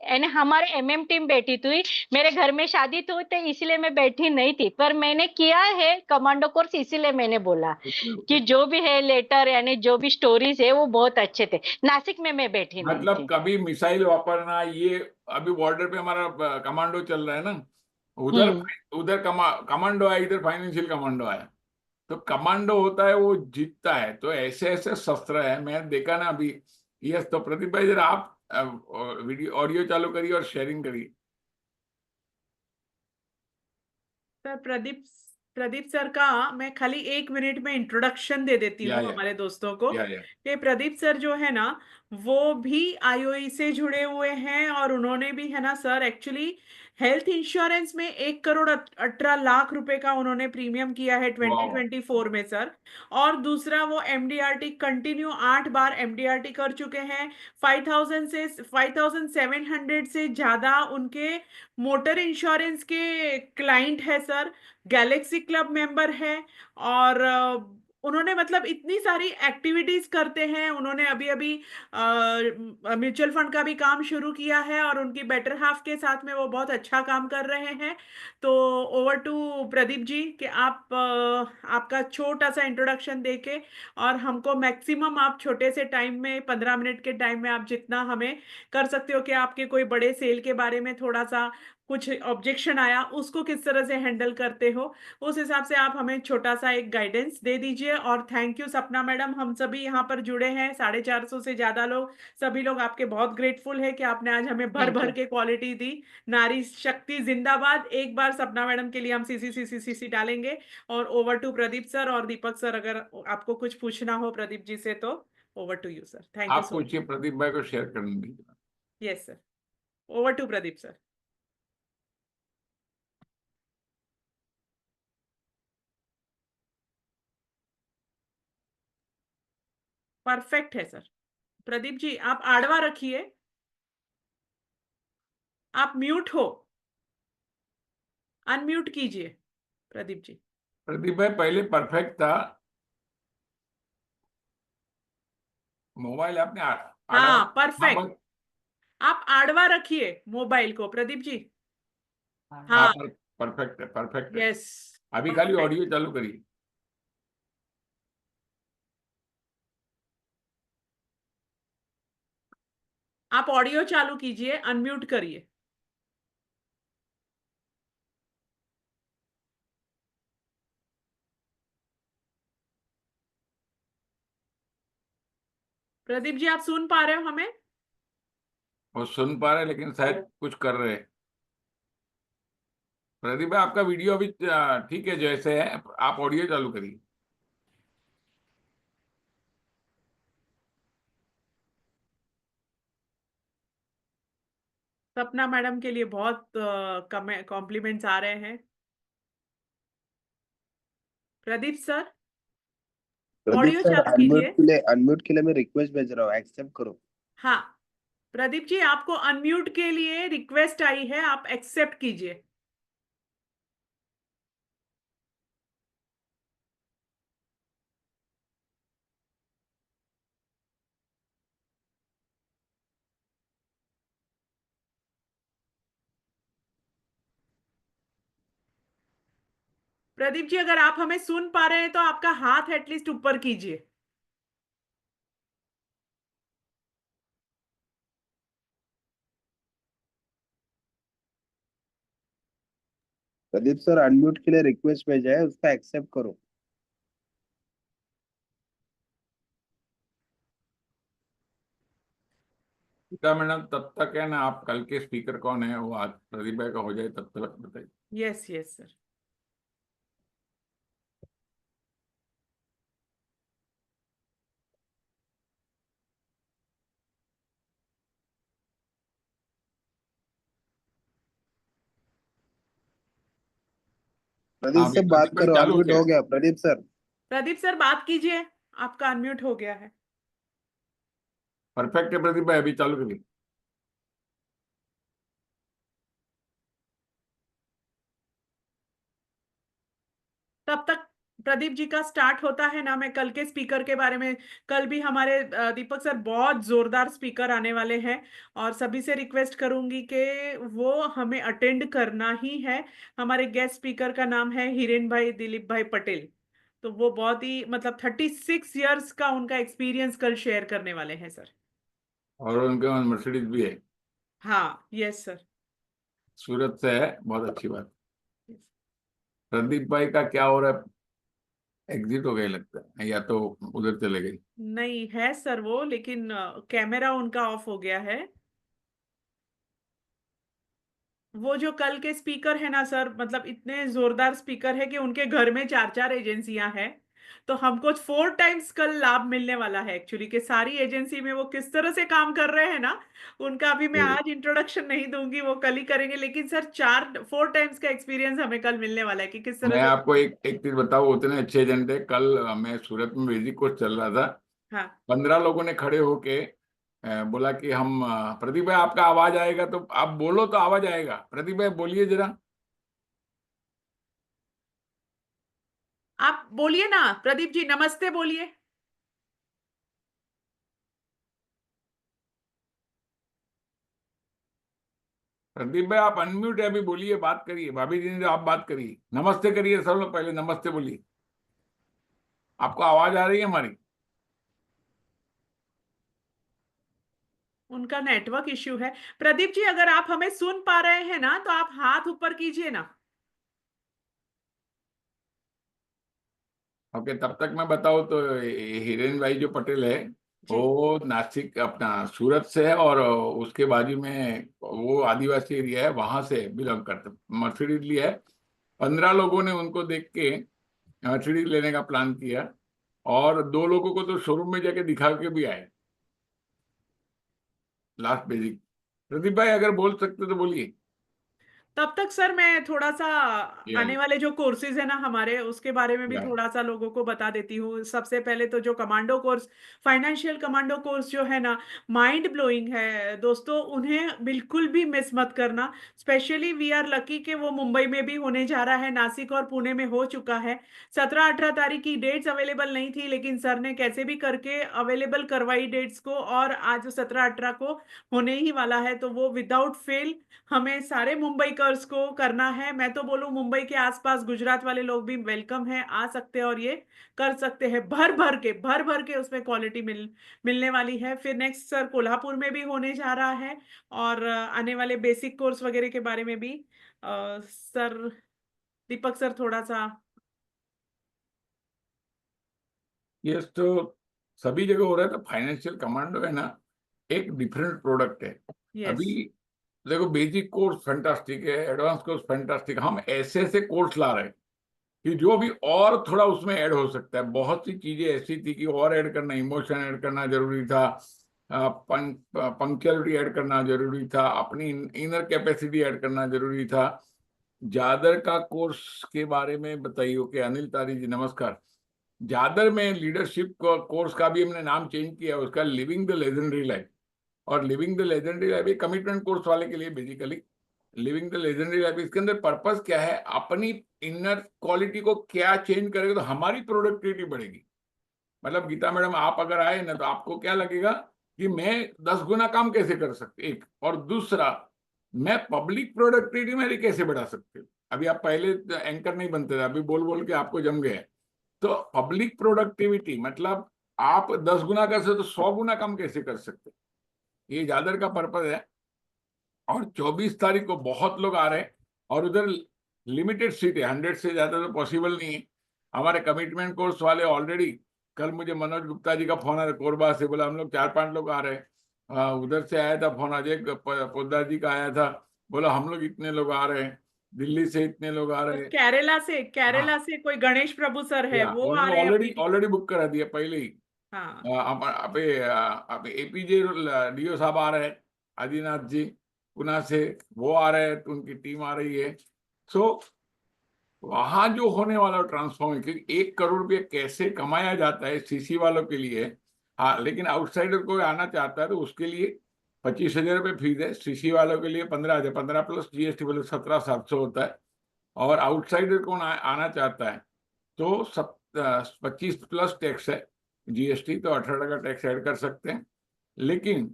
यानी हमारे एमएम टीम बैठी थी। मेरे घर में शादी थी, तो इसलिए मैं बैठी नहीं थी, पर मैंने किया है कमांडो कोर्स, इसीलिए मैंने बोला ओके, कि ओके। जो भी है लेटर यानी जो भी स्टोरीज है वो बहुत अच्छे थे। नासिक में मैं बैठी नहीं मतलब थी। कभी मिसाइल वापरना, ये अभी बॉर्डर पे हमारा कमांडो चल रहा है ना, उधर हम्म। उधर कमांडो आया, इधर फाइनेंशियल कमांडो आया। तो कमांडो होता है वो जीतता है, तो ऐसे ऐसे शस्त्र है, मैं देखा ना अभी। यस, तो प्रदीप भाई जरा आप वीडियो ऑडियो चालू करिए और शेयरिंग करिए। सर प्रदीप प्रदीप सर का मैं खाली 1 मिनट में इंट्रोडक्शन दे देती या हूँ या हमारे दोस्तों को। या। कि प्रदीप सर जो है ना, वो भी आईओई से जुड़े हुए हैं, और उन्होंने भी है ना सर, एक्चुअली हेल्थ इंश्योरेंस में 1 करोड़ 18 लाख रुपए का उन्होंने प्रीमियम किया है वाह। 2024 में सर। और दूसरा, वो एमडीआरटी कंटिन्यू 8 बार एमडीआरटी कर चुके हैं। 5700 से ज्यादा उनके मोटर इंश्योरेंस के क्लाइंट है सर। गैलेक्सी क्लब मेंबर है। और उन्होंने मतलब इतनी सारी एक्टिविटीज करते हैं। उन्होंने अभी अभी म्यूचुअल फंड का भी काम शुरू किया है, और उनकी बेटर हाफ के साथ में वो बहुत अच्छा काम कर रहे हैं। तो ओवर टू प्रदीप जी, कि आप आपका छोटा सा इंट्रोडक्शन देके, और हमको मैक्सिमम आप छोटे से टाइम में, 15 मिनट के टाइम में आप जितना हमें कर सकते हो, कि आपके कोई बड़े सेल के बारे में थोड़ा सा कुछ ऑब्जेक्शन आया, उसको किस तरह से हैंडल करते हो, उस हिसाब से आप हमें छोटा सा एक गाइडेंस दे दीजिए। और थैंक यू सपना मैडम, हम सभी यहाँ पर जुड़े हैं 450 से ज्यादा लोग, सभी लोग आपके बहुत ग्रेटफुल है कि आपने आज हमें भर थैंक भर यू। के क्वालिटी दी। नारी शक्ति जिंदाबाद। एक बार सपना मैडम के लिए हम सीसी डालेंगे। और ओवर टू प्रदीप सर और दीपक सर, अगर आपको कुछ पूछना हो प्रदीप जी से, तो over to you sir. Thank you आप सो पूछिए, प्रदीप भाई को शेयर करने दीजिए। Much. Yes sir. Over to Pradeep sir. Perfect है सर। प्रदीप जी आप आड़वा रखिए। आप म्यूट हो। अनम्यूट कीजिए प्रदीप जी। प्रदीप भाई पहले परफेक्ट था, मोबाइल आपने आड़ा। हाँ हाँ परफेक्ट। बस। आप आड़वा रखिए मोबाइल को प्रदीप जी। हाँ, हाँ। परफेक्ट है, परफेक्ट है। यस। अभी खाली परफेक्ट। ऑडियो चालू करिए। आप ऑडियो चालू कीजिए, अनम्यूट करिए। प्रदीप जी आप सुन पा रहे हो हमें? वो सुन पा रहे, लेकिन शायद कुछ कर रहे हैं। प्रदीप भाई आपका वीडियो अभी ठीक है जैसे है, आप ऑडियो चालू करिए। सपना मैडम के लिए बहुत कॉम्प्लीमेंट्स आ रहे हैं। Pradeep sir, Pradeep audio sir, चालू कीजिए। अनम्यूट के लिए मैं रिक्वेस्ट भेज रहा हूँ, एक्सेप्ट करो। हाँ, प्रदीप जी आपको अनम्यूट के लिए रिक्वेस्ट आई है, आप एक्सेप्ट कीजिए। प्रदीप जी अगर आप हमें सुन पा रहे हैं तो आपका हाथ एटलीस्ट ऊपर कीजिए। प्रदीप सर, अनम्यूट के लिए रिक्वेस्ट भेजा है, उसका एक्सेप्ट करो। गीता मैडम, तब तक है ना, आप कल के स्पीकर कौन है वो आज प्रदीप भाई का हो जाए तब तक बताइए। Yes yes sir. प्रदीप अभी से बात प्रदीप भाई करो, चालू हो अनम्यूट गया। हो गया प्रदीप सर। प्रदीप सर बात कीजिए, आपका अनम्यूट हो गया है। परफेक्ट है प्रदीप भाई, अभी चालू करिए। तब तक प्रदीप जी का स्टार्ट होता है ना, मैं कल के स्पीकर के बारे में, कल भी हमारे दीपक सर बहुत जोरदार स्पीकर आने वाले हैं और सभी से रिक्वेस्ट करूंगी कि वो हमें अटेंड करना ही है। हमारे गेस्ट स्पीकर का नाम है हिरेन भाई दिलीप भाई पटेल। तो वो बहुत ही मतलब 36 इयर्स का उनका एक्सपीरियंस कल शेयर करने वाले हैं सर। और उनके पास मर्सिडीज भी है। हाँ यस सर। सूरत से है, बहुत अच्छी बात। प्रदीप भाई का क्या हो रहा है, एग्जिट हो गए लगता है, या तो उधर चले गए। नहीं है सर वो, लेकिन कैमरा उनका ऑफ हो गया है। वो जो कल के स्पीकर है ना सर, मतलब इतने जोरदार स्पीकर है कि उनके घर में 4 4 एजेंसियां हैं। तो हमको 4 टाइम्स कल लाभ मिलने वाला है एक्चुअली, कि सारी एजेंसी में वो किस तरह से काम कर रहे हैं ना, उनका अभी मैं जी। आज इंट्रोडक्शन नहीं दूंगी, वो कल ही करेंगे। लेकिन सर 4 4 टाइम्स का एक्सपीरियंस हमें कल मिलने वाला है कि किस तरह मैं से। आपको एक एक चीज बताऊं, उतने अच्छे एजेंट थे। कल मैं सूरत में बेसिक कोर्स चल रहा था, हाँ 15 लोगों ने खड़े होके बोला कि हम प्रदीप भाई आपका आवाज आएगा तो आप बोलो, तो आवाज आएगा, प्रदीप भाई बोलिए जरा। आप बोलिए ना प्रदीप जी, नमस्ते बोलिए। प्रदीप भाई आप अनम्यूट है, अभी बोलिए, बात करिए। भाभी जी ने आप बात करिए, नमस्ते करिए, सब लोग पहले नमस्ते बोलिए। आपको आवाज आ रही है हमारी? उनका नेटवर्क इश्यू है। प्रदीप जी अगर आप हमें सुन पा रहे हैं ना तो आप हाथ ऊपर कीजिए ना। ओके, तब तक मैं बताऊं तो हिरेन भाई जो पटेल है, जी वो नासिक अपना सूरत से है, और उसके बाजू में वो आदिवासी एरिया है, वहां से बिलोंग करते। मर्सिडीज लिया है। 15 लोगों ने उनको देख के मर्सिडीज लेने का प्लान किया, और 2 लोगों को तो शोरूम में जाके दिखा के भी आए लास्ट बेसिक। प्रदीप भाई अगर बोल सकते तो बोलिए। तब तक सर मैं थोड़ा सा या आने वाले जो कोर्सेज है ना हमारे, उसके बारे में भी या थोड़ा सा लोगों को बता देती हूँ। सबसे पहले तो जो commando course, financial commando course जो है ना, माइंड ब्लोइंग है दोस्तों, उन्हें बिल्कुल भी मिस मत करना। स्पेशली वी आर लकी कि वो मुंबई में भी होने जा रहा है, नासिक और पुणे में हो चुका है। 17 18 तारीख की डेट्स अवेलेबल नहीं थी, लेकिन सर ने कैसे भी करके अवेलेबल करवाई डेट्स को, और आज 17 18 को होने ही वाला है। तो वो विदाउट फेल हमें सारे मुंबईकर्स को करना है। मैं तो बोलूं मुंबई के आसपास गुजरात वाले लोग भी वेलकम है, आ सकते हैं और ये कर सकते हैं। भर भर के उसमें क्वालिटी मिलने वाली है। फिर नेक्स्ट सर कोल्हापुर में भी होने जा रहा है, और आने वाले बेसिक कोर्स वगैरह के बारे में भी सर दीपक सर थोड़ा सा। ये तो सभी जगह हो रहा है। तो फाइनेंशियल कमांडो है ना, एक डिफरेंट प्रोडक्ट है। यस अभी देखो, बेसिक कोर्स फैंटास्टिक है, एडवांस कोर्स फैंटास्टिक, हम ऐसे ऐसे कोर्स ला रहे हैं कि जो भी और थोड़ा उसमें ऐड हो सकता है। बहुत सी चीजें ऐसी थी कि और ऐड करना, इमोशन ऐड करना जरूरी था, पंक्चुअलिटी ऐड करना जरूरी था, अपनी इनर कैपेसिटी ऐड करना जरूरी था। जादर का कोर्स के बारे में बताइए। ओके अनिल तारी जी नमस्कार। जादर में लीडरशिप कोर्स का भी हमने नाम चेंज किया, उसका लिविंग द लेजेंडरी लाइफ। और living the legendary life commitment course वाले के लिए basically living the legendary life, इसके अंदर पर्पस क्या है, अपनी इनर क्वालिटी को क्या चेंज करेगा तो हमारी प्रोडक्टिविटी बढ़ेगी। मतलब गीता मैडम आप अगर आए ना तो आपको क्या लगेगा कि मैं 10 गुना काम कैसे कर सकते, एक और दूसरा मैं पब्लिक प्रोडक्टिविटी मेरी कैसे बढ़ा सकते हूँ। अभी आप पहले एंकर नहीं बनते थे, अभी बोल बोल के आपको जम गए। तो पब्लिक प्रोडक्टिविटी मतलब आप 10 गुना कर सकते तो 100 गुना काम कैसे कर सकते, ये जादर का पर्पज है। और 24 तारीख को बहुत लोग आ रहे हैं और उधर लिमिटेड सीट है, 100 से ज्यादा तो पॉसिबल नहीं है। हमारे कमिटमेंट कोर्स वाले ऑलरेडी, कल मुझे मनोज गुप्ता जी का फोन आया कोरबा से, बोला हम लोग 4-5 लोग आ रहे हैं। उधर से आया था फोन, अजय पोद्दार जी का आया था, बोला हम लोग इतने लोग आ रहे हैं, दिल्ली से इतने लोग आ तो रहे हैं। केरला हाँ से कोई गणेश प्रभु सर है, या वो आ उन्होंने रहे हैं ऑलरेडी अपनी। ऑलरेडी बुक करा दिया पहले ही। हाँ। अबे एपीजे डीओ साहब आ रहे हैं, आदिनाथ जी पुणे से, वो आ रहे हैं, तो उनकी टीम आ रही है। सो वहां जो होने वाला ट्रांसफॉर्मेशन, क्योंकि 1 करोड़ रुपये कैसे कमाया जाता है सीसी वालों के लिए। हाँ लेकिन आउटसाइडर कोई आना चाहता है तो उसके लिए 25,000 रुपये फीस है, सीसी वालों के लिए 15,000, 15 प्लस जीएसटी बोले 17,700 होता है। और आउटसाइडर कौन आना चाहता है तो 25 प्लस टैक्स है जीएसटी, तो 18 का टैक्स ऐड कर सकते हैं। लेकिन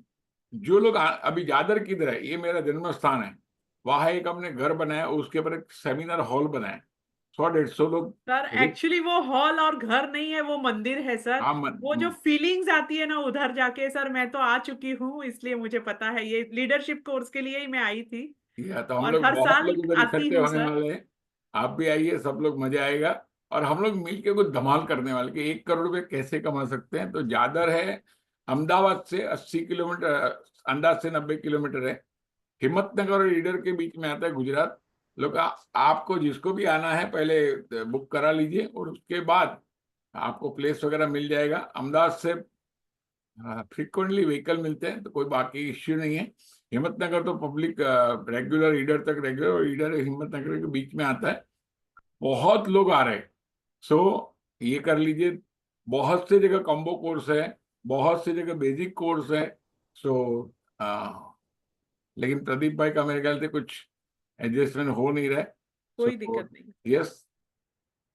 जो लोग अभी जादर किधर है, ये मेरा जन्म स्थान है, वहां एक हमने घर बनाया, उसके ऊपर एक सेमिनार हॉल बनाया, 100-150 लोग। सर एक्चुअली वो हॉल और घर नहीं है, वो मंदिर है सर। हाँ वो जो फीलिंग्स आती है ना उधर जाके, सर मैं तो आ चुकी हूँ, इसलिए मुझे पता है, ये लीडरशिप कोर्स के लिए ही मैं आई थी। या तो हम और लोग हर बहुत साल लोग उधर आती इकट्ठे हूँ होने सर। वाले हैं। आप भी आइए, सब लोग मजा आएगा। और हम लोग मिलके कुछ धमाल करने वाले कि 1 करोड़ रुपए कैसे कमा सकते हैं। तो जादर है अहमदाबाद से 80 किलोमीटर, अंदाज से 90 किलोमीटर है। हिम्मतनगर और ईडर के बीच में आता है गुजरात। लोग आपको जिसको भी आना है पहले बुक करा लीजिए और उसके बाद आपको प्लेस वगैरह मिल जाएगा। अहमदाबाद से फ्रिक्वेंटली व्हीकल मिलते हैं तो कोई बाकी इश्यू नहीं है। हिम्मतनगर तो पब्लिक रेगुलर, ईडर तक रेगुलर, और ईडर हिम्मतनगर के बीच में आता है। बहुत लोग आ रहे हैं। सो ये कर लीजिए। बहुत से जगह कॉम्बो कोर्स है, बहुत से जगह बेसिक कोर्स है। सो लेकिन प्रदीप भाई का मेरे ख्याल से कुछ एडजस्टमेंट हो नहीं रहा है। कोई सो दिक्कत नहीं। यस,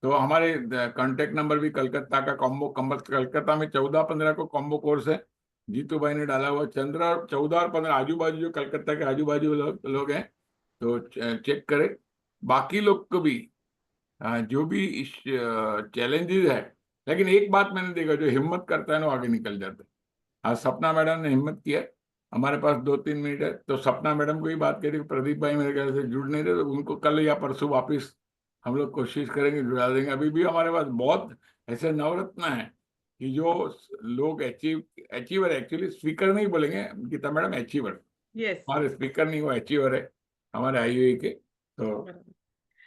तो हमारे कांटेक्ट नंबर भी, कलकत्ता का कॉम्बो कलकत्ता में 14-15 को कॉम्बो कोर्स है, जीतू भाई ने डाला हुआ। 14 और 15 आजू बाजू, जो कलकत्ता के आजू बाजू लोग हैं तो चेक करें। बाकी लोग को भी जो भी चैलेंजेस है, लेकिन एक बात मैंने देखा, जो हिम्मत करता है ना वो आगे निकल जाता है। आज सपना मैडम ने हिम्मत किया, हमारे पास 2-3 मिनट है तो सपना मैडम को ही बात करें। प्रदीप भाई मेरे ख्याल से जुड़ नहीं रहे, तो उनको कल या परसों वापस हम लोग कोशिश करेंगे, जुड़ा देंगे। अभी भी हमारे पास बहुत ऐसे नवरत्न हैं कि जो लोग अचीवर, एक्चुअली स्पीकर नहीं बोलेंगे गीता मैडम, अचीवर। यस। हमारे स्पीकर नहीं, वो अचीवर है हमारे आईओई के। तो सर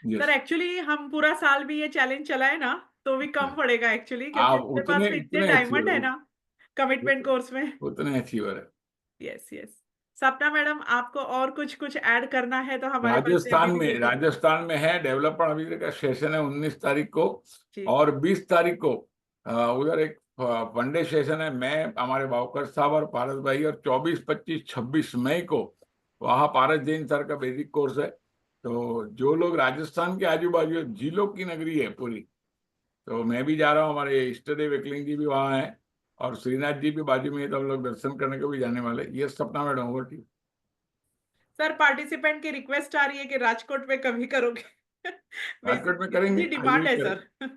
यस, एक्चुअली हम पूरा साल भी ये चैलेंज चलाए ना तो भी कम पड़ेगा एक्चुअली, क्योंकि आप हमारे पास उतने तो इतने उतने डायमंड है अचीवर, ना कमिटमेंट कोर्स में। उतने अचीवर है। Yes yes. सपना मैडम आपको और कुछ कुछ ऐड करना है तो हमारे पास से अभी भी बिल्कुल। राजस्थान में है डेवलपर, अभी का सेशन है 19 तारीख को। जी। और 20 तारीख को उधर एक वनडे सेशन है, मैं, हमारे भावकर साहब और पारस भाई। और 24, 25, 26 मई को वहाँ पारस जैन सर का बेसिक कोर्स है। तो जो लोग राजस्थान के आजू बाजू, झीलों की नगरी है पूरी, तो मैं भी जा रहा हूँ, हमारे इष्ट देव एकलिंग जी भी वहाँ हैं और श्रीनाथ जी भी बाजू में है, तो हम लोग दर्शन करने को भी जाने वाले। ये Sapna madam, over to you. Sir participant की रिक्वेस्ट आ रही है कि राजकोट में कभी करोगे। राजकोट में बेसिकली करेंगे, इतनी आइए डिमांड है करें। सर।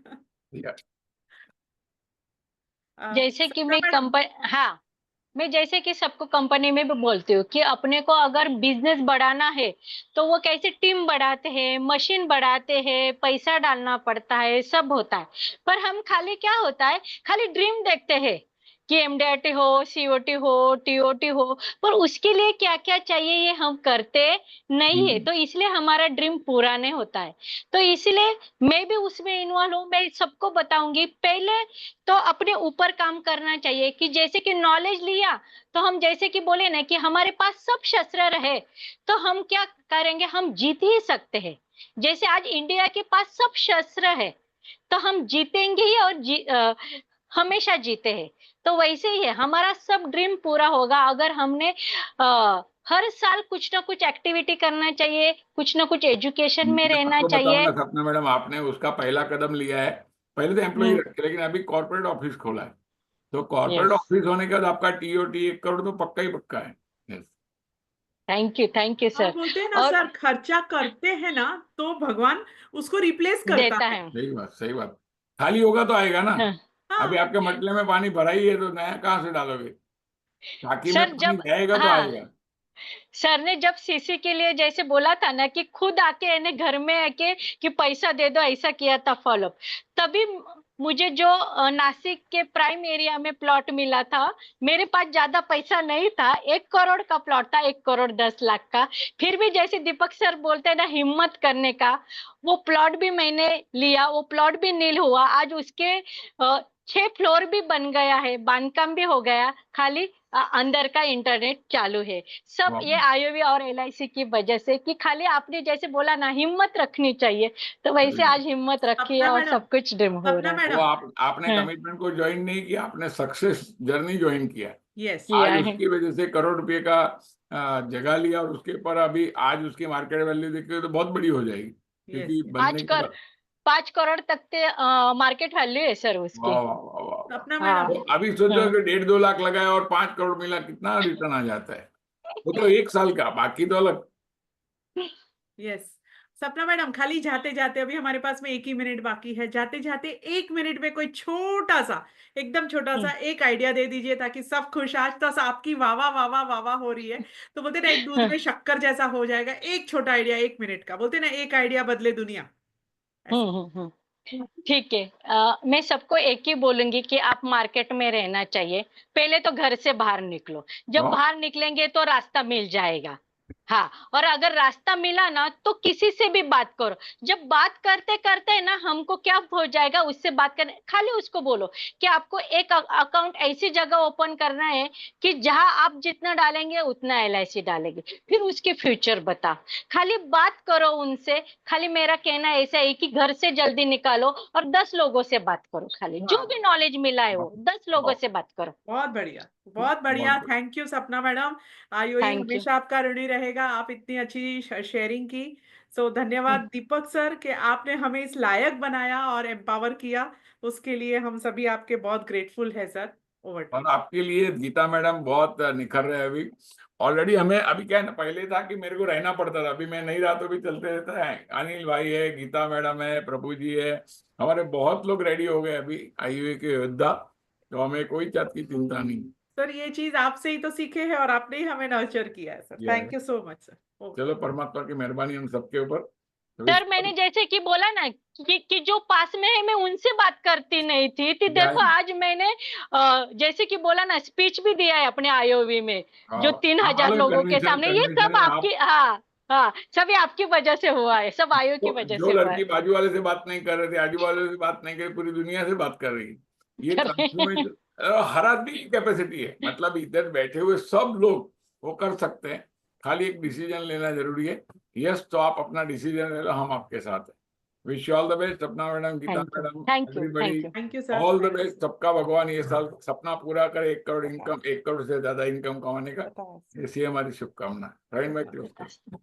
ठीक है। जैसे कि सपना मैं मैडम। कंपनी, हाँ, मैं जैसे कि सबको कंपनी में भी बोलती हूँ कि अपने को अगर बिजनेस बढ़ाना है तो वो कैसे टीम बढ़ाते हैं, मशीन बढ़ाते हैं, पैसा डालना पड़ता है, सब होता है। पर हम खाली क्या होता है, खाली ड्रीम देखते हैं कि एमडीआरटी हो, सीओटी हो, टीओटी हो, पर उसके लिए क्या क्या चाहिए ये हम करते नहीं है, तो इसलिए हमारा ड्रीम पूरा नहीं होता है। तो इसलिए मैं भी उसमें इन्वॉल्व हूँ, मैं सबको बताऊंगी। पहले तो अपने ऊपर काम करना चाहिए, कि जैसे कि नॉलेज लिया तो हम जैसे कि बोले ना कि हमारे पास सब शस्त्र रहे तो हम क्या करेंगे, हम जीत ही सकते हैं। जैसे आज इंडिया के पास सब शस्त्र है तो हम जीतेंगे ही, और हमेशा जीते हैं। तो वैसे ही है, हमारा सब ड्रीम पूरा होगा अगर हमने हर साल कुछ ना कुछ एक्टिविटी करना चाहिए, कुछ ना कुछ एजुकेशन में मैं रहना आपको चाहिए। बताऊंगा सपना मैडम, आपने उसका पहला कदम लिया है। पहले तो एम्प्लॉय हम्म। रखे, लेकिन अभी कॉर्पोरेट ऑफिस खोला है। तो कॉर्पोरेट यस, ऑफिस होने के बाद आपका टीओटी 1 करोड़ तो पक्का ही पक्का है। Yes. थैंक यू और सर। बोलते हैं ना और सर, खर्चा करते हैं ना तो भगवान उसको रिप्लेस करता देता है। है। सही बात, सही बात। खाली होगा तो आएगा ना। हाँ। अभी हाँ। आपके मटले में पानी भरा ही है तो नया कहाँ से डालोगे? टाकी में सर पानी जब, जाएगा तो हाँ, आएगा। सर ने जब सीसी के लिए जैसे बोला था ना कि खुद आके इन्हें घर में आके कि पैसा दे दो, ऐसा किया था फॉलो, तभी मुझे जो नासिक के प्राइम एरिया में प्लॉट मिला था, मेरे पास ज्यादा पैसा नहीं था, 1 करोड़ का प्लॉट था, 1 करोड़ 10 लाख का। फिर भी जैसे दीपक सर बोलते हैं ना, हिम्मत करने का, वो प्लॉट भी मैंने लिया, वो प्लॉट भी नील हुआ। आज उसके 6 फ्लोर भी बन गया है, बांधकाम भी हो गया, खाली अंदर का इंटरनेट चालू है। सब वाह। ये आईओवी और एलआईसी की वजह से, कि खाली आपने जैसे बोला ना, हिम्मत रखनी चाहिए, तो वैसे आज हिम्मत रखी है सपना और मैडम, सब कुछ ड्रीम हो सपना रहा है। वो मैडम। आपने हाँ, कमिटमेंट को ज्वाइन नहीं किया, आपने सक्सेस जर्नी ज्वाइन किया। यस। किया आज है। उसकी वजह से करोड़ रुपए का जगह लिया, और उसके ऊपर अभी आज उसकी मार्केट वैल्यू देखते तो बहुत बड़ी हो जाएगी, यस। क्योंकि बनने आज के कर बाद। 5 करोड़ तक के मार्केट वैल्यू है सर वाह उसकी। वाह वाह वाह वाह। सपना हाँ। मैडम। तो अभी सोचो हाँ। कि 1.5-2 लाख लगाए और 5 करोड़ मिला, कितना रिटर्न आ जाता है। वो तो 1 साल का, बाकी तो अलग। यस। सपना मैडम, खाली जाते जाते, अभी हमारे पास में 1 ही मिनट बाकी है, जाते जाते 1 मिनट में कोई छोटा सा, एकदम छोटा सा एक आइडिया दे दीजिए ताकि सब खुश। आज तो आपकी वाह वाह वाह वाह वाह वाह हो रही है, तो बोलते ना एक दूध में शक्कर जैसा हो जाएगा। एक छोटा आइडिया 1 मिनट का, बोलते ना एक आइडिया बदले दुनिया, ऐसा। ठीक है। मैं सबको एक ही बोलूंगी कि आप मार्केट में रहना चाहिए। पहले तो घर से बाहर निकलो, जब वाह। बाहर निकलेंगे तो रास्ता मिल जाएगा। हाँ, और अगर रास्ता मिला ना तो किसी से भी बात करो। जब बात करते करते ना हमको क्या हो जाएगा, उससे बात करने, खाली उसको बोलो कि आपको एक अकाउंट ऐसी जगह ओपन करना है कि जहां आप जितना डालेंगे उतना एलआईसी डालेंगे, फिर उसके फ्यूचर बता। खाली बात करो उनसे। खाली मेरा कहना ऐसा है कि घर से जल्दी निकालो और 10 लोगों से बात करो, खाली जो वाह भी नॉलेज मिला है वो 10 लोगों वाह, से बात करो। बहुत बढ़िया, बहुत बहुत बढ़िया। बढ़िया। थैंक यू सपना मैडम। IOE thank you. हमेशा आपका ऋणी रहेगा, आप इतनी अच्छी शेयरिंग की। सो धन्यवाद दीपक सर कि आपने हमें इस लायक बनाया और एम्पावर किया, उसके लिए हम सभी आपके बहुत ग्रेटफुल है सर। ओवर टू और यू। आपके लिए गीता मैडम बहुत निखर रहे हैं अभी। ऑलरेडी हमें अभी क्या है ना, पहले था कि मेरे को रहना पड़ता था, अभी मैं नहीं रहा तो भी चलते रहता है। अनिल भाई है, गीता मैडम है, प्रभु जी है, हमारे बहुत लोग रेडी हो गए अभी आईयूए के योद्धा। तो हमें कोई बात की चिंता नहीं। सर ये चीज आपसे ही तो सीखे हैं और आपने ही हमें नर्चर किया है सर। ये है। Thank you so much sir. Over. चलो, परमात्मा की मेहरबानी हम सबके ऊपर। सर मैंने जैसे कि बोला ना कि जो पास में है मैं उनसे बात करती नहीं थी, तो देखो आज मैंने जैसे कि बोला ना, स्पीच भी दिया है अपने आईओवी में, जो 3000 मालूम लोगों के कन्वेंशन सामने। ये सब कन्वेंशन में आप आपकी, हाँ, हाँ, सभी आपकी वजह से हुआ है, सब आईओ की वजह जो से हुआ लड़की है। बाजू वाले से बात नहीं कर रहे थे, आजू वाले से बात नहीं कर रही, पूरी दुनिया से बात कर रही है। ये कर रहे हैं। ट्रांसफॉर्मेशन हर आदमी की कैपेसिटी है, मतलब इधर बैठे हुए सब लोग वो कर सकते हैं। खाली एक डिसीजन लेना जरूरी है। यस, तो आप अपना डिसीजन ले लो, हम आपके साथ हैं। Wish you all the best, Sapna madam, Geeta thank you, madam, thank you, everybody. Thank you. Thank you sir. All the best, सबका भगवान ये साल सपना पूरा करे, 1 करोड़ इनकम, 1 करोड़ से ज्यादा इनकम कमाने का। ऐसी हमारी शुभकामना। बताओ।